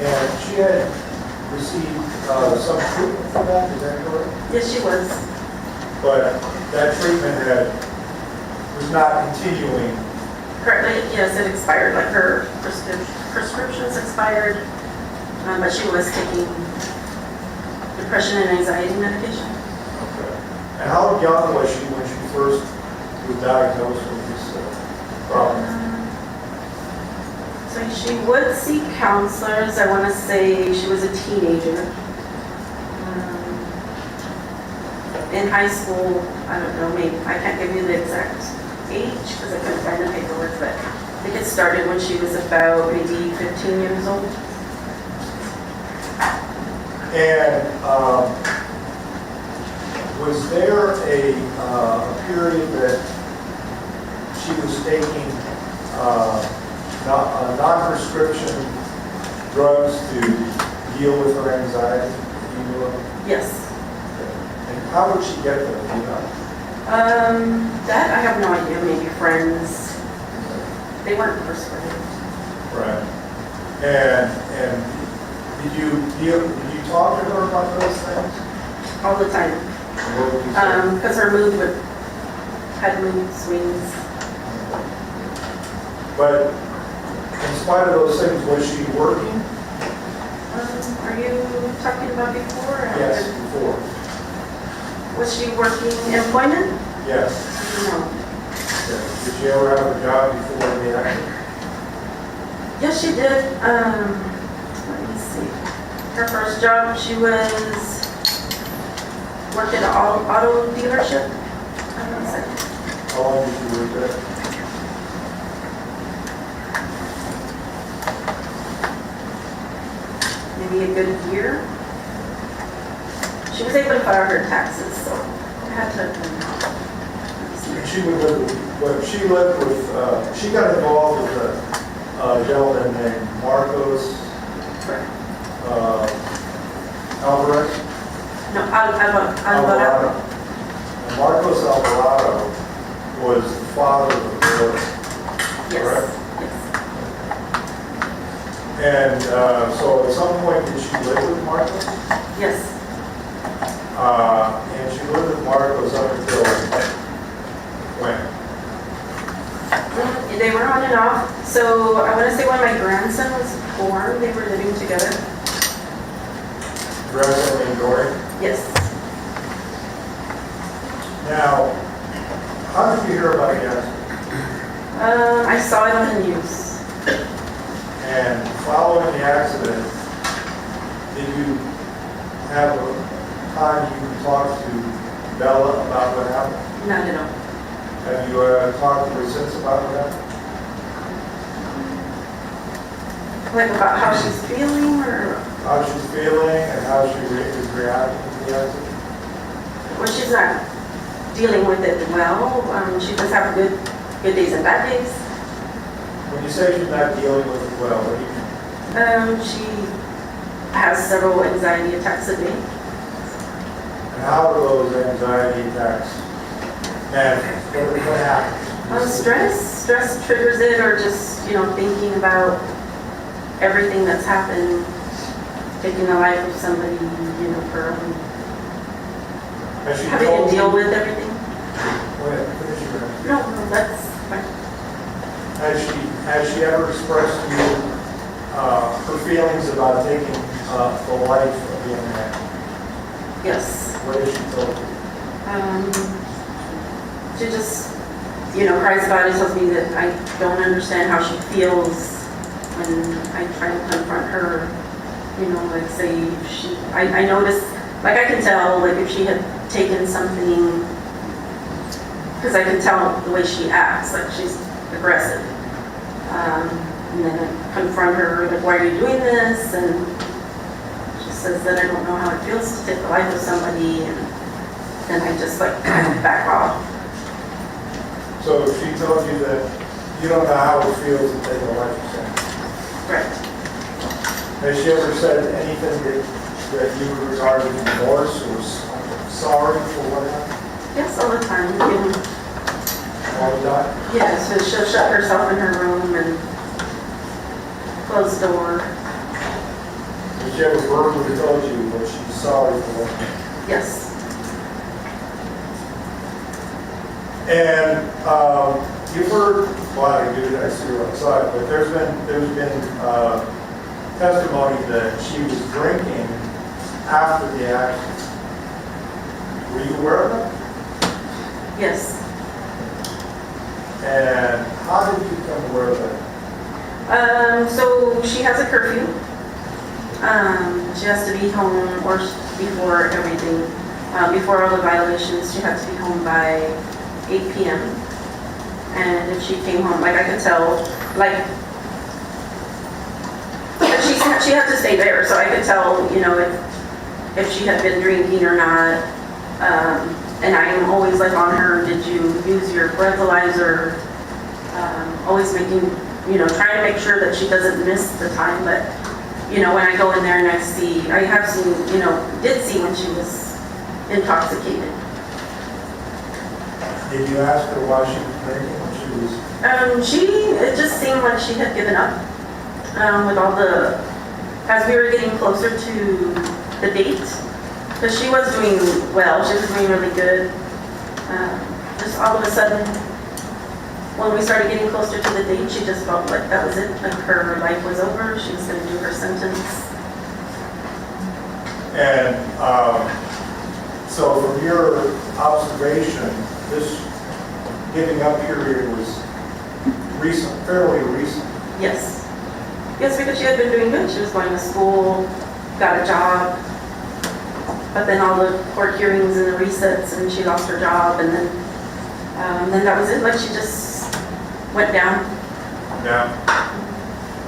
K: And she had received some treatment for that, is that correct?
J: yes, she was.
K: But that treatment was not continuing.
J: Currently, yes, it expired. Like her prescriptions expired, but she was taking depression and anxiety medication.
K: Okay. And how young was she when she first was diagnosed with this problem?
J: So she would seek counselors. I want to say she was a teenager. In high school, I don't know, maybe I can't give you the exact age because I couldn't find the paperwork, but I think it started when she was about maybe 15 years old.
K: And was there a period that she was taking non-prescription drugs to deal with her anxiety? Do you know?
J: Yes.
K: And how would she get them? Do you know?
J: That I have no idea. Maybe friends. They weren't prescribed.
K: Right. And did you talk to her about those things?
J: All the time.
K: And what would you say?
J: Because her mood had mood swings.
K: But in spite of those things, was she working?
J: Are you talking about before? Or
K: Yes,
J: after?
K: before.
J: Was she working employment?
K: Yes.
J: No.
K: Okay. Did she ever have a job before the accident?
J: Yes, she did. Let me see. Her first job, she was working at an auto dealership. Hold on a second.
K: How long did she work there?
J: Maybe a good year. She was able to file her taxes, so I had to. Let me see.
K: And she would live with, she got involved with a gentleman named Marcos Alvarez.
J: No, Alvarado.
K: Alvarado. And Marcos Alvarado was the father of the girl, correct?
J: Yes.
K: And so at some point, did she live with Marcos?
J: Yes.
K: And she lived with Marcos up until when?
J: They were on and off. So I want to say when my grandson was born, they were living together.
K: Grandson named Dory?
J: Yes.
K: Now, how did you hear about the accident?
J: I saw it on the news.
K: And following the accident, did you have a time you could talk to Bella about what happened?
J: Not at all.
K: Have you talked to her since about what happened?
J: Like about how she's feeling or?
K: How she's feeling and how she is reacting to the accident?
J: Well, she's not dealing with it well. She does have good days and bad days.
K: When you say she's not dealing with it well, what do you mean?
J: has several anxiety attacks a day.
K: And how are those anxiety attacks managed? What happens?
J: Stress triggers it, or just, thinking about everything that's happened, taking the life of somebody, for
K: Has she
J: having
K: told
J: to deal
K: you?
J: with everything.
K: Go ahead, finish your answer.
J: No, that's fine.
K: Has she ever expressed to you her feelings about taking the life of the young man?
J: Yes.
K: What has she told you?
J: She just, cries about it, tells me that I don't understand how she feels when I try to confront her. Like say I notice, like I can tell, like if she had taken something, because I can tell the way she acts, like she's aggressive. And then I confront her, like, why are you doing this? And she says that I don't know how it feels to take the life of somebody, and then I just like kind of back off.
K: So she told you that you don't know how it feels to take a life of someone.
J: Right.
K: Has she ever said anything that you would regard as remorse or sorry for what happened?
J: Yes, all the time.
K: All the time?
J: Yes, so she'll shut herself in her room and close the door.
K: Has she ever verbally told you that she's sorry for what happened?
J: Yes.
K: And you've heard, I see her outside, but there's been testimony that she was drinking after the accident. Were you aware of that?
J: Yes.
K: And how did you become aware of that?
J: So she has a curfew. She has to be home or before everything, before all the violations. She had to be home by 8 p.m. And if she came home, like I could tell, like she had to stay there, so I could tell, if she had been drinking or not. And I am always like on her, did you use your breathalyzer? Always making, trying to make sure that she doesn't miss the time. But, when I go in there and I have seen, did see when she was intoxicated.
K: Did you ask her why she was drinking when she was?
J: It just seemed like she had given up with all as we were getting closer to the date, because she was doing well, she was doing really good. Just all of a sudden, when we started getting closer to the date, she just felt like that was it, like her life was over, she was going to do her sentence.
K: And so from your observation, this giving up period was recent, fairly recent.
J: Yes. Yes, because she had been doing good. She was going to school, got a job, but then all the court hearings and the resets, and she lost her job, and then that was it. Like she just went down.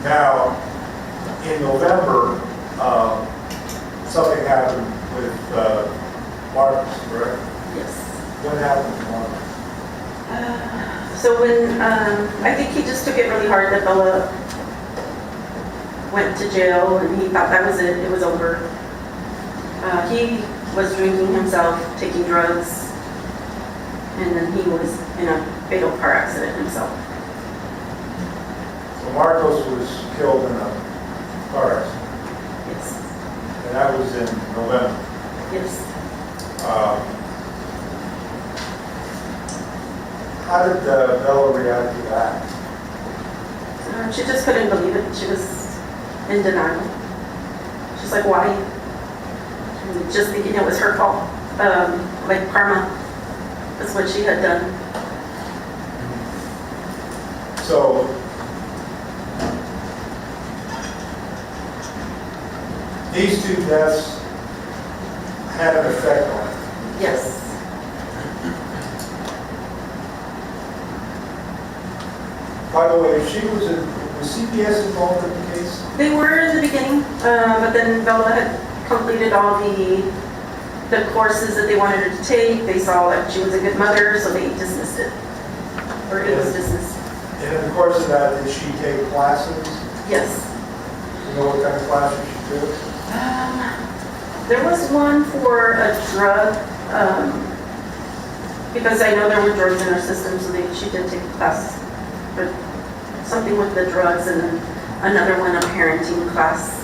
K: Now, in November, something happened with Marcus, correct?
J: Yes.
K: What happened with Marcus?
J: So when, I think he just took it really hard that Bella went to jail, and he thought that was it, it was over. He was drinking himself, taking drugs, and then he was in a fatal car accident himself.
K: So Marcos was killed in a car accident,
J: Yes.
K: and that was in November.
J: Yes.
K: How did Bella react to that?
J: She just couldn't believe it. She was in denial. She's like, why? Just thinking it was her fault. Like karma. That's what she had done.
K: So, these two deaths had an effect on her.
J: Yes.
K: By the way, was CPS involved in the case?
J: They were in the beginning, but then Bella had completed all the courses that they wanted her to take. They saw that she was a good mother, so they dismissed it. Or it was dismissed.
K: And in the course of that, did she take classes?
J: Yes.
K: You know what kind of classes she took?
J: There was one for a drug, because I know there were drugs in her system, so she did take a class, but something with the drugs, and then another one, a parenting class.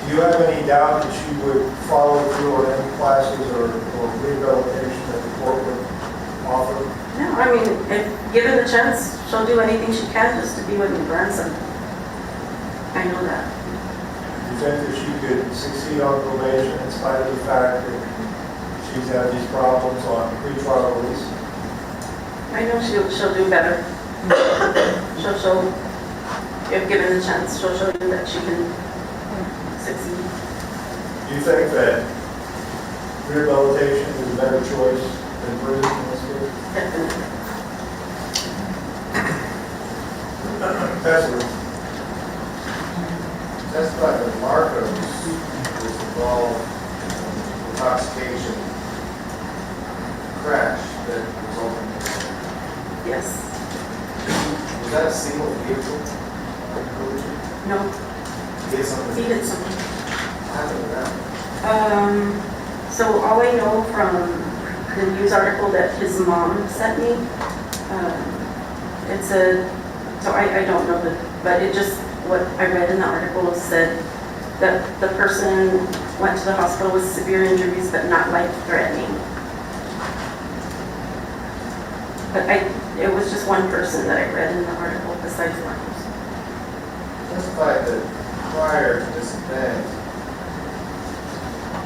K: Do you have any doubt that she would follow through on any classes or rehabilitation that the court would offer?
J: No, I mean, if given the chance, she'll do anything she can just to be with her grandson. I know that.
K: Do you think that she could succeed on probation in spite of the fact that she's had these problems on pretrial release?
J: I know she'll do better. She'll, if given the chance, she'll show you that she can succeed.
K: Do you think that rehabilitation is a better choice than prison in this case?
J: Definitely.
K: Testimony.
I: Testified that Marcos was involved in intoxication crash that resulted in his death.
J: Yes.
I: Was that a single vehicle?
J: No,
I: He did something?
J: he did something.
I: What happened to that?
J: So all I know from the news article that his mom sent me, so I don't know, but it just, what I read in the article said that the person went to the hospital with severe injuries but not life-threatening. But it was just one person that I read in the article besides Marcos.
I: Testified that prior to this event,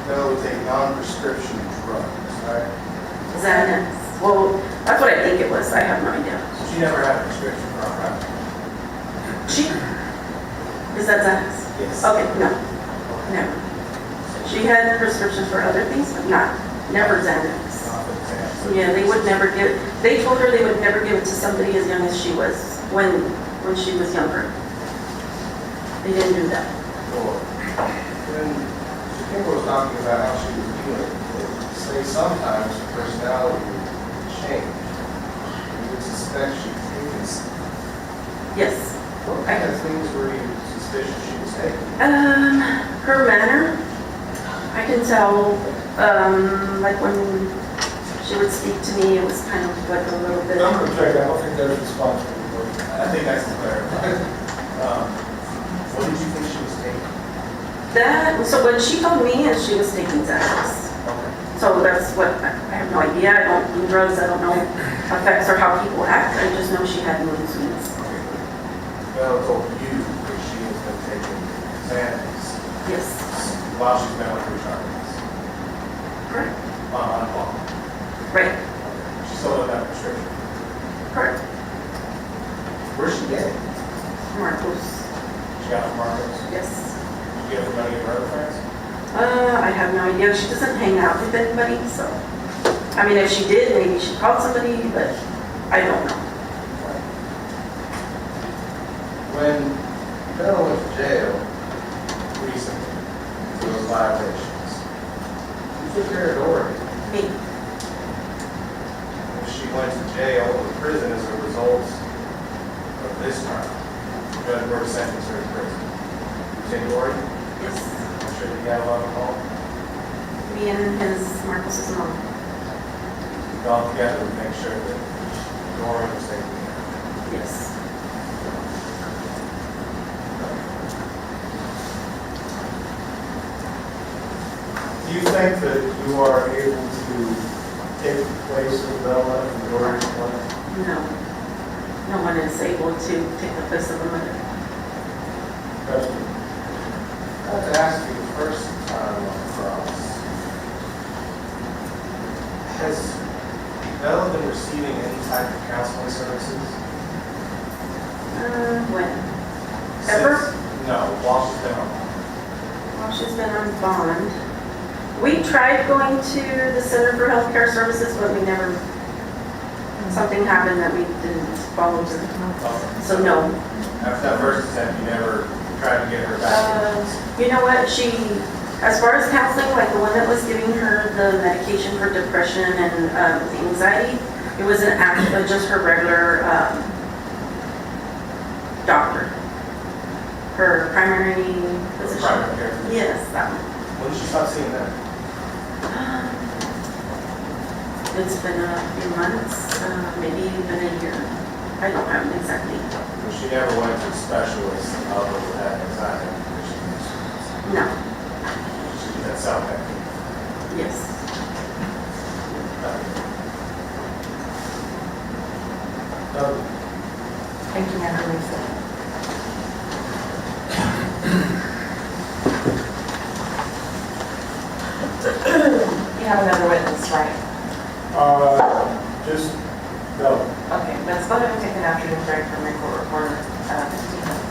I: Bella would take non-prescription drugs, right?
J: Xanax. Well, that's what I think it was. I have no idea.
I: So she never had a prescription for her, right?
J: Is that Xanax?
I: Yes.
J: Okay, no. Never. She had prescriptions for other things, but never Xanax.
I: Not for example.
J: Yeah, they would never give, they told her they would never give it to somebody as young as she was, when she was younger. They didn't do that.
I: Or when Kimber was talking about how she was feeling, say sometimes her personality would change. You would suspect she was taking something.
J: Yes.
I: What kind of things were you suspicious she was taking?
J: Her manner, I can tell, like when she would speak to me, it was kind of like a little bit.
K: I'm going to check. I don't think there's a response for you.
I: I think that's clarified. What did you think she was taking?
J: So when she told me, is she was taking Xanax.
I: Okay.
J: So that's what, I have no idea, I don't do drugs, I don't know effects or how people act, I just know she had mood swings.
I: Bella told you that she has been taking Xanax
J: Yes.
I: while she's been on pretrial release.
J: Correct.
I: On bond.
J: Right.
I: She still had that prescription.
J: Correct.
I: Where's she getting?
J: Marcos.
I: She got it from Marcos.
J: Yes.
I: Did you get it from any of her other friends?
J: I have no idea, she doesn't hang out with anybody, so. I mean, if she did, maybe she called somebody, but I don't know.
I: When Bella went to jail recently for those violations, who took care of Dory?
J: Me.
I: If she went to jail or prison as a result of this crime, the judge were to sentence her to prison. You take Dory?
J: Yes.
I: I'm sure that you had a lot of call.
J: Me and Marcos' mom.
I: Gone together to make sure that Dory was taken care of.
J: Yes.
K: Do you think that you are able to take the place of Bella in Dory's life?
J: No. No one is able to take the place of a mother.
K: President?
I: I have to ask you the first time on the cross. Has Bella been receiving any type of counseling services?
J: When? Ever?
I: No, while she's been on.
J: Well, she's been on bond. We tried going to the Center for Healthcare Services, but we never, something happened that we didn't follow through.
I: Okay.
J: So no.
I: After that first attempt, you never tried to get her back?
J: You know what, as far as counseling, like the one that was giving her the medication for depression and anxiety, it was an act of just her regular doctor. Her primary physician.
I: did you stop seeing that?
J: It's been a few months, maybe even a year. I don't have exactly.
I: She never went to a specialist other than that anxiety condition.
J: No.
I: She did that South End.
J: Yes.
B: Thank you, Madam Lisa. You have another witness, right?
K: Just, no.
B: Okay, let's go ahead and take an afternoon break from your court reporter, 15 minutes.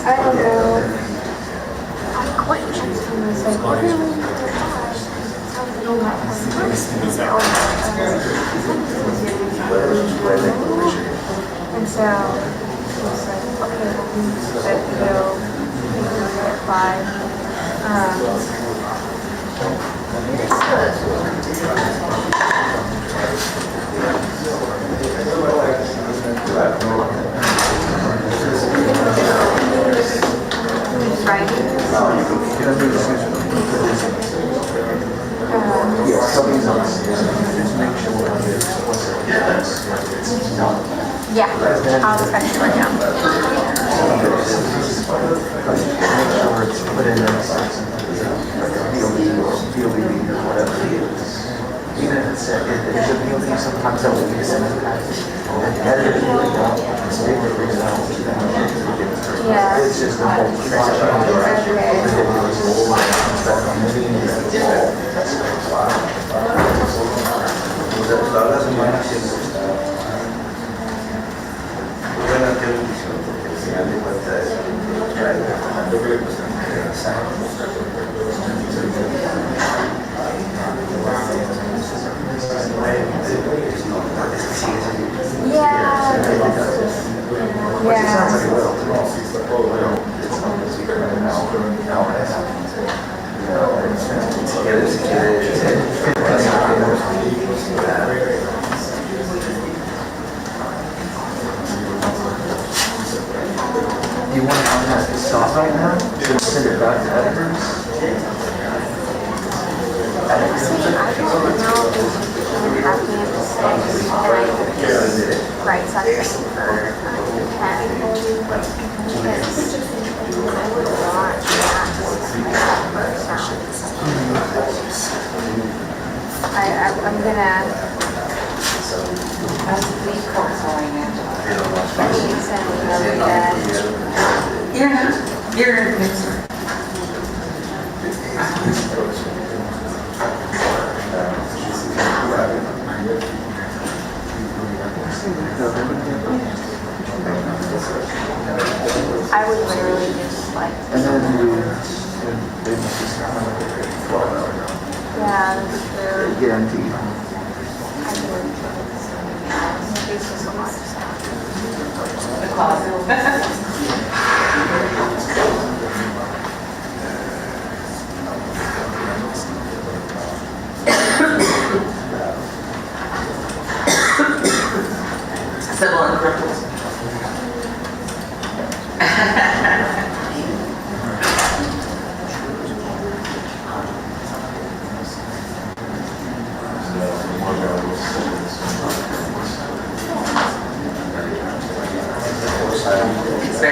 E: I don't know. I quit checking this. And so he was like, okay, well, we said to go at 5. Yeah, I'll text you right now.
M: Even if it's a building, sometimes that will be sent to edit it really well. It's bigger,
E: Yeah.
M: it's just the whole You want to contact the stop right now? Should send it back to editors?
E: See, I don't know if you have me to say, right, so I'm looking for 10. Because I would want that. I'm gonna.
B: These courts going in. You're
E: I would literally just like.
M: And then they must just kind of like a 12-hour.
E: Yeah, that's true.
M: Guaranteed.
E: I would. It's just a lot of stuff.
B: the closet. Civil and criminal.
K: Silent.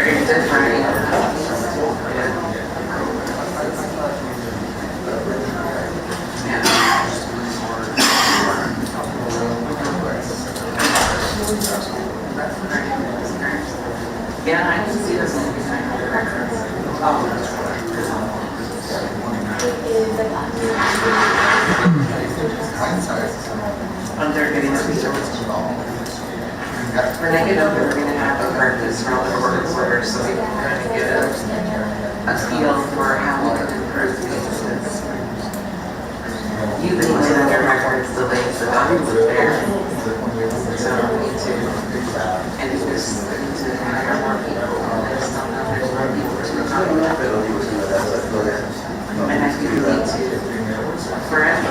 B: didn't know we were gonna have a practice for all the court orders, so we can kind of get a feel for how we can improve cases. You've been looking at your records the way it's about there. So we need to, and if there's, we need to hire more people, there's not enough, there's more people to accommodate. And I think we need to, forever.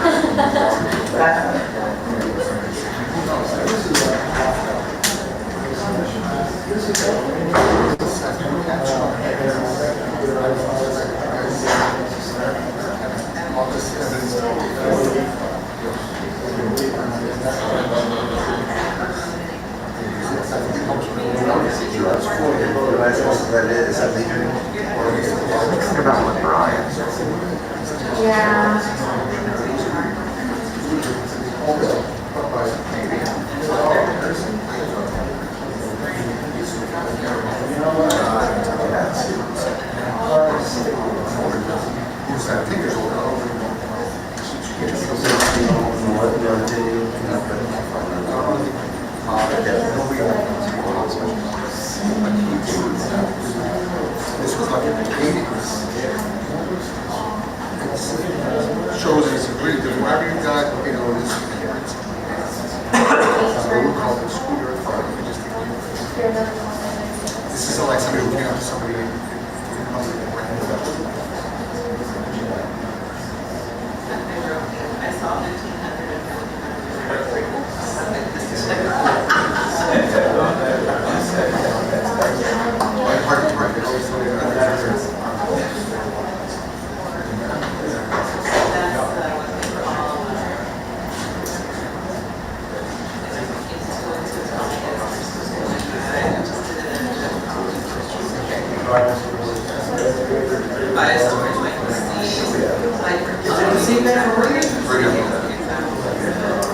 A: Shows it's really different. Whatever you got, you know, this we call it scooter authority. This is like somebody who came up to somebody in public and ran it up.
B: I saw 1500.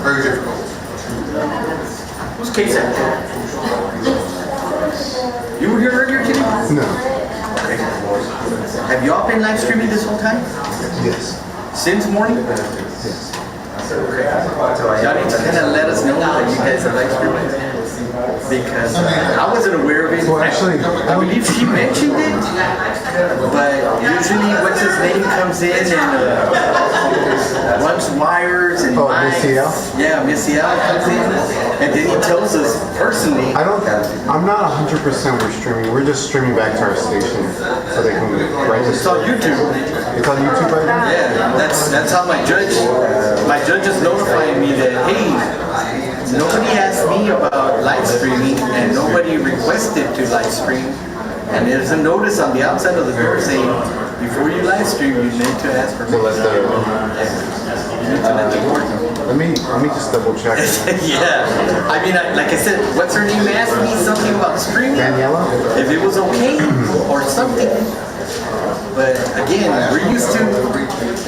B: Very difficult.
M: Whose case that? You were here earlier, Kitty?
A: No.
M: Okay. Have y'all been live streaming this whole time?
A: Yes.
M: Since morning?
A: Yes.
M: Y'all need to kind of let us know that you guys are live streaming. Because I wasn't aware of it.
A: Well, actually,
M: I believe he mentioned it, but usually what's his name comes in and runs wires and lines. Yeah, Miss L comes in, and then he tells us personally.
N: I'm not 100% we're streaming. We're just streaming back to our station so they can register.
M: It's on YouTube.
N: It's on YouTube right now?
M: Yeah, that's how my judge is notifying me that, hey, nobody asked me about live streaming and nobody requested to live stream. And there's a notice on the outside of the door saying, before you live stream, you need to ask for
N: So let the,
M: you need to let the board know.
N: let me just double check.
M: Yeah, I mean, like I said, what's her name asked me something about streaming.
N: Daniela?
M: If it was okay or something. But again, we're used to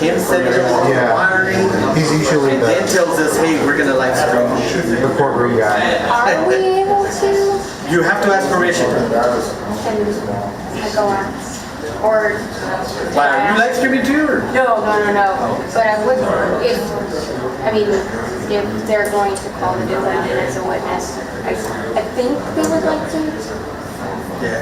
M: him setting up the wiring.
N: He's usually
M: and then tells us, hey, we're gonna live stream.
N: the courtroom guy.
O: Are we able to?
M: You have to ask permission.
O: Can I go ask? Or?
M: Why, are you live streaming too, or?
O: No. But I would, if they're going to call the defendant as a witness, I think they would like to.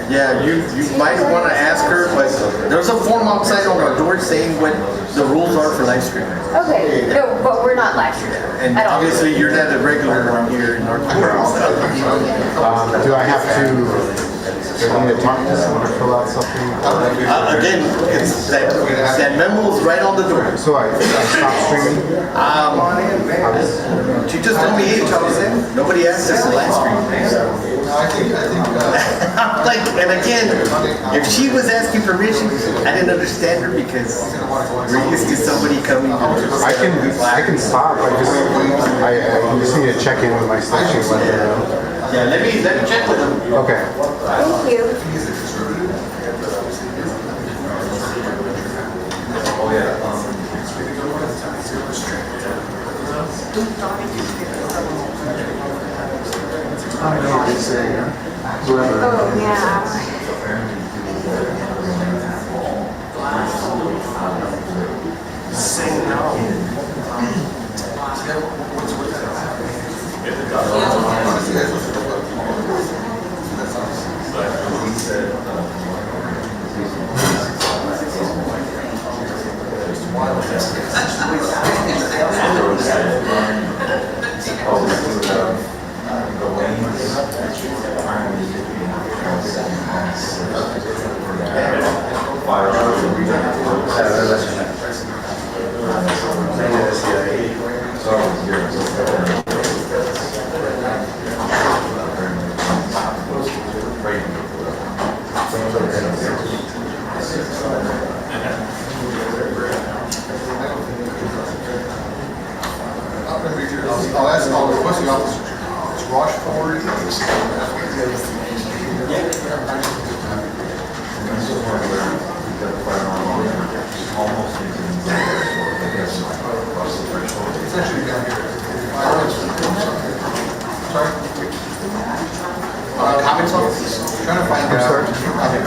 M: Yeah, you might want to ask her, but there's a form outside on our door saying what the rules are for live streaming.
O: Okay, no, but we're not live streaming.
M: And obviously, you're not a regular here in North Dakota.
N: Do I have to, do I need to talk to someone or fill out something?
M: Again, it's that memo is right on the door.
N: So I stopped streaming?
M: She just told me, hey, Charles, nobody asked us to live stream. Like, and again, if she was asking permission, I didn't understand her because we're used to somebody coming.
N: I can stop. I just need to check in with my station.
M: Yeah, let me check with them.
N: Okay.
O: Thank you. Oh, yeah.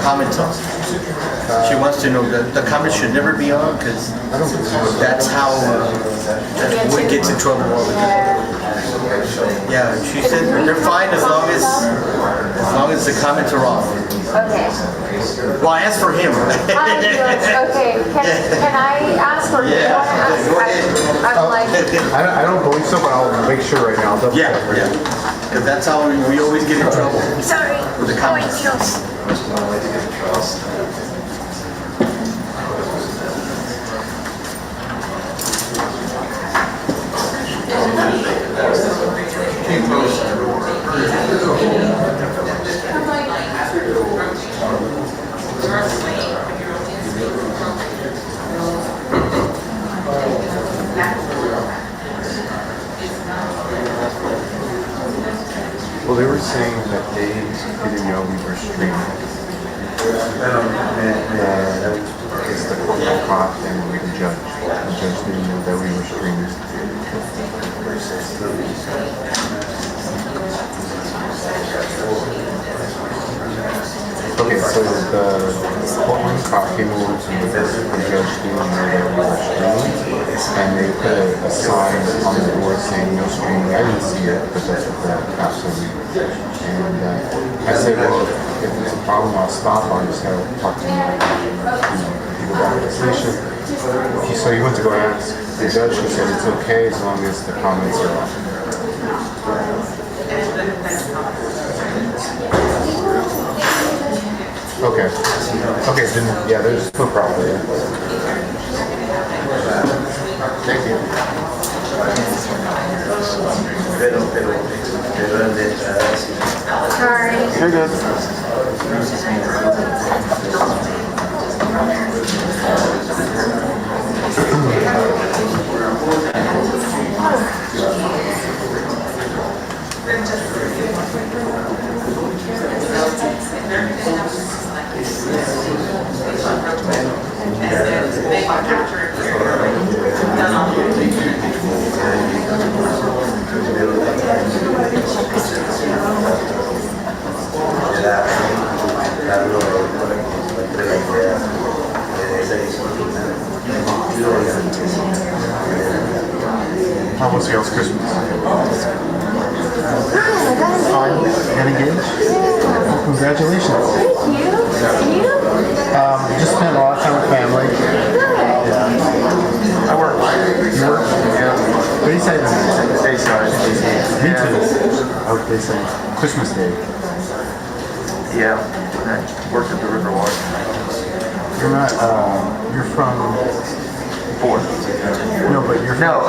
M: comments on. She wants to know that the comments should never be on because that's how we get in trouble all the time. Yeah, she said they're fine as long as the comments are off.
O: Okay.
M: Well, I asked for him.
O: Okay, can I ask or do you want to ask? I'm like,
N: I don't believe so, but I'll make sure right now. I'll double check right now.
M: Because that's how we always get in trouble.
O: sorry.
M: With the comments.
N: Well, they were saying that they didn't know we were streaming. It's the court caught and the judge. The judge didn't know that we were streaming. Okay, so the courtroom cop came over to me, the judge didn't know that we were streaming, and they put a sign on the door saying no streaming. I didn't see it, but that's what the cop said. And I said, well, if there's a problem, I'll stop. I'll just have to talk to people back at the station. So he went to go ask the judge. He said it's okay as long as the comments are off. Okay. Okay, then, yeah, there's no problem there. Thank you.
O: Sorry.
N: You're good. How was y'all's Christmas? Fine. Got engaged? Yeah. Congratulations.
O: Thank you. You?
N: Just spent a lot of time with family.
O: Good.
N: Yeah. I work. You work? Yeah. What do you say? Dayside. Me too. I work dayside. Christmas Day.
P: Yeah. I worked at the Riverwalk.
N: You're not, you're from...
P: Fourth.
N: No, but you're from...
P: No,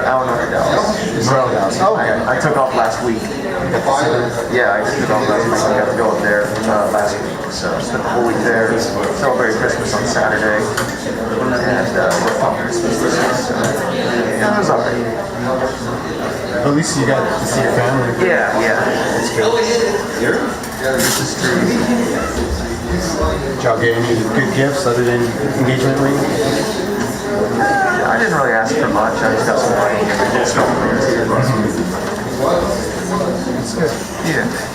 P: Eleanor, Dallas.
N: North Dallas. Oh, okay.
P: I took off last week. Yeah, I took off last week. I got to go up there last week. So I spent the whole week there. Celebrated Christmas on Saturday. And worked on Christmas this week. So yeah, it was all right.
N: At least you got to see your family.
P: Yeah, yeah.
N: That's good. This is true. Did y'all get any good gifts other than engagement ring?
P: I didn't really ask for much. I just got some money and just
N: That's good.
P: Yeah.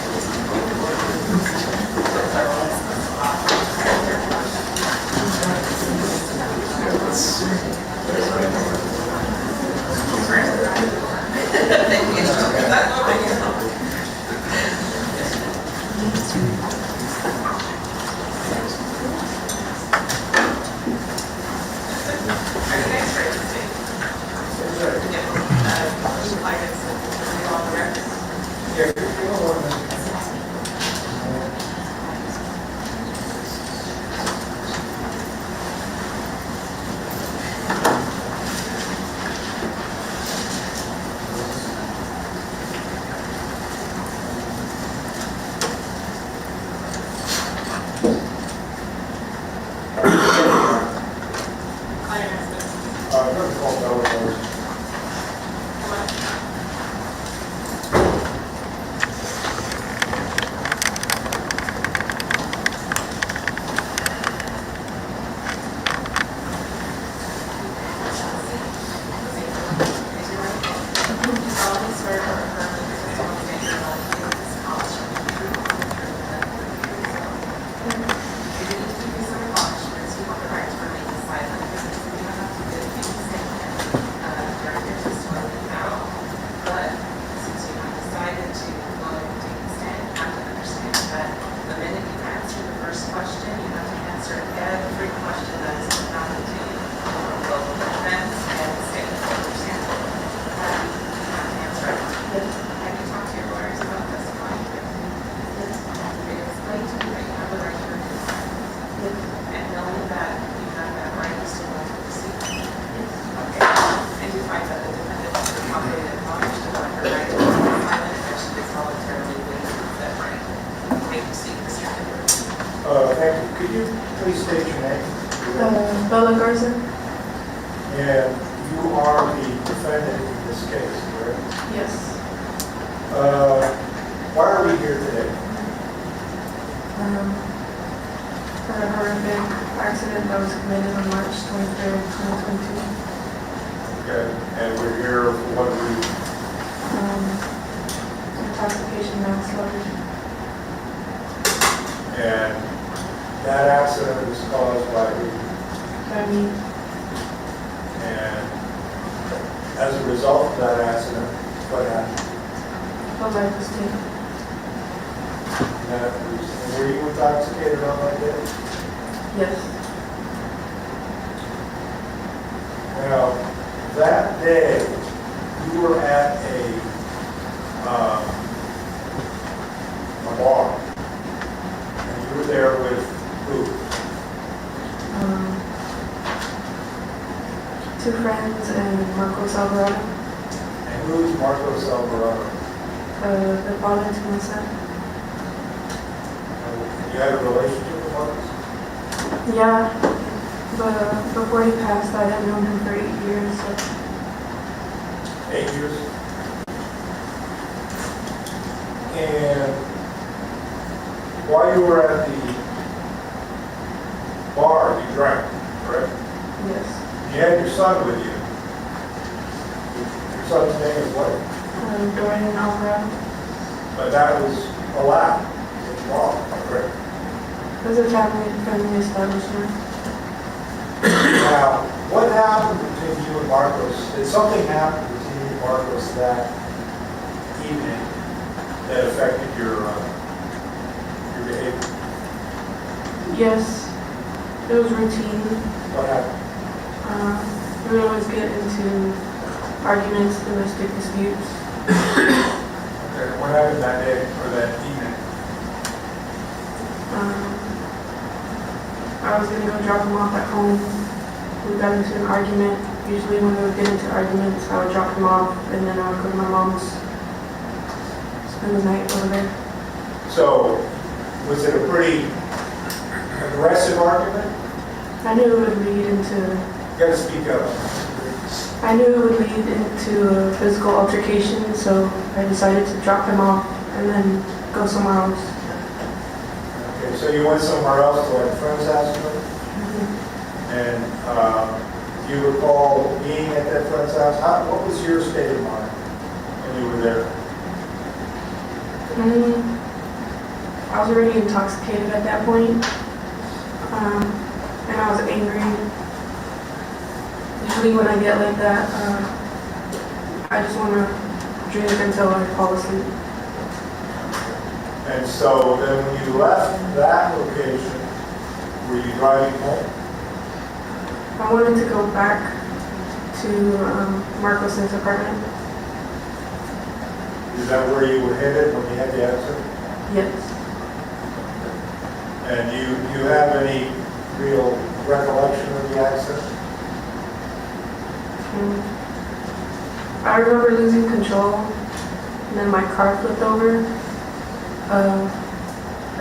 K: please state your name?
J: Bella Garza?
K: And you are the defendant in this case, correct?
J: Yes.
K: Why are we here today?
J: For a horrific accident that was committed on March 23rd, 2022.
K: Okay, and we're here for what reason?
J: Intoxication manslaughter.
K: And that accident was caused by who?
J: By me.
K: And as a result of that accident, what happened?
J: A life was taken.
K: Were you intoxicated on that day?
J: Yes.
K: Now, that day, you were at a bar, and you were there with who?
J: Two friends and Marcos Alvarado.
K: And who is Marcos Alvarado?
J: The father to my son.
K: You had a relationship with Marcos?
J: Yeah, but before he passed, I had known him for 8 years. So.
K: 8 years? And while you were at the bar, you drank, correct?
J: Yes.
K: You had your son with you. Your son's name is what?
J: Dorian Alvarado.
K: But that was allowed. It's wrong, correct?
J: It was a family establishment.
K: Now, what happened between you and Marcos? Did something happen between you and Marcos that evening that affected your behavior?
J: Yes, it was routine.
K: What happened?
J: We would always get into arguments, domestic disputes.
K: Okay, what happened that day or that evening?
J: I was going to go drop him off at home. We got into an argument. Usually when we would get into arguments, I would drop him off and then I would go to my mom's, spend the night over there.
K: So, was it a pretty aggressive argument?
J: I knew it would lead into...
K: You gotta speak up.
J: I knew it would lead into a physical altercation, so I decided to drop him off and then go somewhere else.
K: Okay, so you went somewhere else to a friend's house? And do you recall being at that friend's house? What was your state of mind when you were there?
J: I was already intoxicated at that point, and I was angry. Usually when I get like that, I just want to drink until I fall asleep.
K: And so then when you left that location, were you driving home?
J: I wanted to go back to Marcos's apartment.
K: Is that where you were headed when you had the accident?
J: Yes.
K: And do you have any real recollection of the accident?
J: I remember losing control, and then my car flipped over.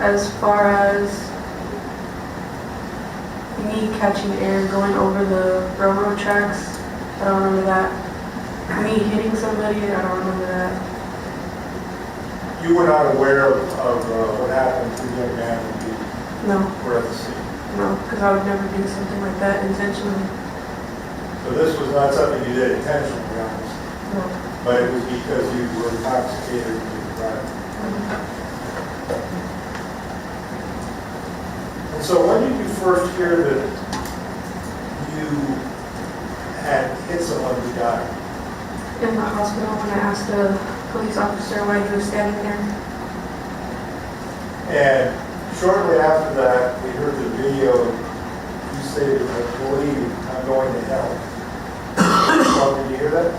J: As far as me catching air going over the railroad tracks, I don't remember that. Me hitting somebody, I don't remember that.
K: You were not aware of what happened to the young man when you
J: No.
K: were at the scene?
J: No, because I would never do something like that intentionally.
K: So this was not something you did intentionally, honestly?
J: No.
K: But it was because you were intoxicated and you were driving? And so when did you first hear that you had hit someone who died?
J: In the hospital, when I asked the police officer why he was standing there.
K: And shortly after that, we heard the video. You stated, I believe I'm going to hell. Oh, did you hear that?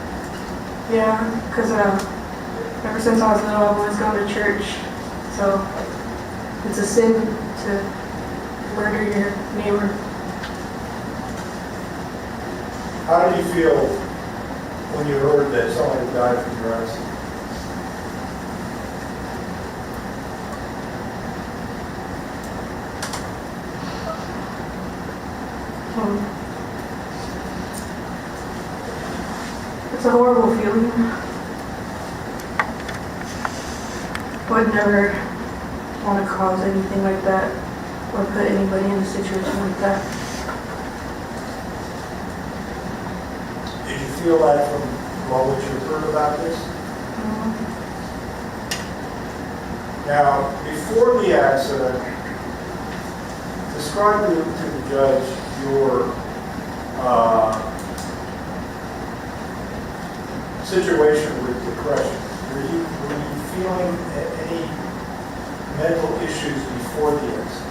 J: Yeah, because ever since I was little, I've always gone to church. So it's a sin to murder your neighbor.
K: How did you feel when you heard that someone had died from your accident?
J: It's a horrible feeling. Would never want to cause anything like that or put anybody in a situation like that.
K: Did you feel that from the moment you heard about this? Now, before the accident, describe to the judge your situation with depression. Were you feeling any mental issues before the accident?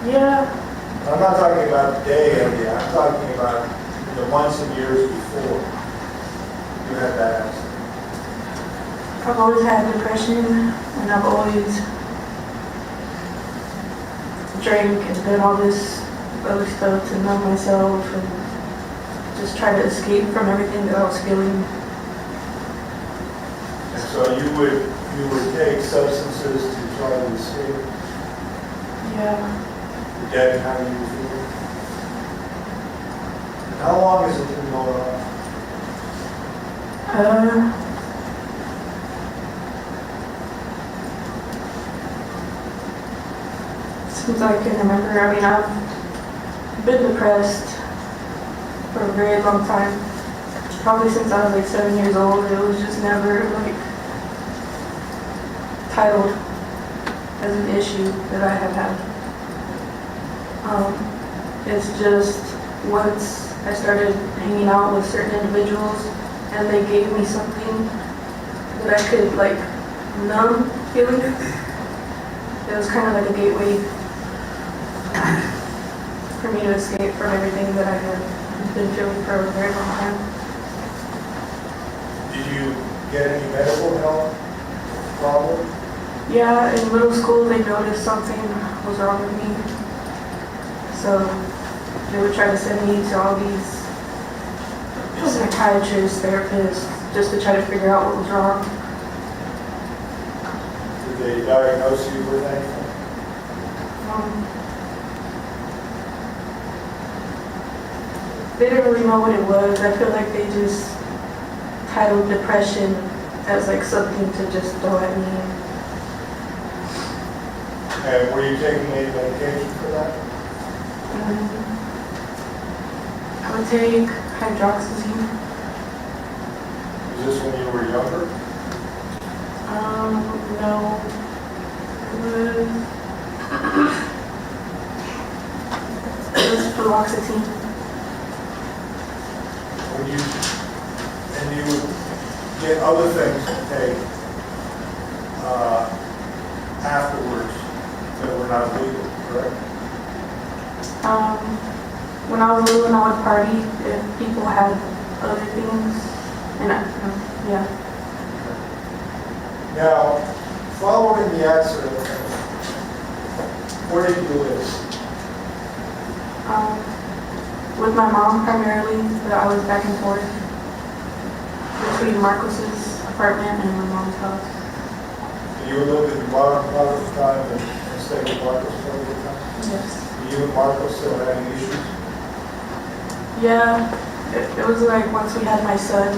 J: Yeah.
K: I'm not talking about the day of the accident. I'm talking about the months and years before you had that accident.
J: I've always had depression, and I've always drank and done all this other stuff to numb myself and just try to escape from everything that I was feeling.
K: And so you would take substances to try to escape?
J: Yeah.
K: Forget how you were feeling? How long has it been going on?
J: Since I can remember, I mean, I've been depressed for a very long time. Probably since I was like 7 years old. It was just never like titled as an issue that I have had. It's just once I started hanging out with certain individuals and they gave me something that I could like numb feeling. It was kind of like a gateway for me to escape from everything that I had been feeling for a very long time.
K: Did you get any medical help problem?
J: Yeah, in middle school they noticed something was wrong with me. So they would try to send me to all these psychiatrists, therapists, just to try to figure out what was wrong.
K: Did they diagnose you with anything?
J: They didn't really know what it was. I feel like they just titled depression as like something to just throw at me.
K: And were you taking any medication for that?
J: I would take hydroxyzine.
K: Was this when you were younger?
J: No. It was fluoxetine.
K: And you would get other things to take afterwards that were not legal, correct?
J: When I was little, I would party if people had other things, and yeah.
K: Now, following the accident, where did you live?
J: With my mom primarily, but I was back and forth between Marcos's apartment and my mom's house.
K: You were living in Marcos at the time and stayed with Marcos for the time?
J: Yes.
K: You and Marcos still had any issues?
J: Yeah, it was like once we had my son,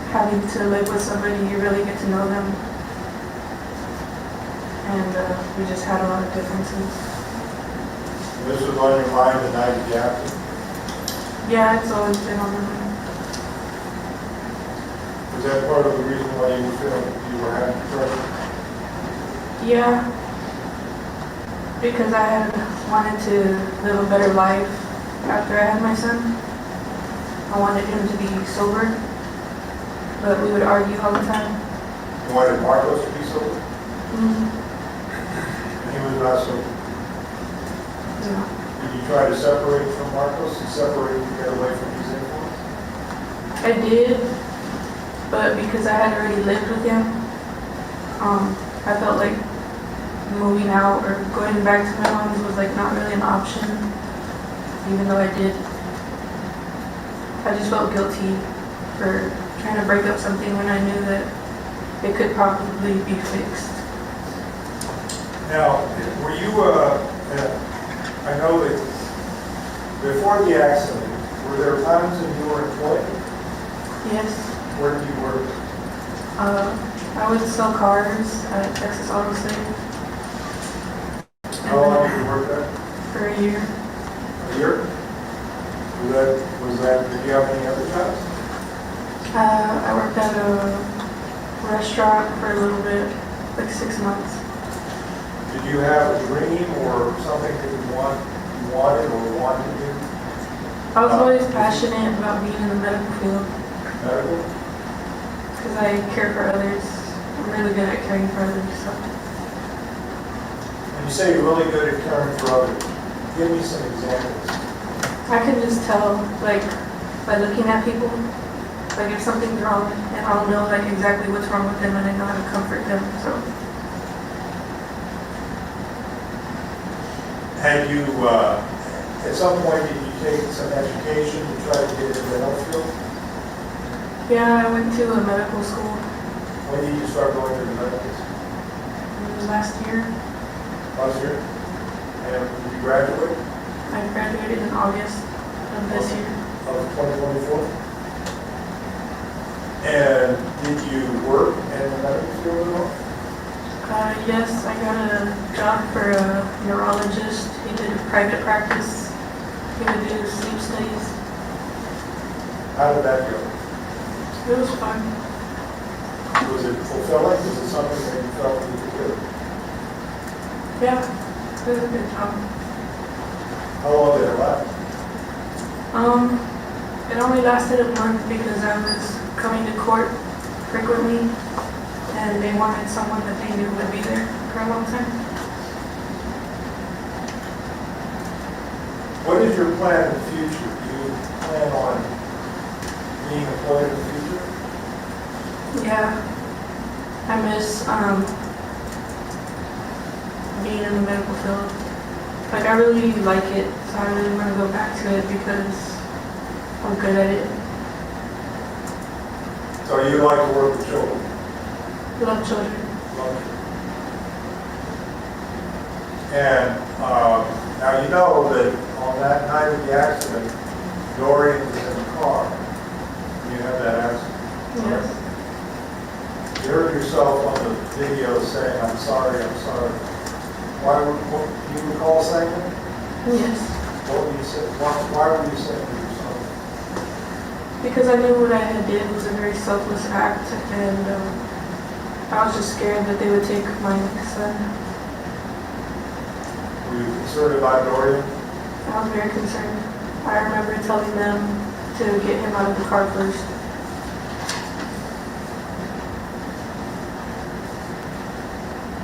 J: having to live with somebody, you really get to know them. And we just had a lot of differences.
K: This was on your mind the night of the accident?
J: Yeah, it's always been on my mind.
K: Was that part of the reason why you were feeling you were having depression?
J: Yeah, because I had wanted to live a better life after I had my son. I wanted him to be sober, but we would argue all the time.
K: You wanted Marcos to be sober?
J: Mm-hmm.
K: He was not sober.
J: Yeah.
K: Did you try to separate from Marcos and separate to get away from his influence?
J: I did, but because I had already lived with him, I felt like moving out or going back to my mom's was like not really an option, even though I did. I just felt guilty for trying to break up something when I knew that it could probably be fixed.
K: Now, were you, I know that before the accident, were there times when you were employed?
J: Yes.
K: Where did you work?
J: I would sell cars at Texas Auto Save.
K: How long did you work there?
J: For a year.
K: A year? Was that, did you have any other jobs?
J: I worked at a restaurant for a little bit, like 6 months.
K: Did you have a dream or something that you wanted or wanted to do?
J: I was always passionate about being in the medical field
K: Medical?
J: because I care for others. I'm really good at caring for others. So.
K: And you say you're really good at caring for others. Give me some examples.
J: I can just tell, like, by looking at people, like if something's wrong, and I'll know like exactly what's wrong with them, and I know how to comfort them. So.
K: Had you, at some point, did you take some education to try to get into the health field?
J: Yeah, I went to a medical school.
K: When did you start going to the medical school?
J: It was last year.
K: Last year? And did you graduate?
J: I graduated in August of this year.
K: Of 2024? And did you work in the medical field at all?
J: Yes, I got a job for a neurologist. He did a private practice. He would do sleep studies.
K: How did that go?
J: It was fun.
K: Was it fulfilling? Was it something that you felt you could do?
J: Yeah, it was a good job.
K: How long did it last?
J: It only lasted a month because I was coming to court frequently, and they wanted someone that they knew would be there for a long time.
K: What is your plan in the future? Do you plan on being employed in the future?
J: Yeah, I miss being in the medical field. Like, I really like it, so I really want to go back to it because I'm good at it.
K: So you like to work with children?
J: Love children.
K: Love children. And now you know that on that night of the accident, Dorian was in the car. You had that accident.
J: Yes.
K: You heard yourself on the video saying, I'm sorry, I'm sorry. Why would you recall saying that?
J: Yes.
K: What were you saying? Why were you saying that you're sorry?
J: Because I knew what I had did was a very selfless act, and I was just scared that they would take my son.
K: Were you concerned about Dorian?
J: I was very concerned. I remember telling them to get him out of the car first.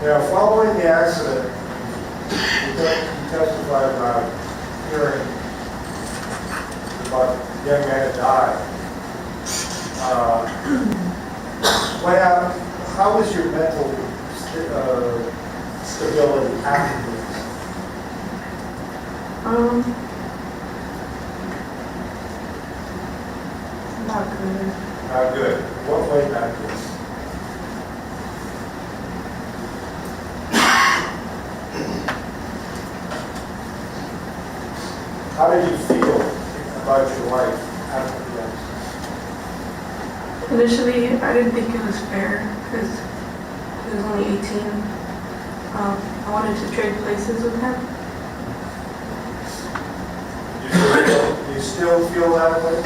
K: Now, following the accident, you testified about hearing about a young man that died. How was your mental stability after this?
J: Not good.
K: Not good. What way not good? How did you feel about your life after the accident?
J: Initially, I didn't think it was fair because he was only 18. I wanted to trade places with him.
K: Do you still feel that way?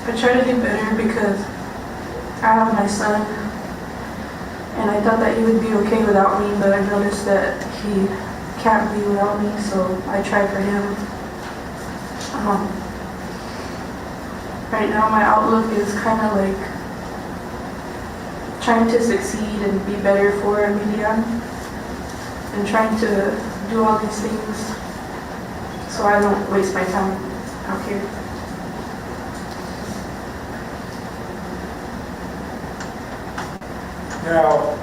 J: I try to do better because I have my son, and I thought that he would be okay without me, but I noticed that he can't be without me, so I try for him. Right now my outlook is kind of like trying to succeed and be better for Amelia, and trying to do all these things so I don't waste my time out here.
K: Now,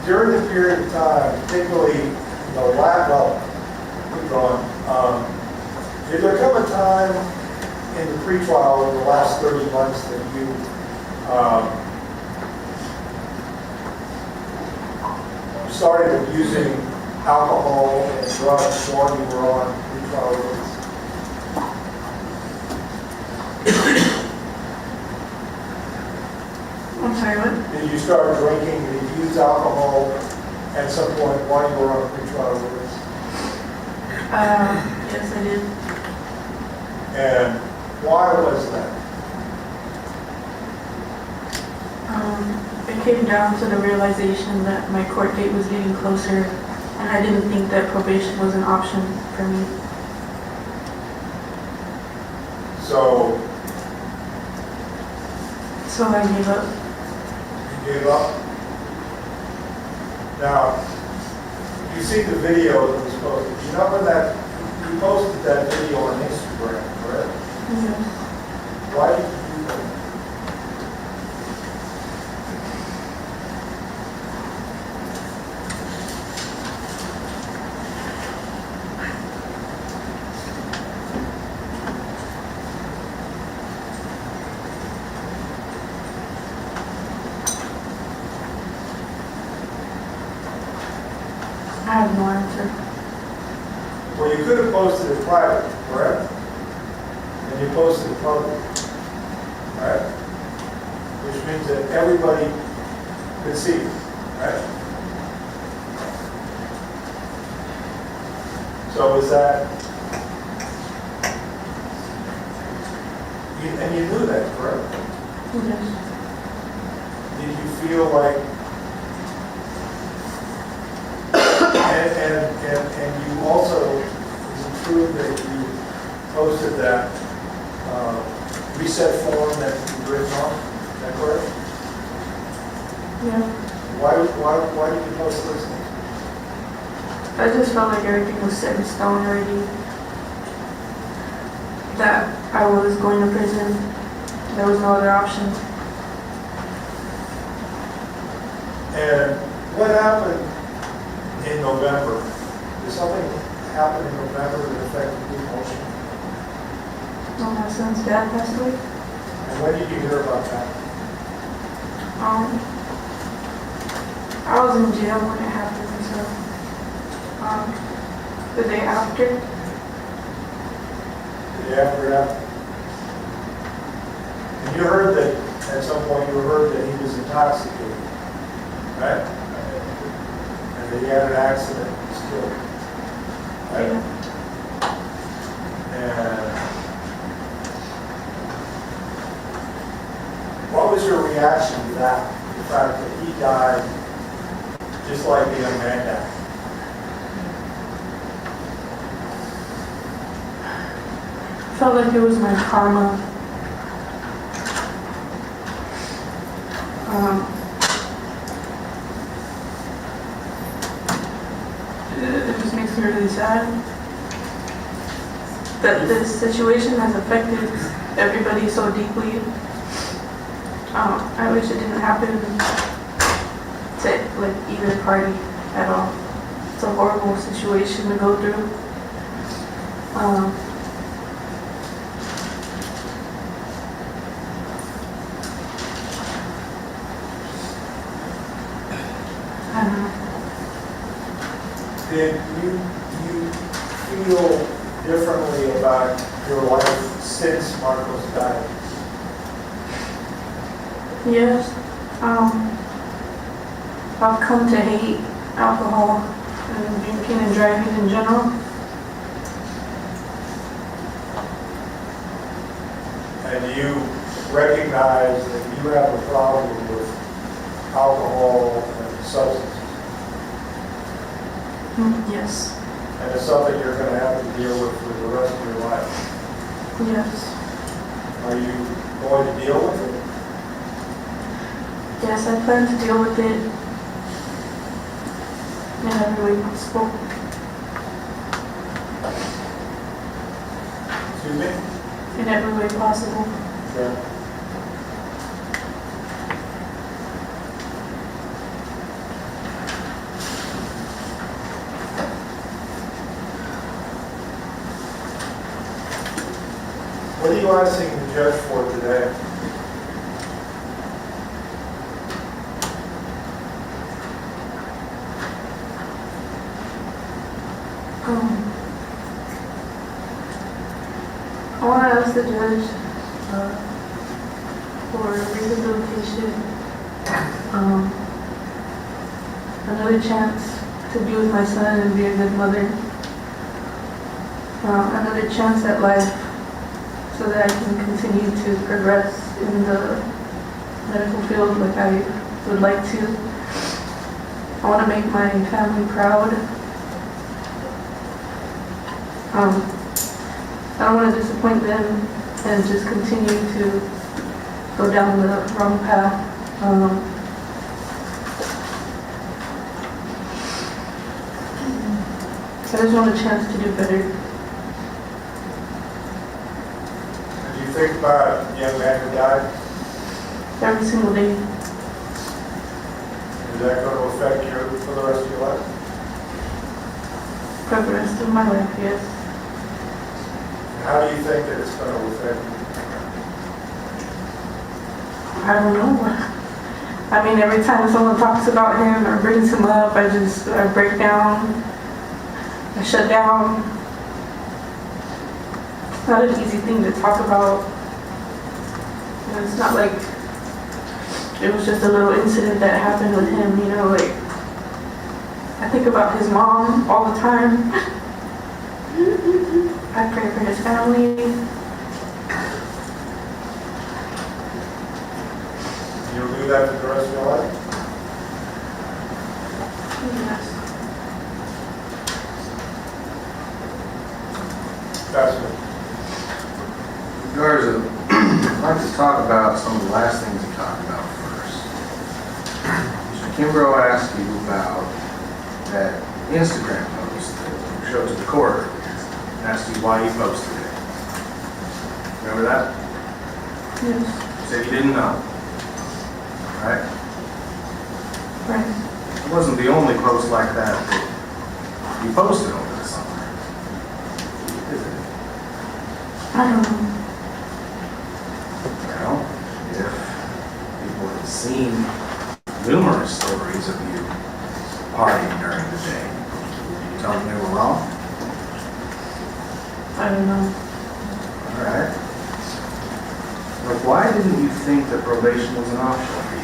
K: during the period of time, particularly the last, well, keep going, did there come a time in the pretrial in the last 30 months that you started abusing alcohol and drugs while you were on pretrial release?
J: I'm sorry, what?
K: Did you start drinking and use alcohol at some point while you were on pretrial release?
J: Yes, I did.
K: And why was that?
J: It came down to the realization that my court date was getting closer, and I didn't think that probation was an option for me.
K: So
J: I gave up.
K: you gave up? Now, you see the video that was posted. You know when that, you posted that video on Instagram, correct?
J: Yes.
K: Why did you do that?
J: I have no answer.
K: Well, you could have posted it private, correct? And you posted it public, right? Which means that everybody could see it, right? So is that, and you knew that, correct?
J: Yes.
K: Did you feel like, and you also, is it true that you posted that reset form that you written on? Is that correct?
J: Yeah.
K: Why did you post those things?
J: I just felt like everything was set in stone already. That I was going to prison. There was no other option.
K: And what happened in November? Did something happen in November that affected you emotionally?
J: Well, my son's dad passed away.
K: And when did you hear about that?
J: I was in jail when it happened, so the day after.
K: The day after that? And you heard that, at some point you heard that he was intoxicated, right? And that he had an accident and was killed, right?
J: Yeah.
K: And what was your reaction to that? The fact that he died just like the young man died?
J: Felt like it was my karma. It just makes me really sad that this situation has affected everybody so deeply. I wish it didn't happen to like either party at all. It's a horrible situation to go through. I don't know.
K: Did you feel differently about your life since Marcos died?
J: Yes. I've come to hate alcohol and drinking and driving in general.
K: And you recognize that you have a problem with alcohol and substances.
J: Yes.
K: And it's something you're going to have to deal with for the rest of your life.
J: Yes.
K: Are you going to deal with it?
J: Yes, I plan to deal with it in every way possible.
K: Excuse me?
J: In every way possible.
K: Sure. What are you asking the judge for today?
J: I want to ask the judge for rehabilitation, another chance to be with my son and be a good mother, another chance at life so that I can continue to progress in the medical field like I would like to. I want to make my family proud. I don't want to disappoint them and just continue to go down the wrong path. I just want a chance to do better.
K: Did you think about a young man who died?
J: Every single day.
K: Is that going to affect you for the rest of your life?
J: For the rest of my life, yes.
K: How do you think that it's going to affect you?
J: I don't know. I mean, every time someone talks about him or brings him up, I break down. I shut down. It's not an easy thing to talk about. You know, it's not like it was just a little incident that happened with him, you know, like I think about his mom all the time. I pray for his family.
K: You'll do that for the rest of your life?
J: Yes.
K: That's it.
P: Garza, I'd like to talk about some of the last things you talked about first. Mr. Kimbrough asked you about that Instagram post that you showed to the court and asked you why you posted it. Remember that?
J: Yes.
P: You said you didn't know. Right?
J: Right.
P: It wasn't the only post like that that you posted over the summer, is it?
J: I don't know.
P: Well, if people have seen numerous stories of you partying during the day, you tell them they were wrong?
J: I don't know.
P: All right. But why didn't you think that probation was an option for you?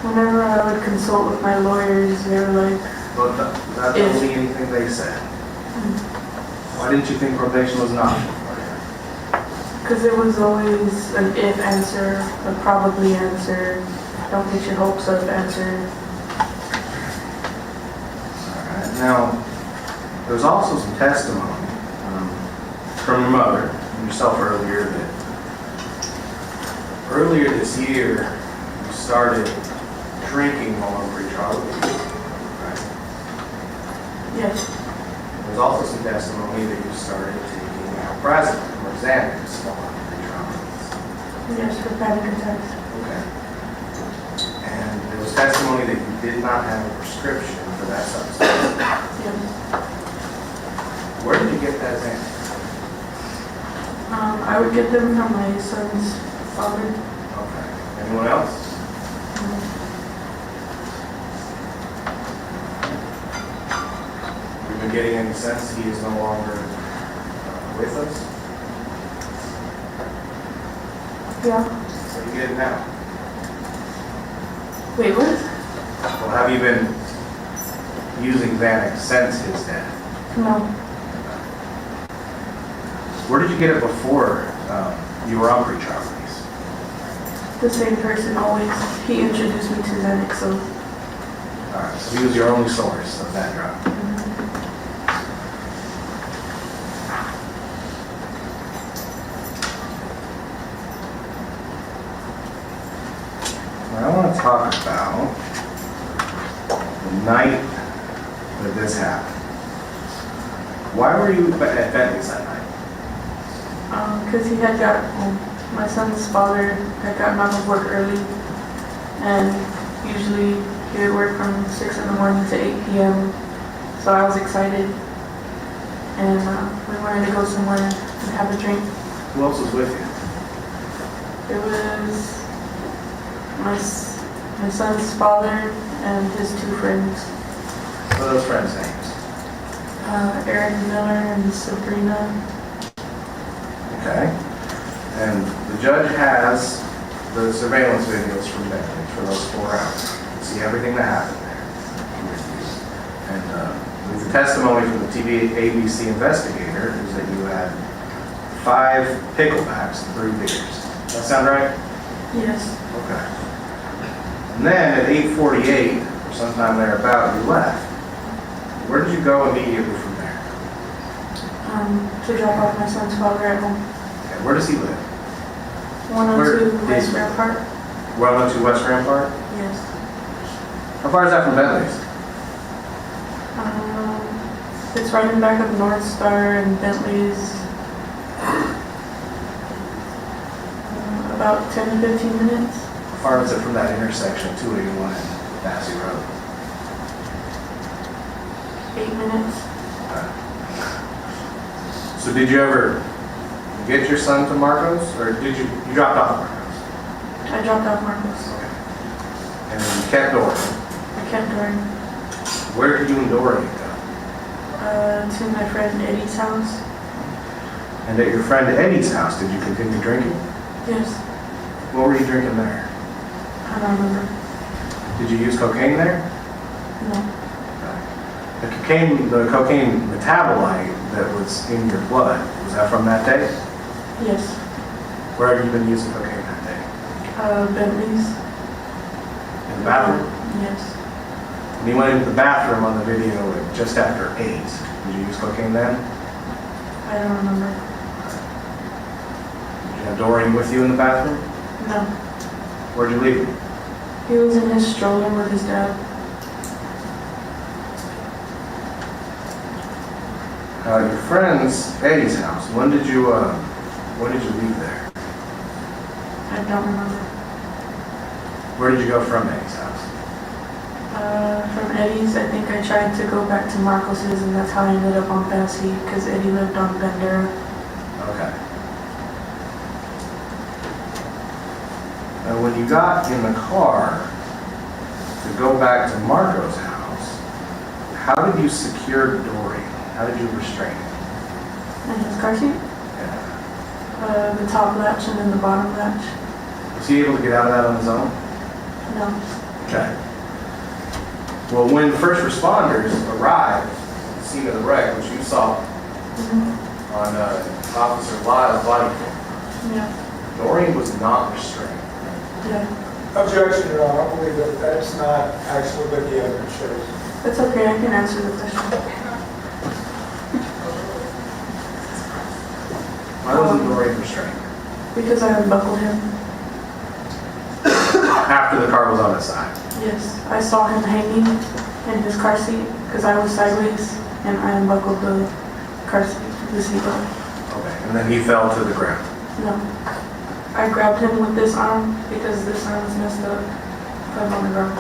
J: Whenever I would consult with my lawyers, they were like,
P: But that's
J: If-
P: only anything they said. Why didn't you think probation was an option for you?
J: because it was always an if answer, a probably answer, don't get your hopes up answer.
P: All right. Now, there's also some testimony from your mother and yourself earlier that earlier this year you started drinking while on pretrial release, right?
J: Yes,
P: There's also some testimony that you started taking alprazolam or Xanax while on pretrial release.
J: yes, for panic attacks.
P: Okay. And there was testimony that you did not have a prescription for that substance.
J: Yes.
P: Where did you get that Xanax?
J: I would get them from my son's father.
P: Okay. Anyone else? We've been getting any sense he is no longer with us?
J: Yeah.
P: So you get it now.
J: Wait, what?
P: Well, have you been using Xanax since his death?
J: No.
P: Where did you get it before you were on pretrial release?
J: The same person always. He introduced me to Xanax, so.
P: All right, so he was your only source of that drug. Now, I want to talk about the night that this happened. Why were you at Bentley's that night?
J: Because he had got, my son's father had gotten off of work early, and usually he would work from 6 in the morning to 8 p.m. So I was excited, and we wanted to go somewhere and have a drink.
I: Who else was with you?
J: It was my son's father and his two friends,
I: What are those friends' names?
J: Aaron Miller and Sabrina.
I: Okay. And the judge has the surveillance videos from Defendant for those 4 hours. You see everything that happened there. And with the testimony from the ABC investigator is that you had 5 picklebacks and 3 beers. That sound right?
J: Yes.
I: Okay. And then at 8:48, or sometime thereabout, you left. Where did you go immediately from there?
J: To drop off my son's father at home.
I: Okay, where does he live?
J: 102 West Rampart.
I: 102 West Rampart?
J: Yes.
I: How far is that from Bentley's?
J: It's right in back of North Star and Bentley's. About 10 to 15 minutes.
I: How far is it from that intersection, 281 and Massey Road?
J: 8 minutes.
I: So did you ever get your son to Marcos, or did you dropped off Marcos?
J: I dropped off Marcos.
I: Okay. And then you kept Dory.
J: I kept going
I: Where did you and Dory go?
J: to my friend Eddie's house.
I: And at your friend Eddie's house, did you continue drinking?
J: Yes.
I: What were you drinking there?
J: I don't remember.
I: Did you use cocaine there?
J: No.
I: The cocaine metabolite that was in your blood, was that from that day?
J: Yes.
I: Where have you been using cocaine that day?
J: Bentley's.
I: In the bathroom?
J: Yes.
I: When you went into the bathroom on the video at just after 8, did you use cocaine then?
J: I don't remember.
I: Did you have Dorian with you in the bathroom?
J: No.
I: Where'd you leave him?
J: He was in his stroller with his dad.
I: Your friend's Eddie's house. When did you leave there?
J: I don't remember.
I: Where did you go from Eddie's house?
J: From Eddie's, I think I tried to go back to Marcos's, and that's how I ended up on Passy, because Eddie lived on Bandera.
I: Okay. Now, when you got in the car to go back to Marco's house, how did you secure Dory? How did you restrain him?
J: In his car seat?
I: Yeah.
J: The top latch and then the bottom latch.
I: Was he able to get out of that on his own?
J: No.
I: Okay. Well, when first responders arrived at the scene of the wreck, which you saw on Officer Lyle's body cam,
J: Yeah.
I: Dorian was not restrained.
J: Yeah.
K: Objection, Your Honor. I believe that that's not actually what the evidence shows.
J: It's okay, I can answer the question.
I: Why wasn't Dorian restrained?
J: Because I unbuckled him.
I: After the car was on his side.
J: Yes. I saw him hanging in his car seat because I was sideways and I unbuckled the car seat, the seatbelt.
I: Okay. And then he fell to the ground.
J: No. I grabbed him with this arm because this arm was messed up. Fell on the ground.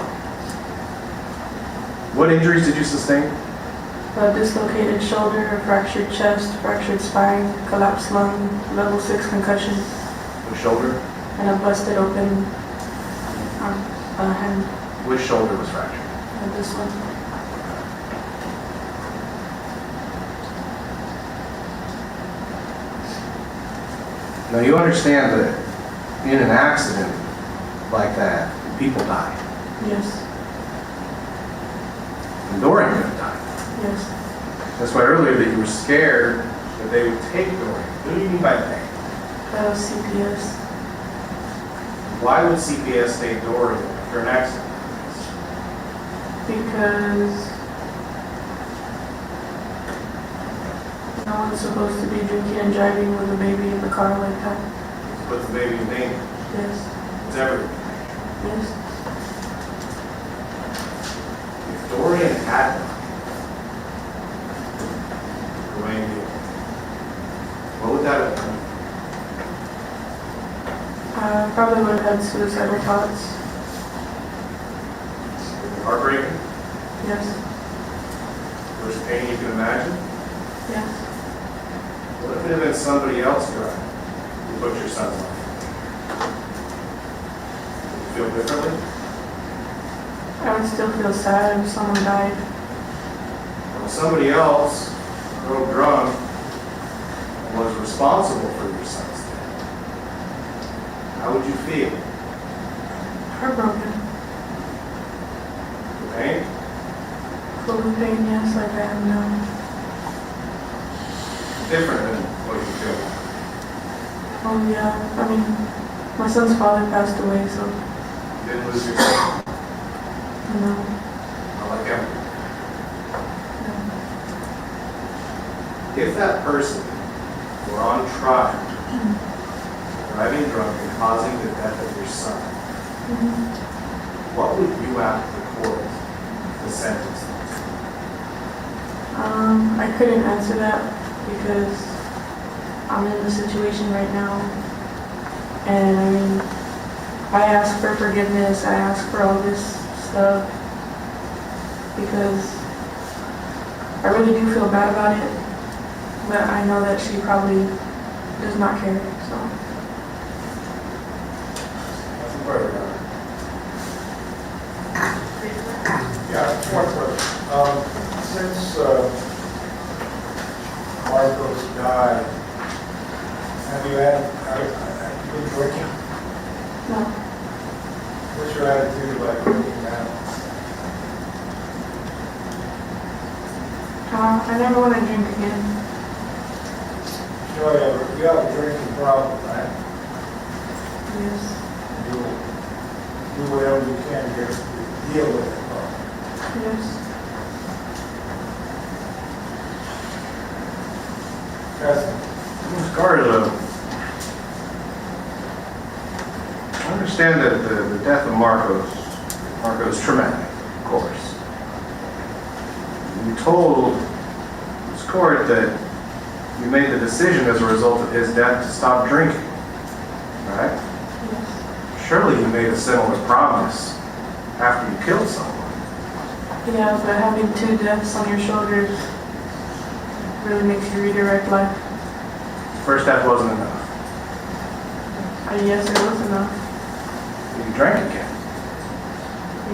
I: What injuries did you sustain?
J: A dislocated shoulder, a fractured chest, fractured spine, collapsed lung, level 6 concussion,
I: The shoulder?
J: and a busted open hand.
I: Which shoulder was fractured?
J: And this one.
I: Now you understand that in an accident like that, people die.
J: Yes.
I: And Dorian could have died.
J: Yes.
I: That's why earlier that you were scared that they would take Dorian. What do you mean by that?
J: CPS.
I: Why would CPS take Dorian after an accident?
J: Because no one's supposed to be drinking and driving with a baby in the car like that.
I: What's the baby's name?
J: Yes.
I: It's everything.
J: Yes.
I: If Dorian had died, what would that have done?
J: Probably would have had suicidal thoughts.
I: Heartbreaking?
J: Yes.
I: Worst pain you can imagine?
J: Yes.
I: What if it had been somebody else driving who put your son's life? Feel differently?
J: I would still feel sad if someone died.
I: Well, somebody else drove drunk and was responsible for your son's death. How would you feel?
J: Heartbroken.
I: Pain?
J: Full of pain, yes, like I am now.
I: Different than what you feel.
J: Oh yeah, I mean, my son's father passed away, so
I: You didn't lose your son.
J: no.
I: Not like him. If that person were on trial, driving drunk and causing the death of your son, what would you ask the court to sentence them to?
J: I couldn't answer that because I'm in the situation right now. And I mean, I ask for forgiveness, I ask for all this stuff because I really do feel bad about it. But I know that she probably does not care, so.
K: Yeah, one question. Since Marcos died, have you been drinking?
J: No.
K: What's your attitude about drinking now?
J: I never want to drink again.
K: Sure, you have a drinking problem, right?
J: Yes.
K: You'll do whatever you can to deal with it.
J: Yes.
K: Yes.
I: Ms. Garza, I understand that the death of Marco is traumatic, of course. You told this court that you made the decision as a result of his death to stop drinking, right?
J: Yes.
I: Surely you made a similar promise after you killed someone.
J: Yeah, but having 2 deaths on your shoulders really makes you redirect life.
I: The first death wasn't enough.
J: Yes, it was enough.
I: You drank again.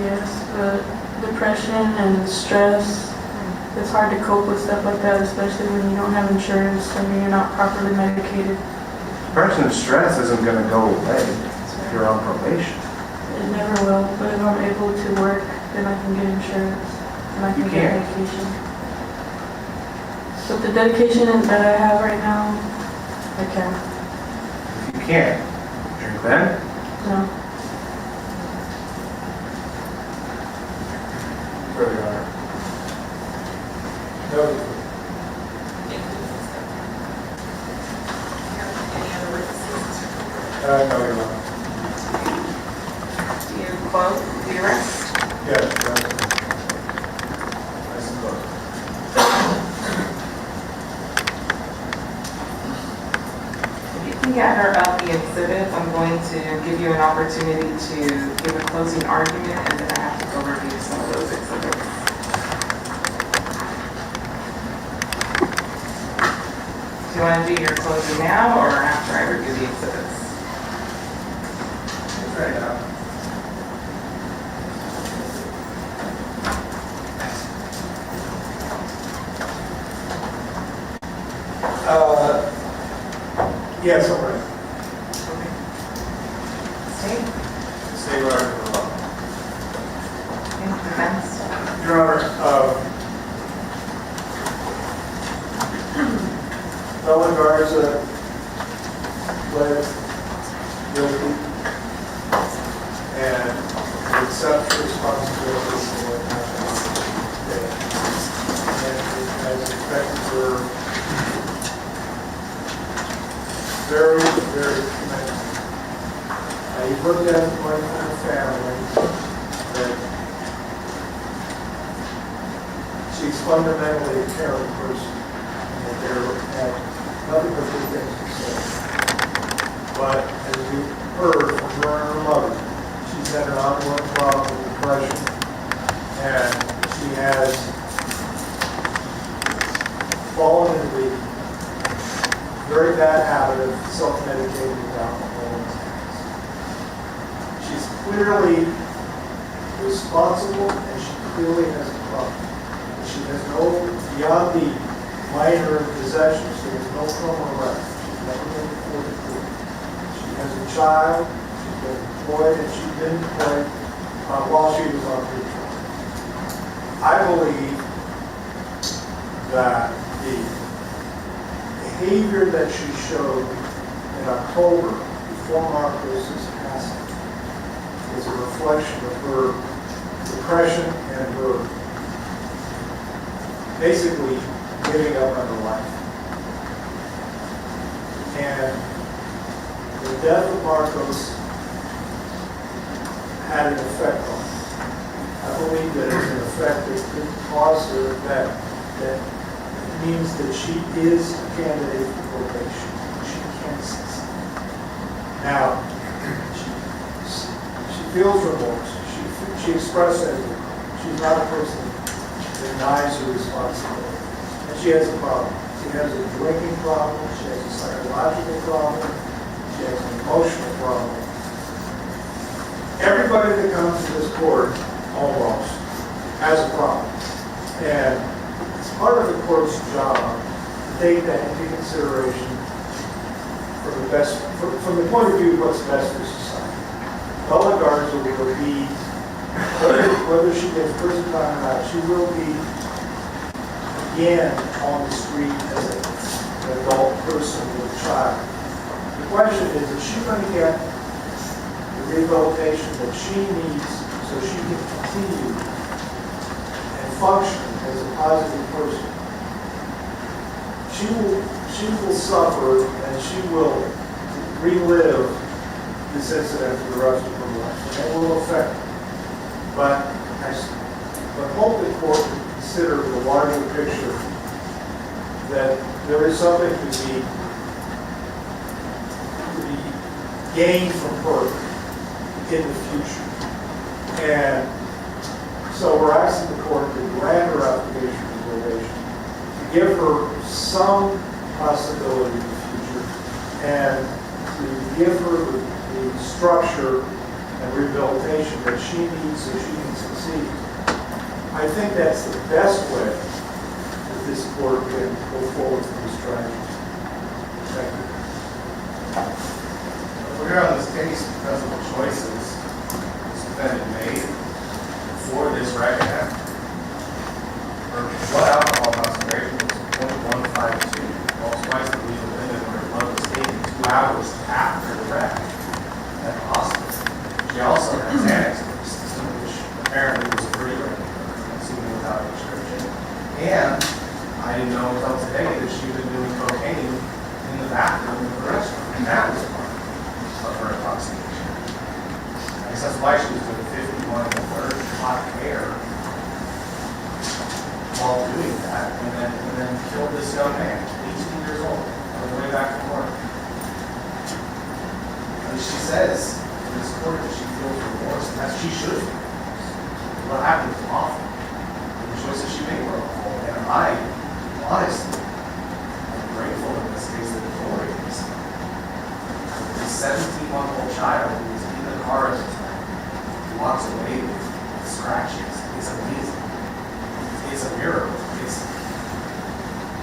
J: Yes, but depression and stress, it's hard to cope with stuff like that, especially when you don't have insurance and you're not properly medicated.
I: Depression and stress isn't going to go away if you're on probation.
J: It never will, but if I'm able to work, then I can get insurance and I can
I: You
J: get
I: can't.
J: medication. But the dedication that I have right now, I can.
I: If you can't, drink then.
J: No.
K: Further on. No. No, you're not.
B: Do you quote the arrest?
K: Yes, I suppose.
B: If you can gather up the exhibits, I'm going to give you an opportunity to give a closing argument, and then I have to go review some of those exhibits. Do you want to do your closing now or after I review the exhibits?
K: Right now. Yes, all right.
B: Stay.
K: Stay right.
B: Defense.
K: Your Honor, Bella Garza pled guilty and accepts responsibility for what happened today. And as expected, we're very, very committed. You've looked at the point for the family that she's fundamentally a caring person, and there have nothing but good things to say. But as you heard from her and her mother, she's had an ongoing problem with depression, and she has fallen into the a bad habit of self-medicating with alcohol and things. She's clearly responsible, and she clearly has a problem. She has no, beyond the minor possessions, there is no criminal record. She's never been before the court. She has a child, she's been employed, and she's been employed while she was on her trial. I believe that the behavior that she showed in October before Marcos's passing is a reflection of her depression and her basically giving up on her life. And the death of Marcos had an effect on her. I believe that it's an effect that could cause her that means that she is a candidate for probation. She can't succeed. Now, she feels remorse. She expressed that she's not a person that denies her responsibility. And she has a problem. She has a drinking problem. She has a psychological problem. She has an emotional problem. Everybody that comes to this court, almost, has a problem. And it's part of the court's job to take that into consideration from the point of view of what's best for society. Bella Garza will be, whether she gets prison time or not, she will be again on the street as an adult person with a child. The question is she going to get the rehabilitation that she needs so she can continue and function as a positive person? She will suffer and she will relive this incident for the rest of her life. And it will affect her. But I hope the court will consider the larger picture that there is something to be gained from her in the future. And so we're asking the court to grant her application for probation, to give her some possibility in the future, and to give her the structure and rehabilitation that she needs so she can succeed. I think that's the best way that this court can go forward with this tragedy. Thank you.
I: We're here on this case because of the choices this defendant made for this record. Her blood alcohol concentration was 0.152. Well, twice the legal limit when her blood was taken 2 hours after the wreck at the hospital. She also has Xanax in her system, which apparently was free, assuming without a prescription. And I didn't know until today that she had been doing cocaine in the bathroom of the restaurant, and that was part of her intoxication. I guess that's why she was doing 51 1/3 hot air while doing that, and then killed this young man, 18 years old, on the way back from work. And she says in this court that she feels remorse, and that she should feel remorse. What happened was awful. And the choices she made were awful. And I, honestly, am grateful in this case that authorities, this 17-month-old child who was in the car at the time, who walks away with scratches, is amazing. It's a miracle.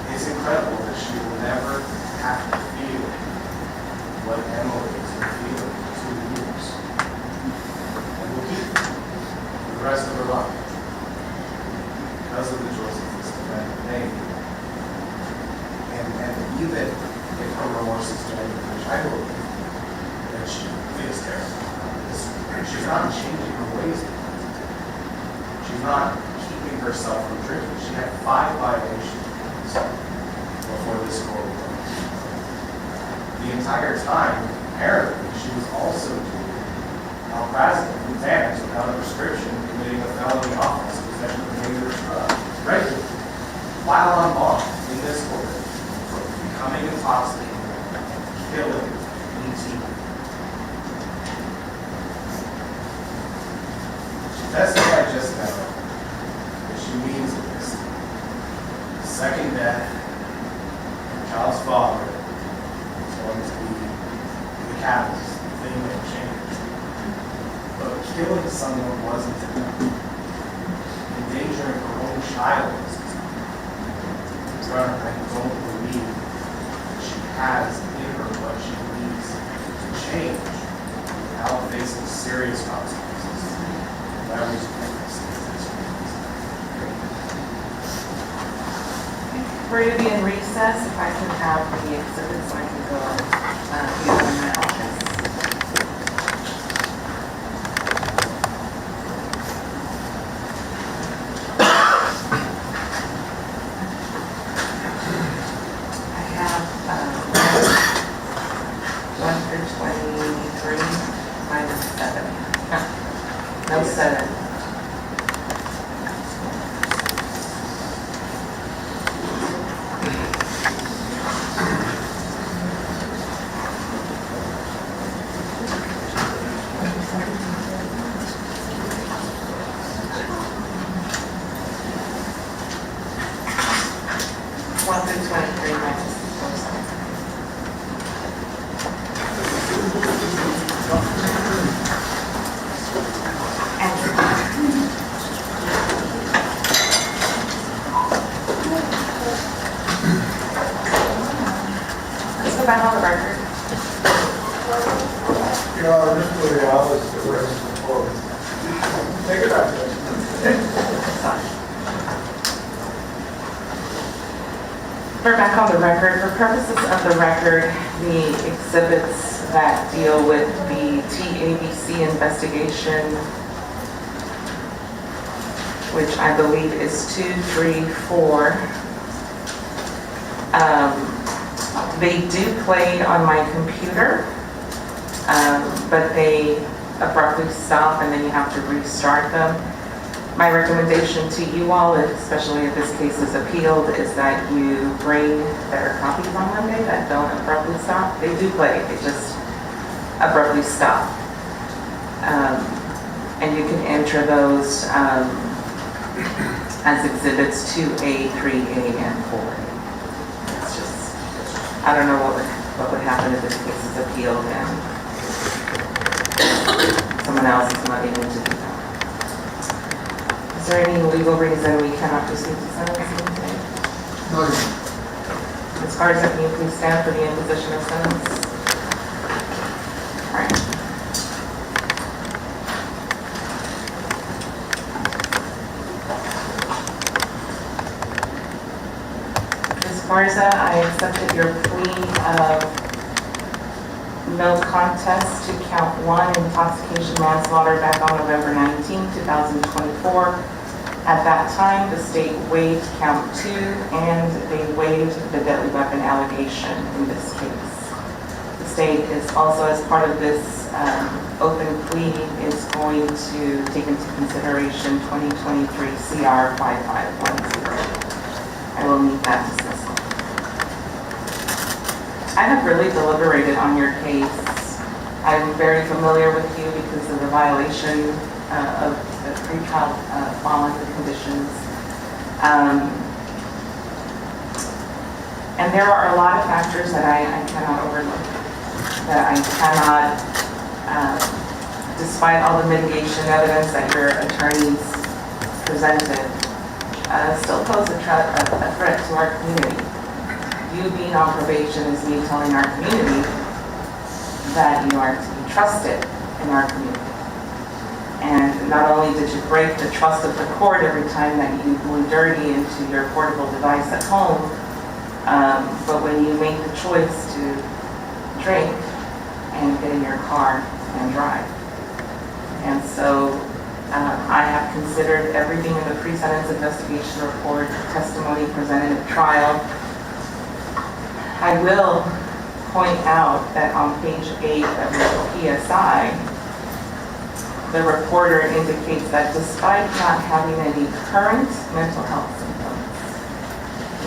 I: It's incredible that she will never have to feel what Emily is feeling for 2 years. And will keep it for the rest of her life because of the choices this defendant made. And even if her remorse is genuine, which I believe that she feels terrible, she's not changing her ways. She's not keeping herself from drinking. She had 5 violations before this court was. The entire time, apparently, she was also doing alprazolam and Xanax without a prescription, committing a felony offense of possession of a dangerous drug regularly, while on bond in this court for becoming intoxicated, killing 18. She testified just now that she means this. Second death, the child's father, killing someone wasn't enough. Endangering her own child was enough. Your Honor, I don't believe she has in her what she needs to change without facing serious consequences. That was
B: We're going to be in recess. If I can have the exhibits, so I can go view them in my office. I have 1 through 23, minus 7. No 7. Let's go back on the record.
K: Your Honor, this was the office that was before. Take it back.
B: We're back on the record. For purposes of the record, the exhibits that deal with the TABC investigation, which I believe is 2, 3, 4, they do play on my computer, but they abruptly stop and then you have to restart them. My recommendation to you all, especially if this case is appealed, is that you bring better copies on Monday that don't abruptly stop. They do play, they just abruptly stop. And you can enter those as exhibits 2A, 3A, and 4A. It's just, I don't know what would happen if this case is appealed and someone else is not able to do that. Is there any legal reason we cannot proceed to sentencing today?
G: No,
B: Ms. Garza, can you please stand for the imposition of sentence? All right. Ms. Garza, I accepted your plea of no contest to count 1, intoxication manslaughter, back on November 19, 2024. At that time, the state waived count 2 and they waived the deadly weapon allegation in this case. The state is also, as part of this open plea, is going to take into consideration 2023 CR 5510. I will need that dismissal. I have really deliberated on your case. I'm very familiar with you because of the violation of the pretrial bond conditions. And there are a lot of factors that I cannot overlook, that I cannot, despite all the mitigation evidence that your attorneys presented, still pose a threat to our community. You being on probation is me telling our community that you are to be trusted in our community. And not only did you break the trust of the court every time that you blew dirty into your portable device at home, but when you make the choice to drink and get in your car and drive. And so I have considered everything in the pre-sentence investigation report, testimony presented at trial. I will point out that on page 8 of your PSI, the reporter indicates that despite not having any current mental health symptoms,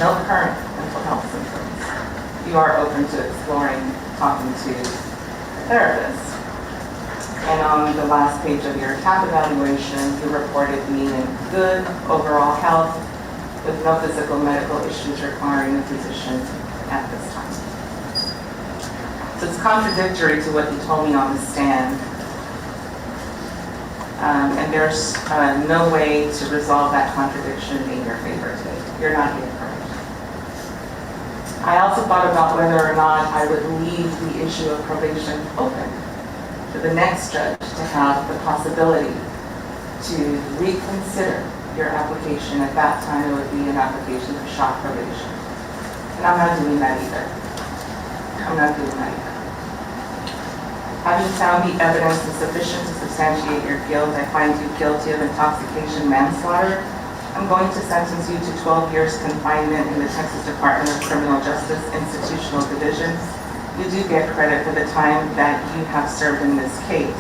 B: no current mental health symptoms, you are open to exploring talking to a therapist. And on the last page of your TAP evaluation, you reported being in good overall health with no physical medical issues requiring a physician at this time. So it's contradictory to what you told me on the stand. And there's no way to resolve that contradiction in your favor today. You're not being heard. I also thought about whether or not I would leave the issue of probation open to the next judge to have the possibility to reconsider your application. At that time, it would be an application for shock probation. And I'm not doing that either. I'm not doing that either. Having found the evidence insufficient to substantiate your guilt, I find you guilty of intoxication manslaughter. I'm going to sentence you to 12 years confinement in the Texas Department of Criminal Justice Institutional Division. You do get credit for the time that you have served in this case.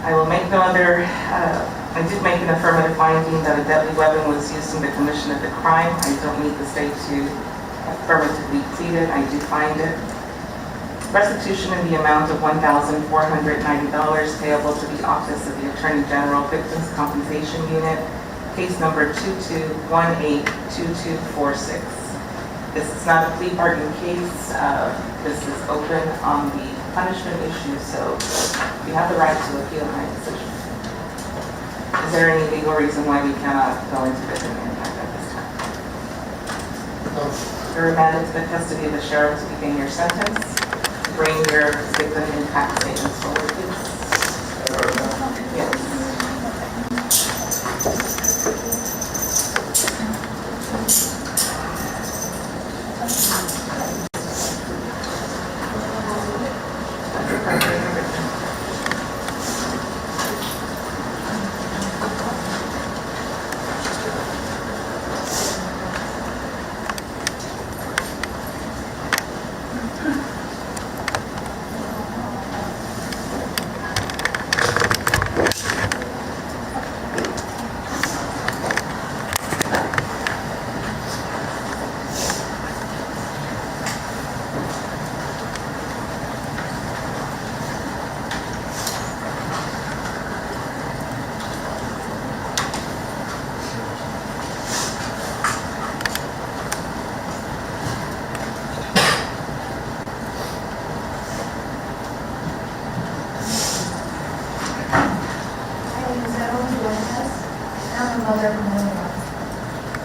B: I will make no other, I did make an affirmative finding that a deadly weapon was used in the commission of the crime. I don't need the state to affirmatively plead it. I do find it. Restitution in the amount of $1,490 payable to the Office of the Attorney General Victims Compensation Unit, case number 22182246. This is not a plea bargain case. This is open on the punishment issue, so you have the right to appeal my decision. Is there any legal reason why we cannot go into victim impact at this time? You're remanded to the custody of the sheriff to begin your sentence. Bring your victim impact statements forward, please. Yes.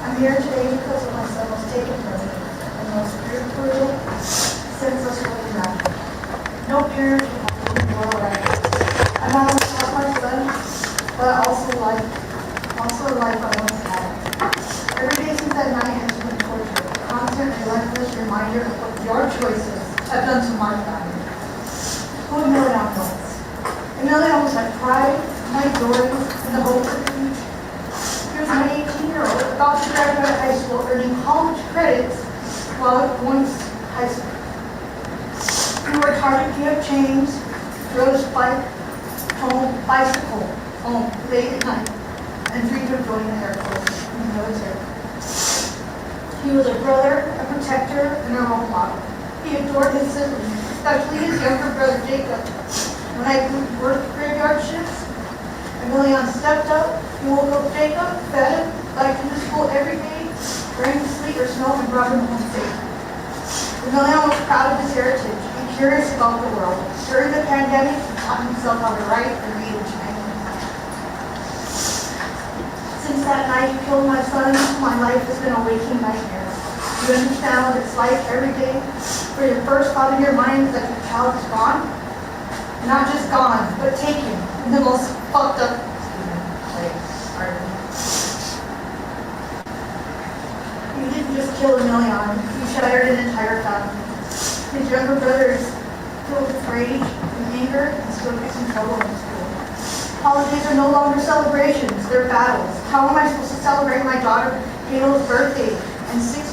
E: I'm here today because my son was taken from me in the most brutal, senseless way around. No parent can have to do all right. I not only love my son, but I also like a life I once had. Every day since that night has been torture, a constant relentless reminder of what your choices have done to my family. Who knew it out once? And now that I was my pride, my glory, and the hope of the future. Here's my 18-year-old about to graduate high school, earning college credits while at once high school. We worked hard to pay up chains, rode his bike home, bicycle home late at night, and dreamed of joining the Air Force in the military. He was a brother, a protector, and a role model. He adored his siblings, especially his younger brother Jacob. When I worked graveyard shifts, and Leon stepped up, he woke up Jacob, fed him, biked him to school every day, braved sleet or snow, and brought him home safe. Leon was proud of his heritage and curious about the world. During the pandemic, he taught himself how to write and read in Chinese. Since that night you killed my son, my life has been a waking nightmare. You understand what it's like every day, where your first thought in your mind is that your child is gone? Not just gone, but taken in the most fucked up way. You didn't just kill a million, you shattered an entire family. His younger brother is filled with rage and anger and still gets in trouble in school. Holidays are no longer celebrations, they're battles. How am I supposed to celebrate my daughter Halo's birthday and the 6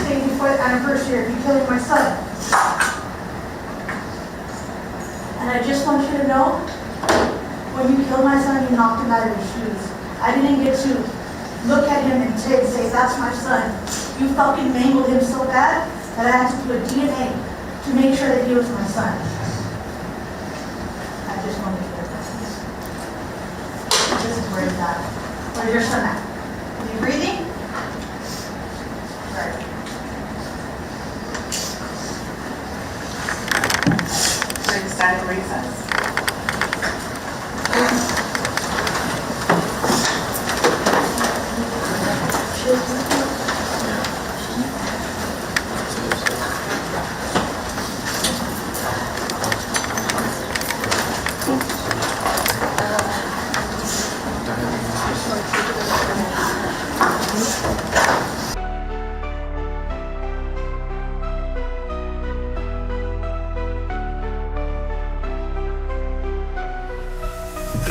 E: days before the anniversary of you killing my son? And I just want you to know, when you killed my son, you knocked him out of his shoes. I didn't get to look at him and say, that's my son. You fucking mangled him so bad that I had to do a DNA to make sure that he was my son. I just wanted to hear that. This is where he's at. Where's your son at? Is he breathing? Right. Ready to stand in recess.
Q: The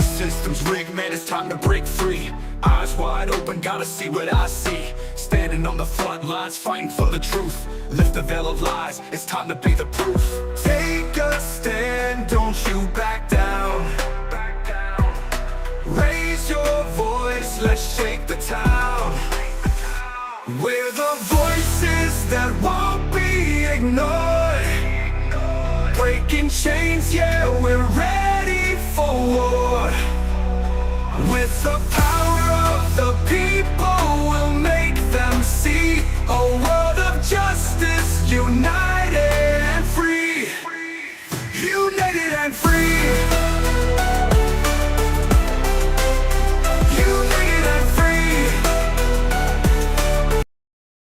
Q: system's rigged, man, it's time to break free. Eyes wide open, gotta see what I see. Standing on the front lines, fighting for the truth. Lift the veil of lies, it's time to be the proof. Take a stand, don't you back down. Raise your voice, let's shake the town. We're the voices that won't be ignored. Breaking chains, yeah, we're ready for war. With the power of the people, we'll make them see a world of justice, united and free. United and free.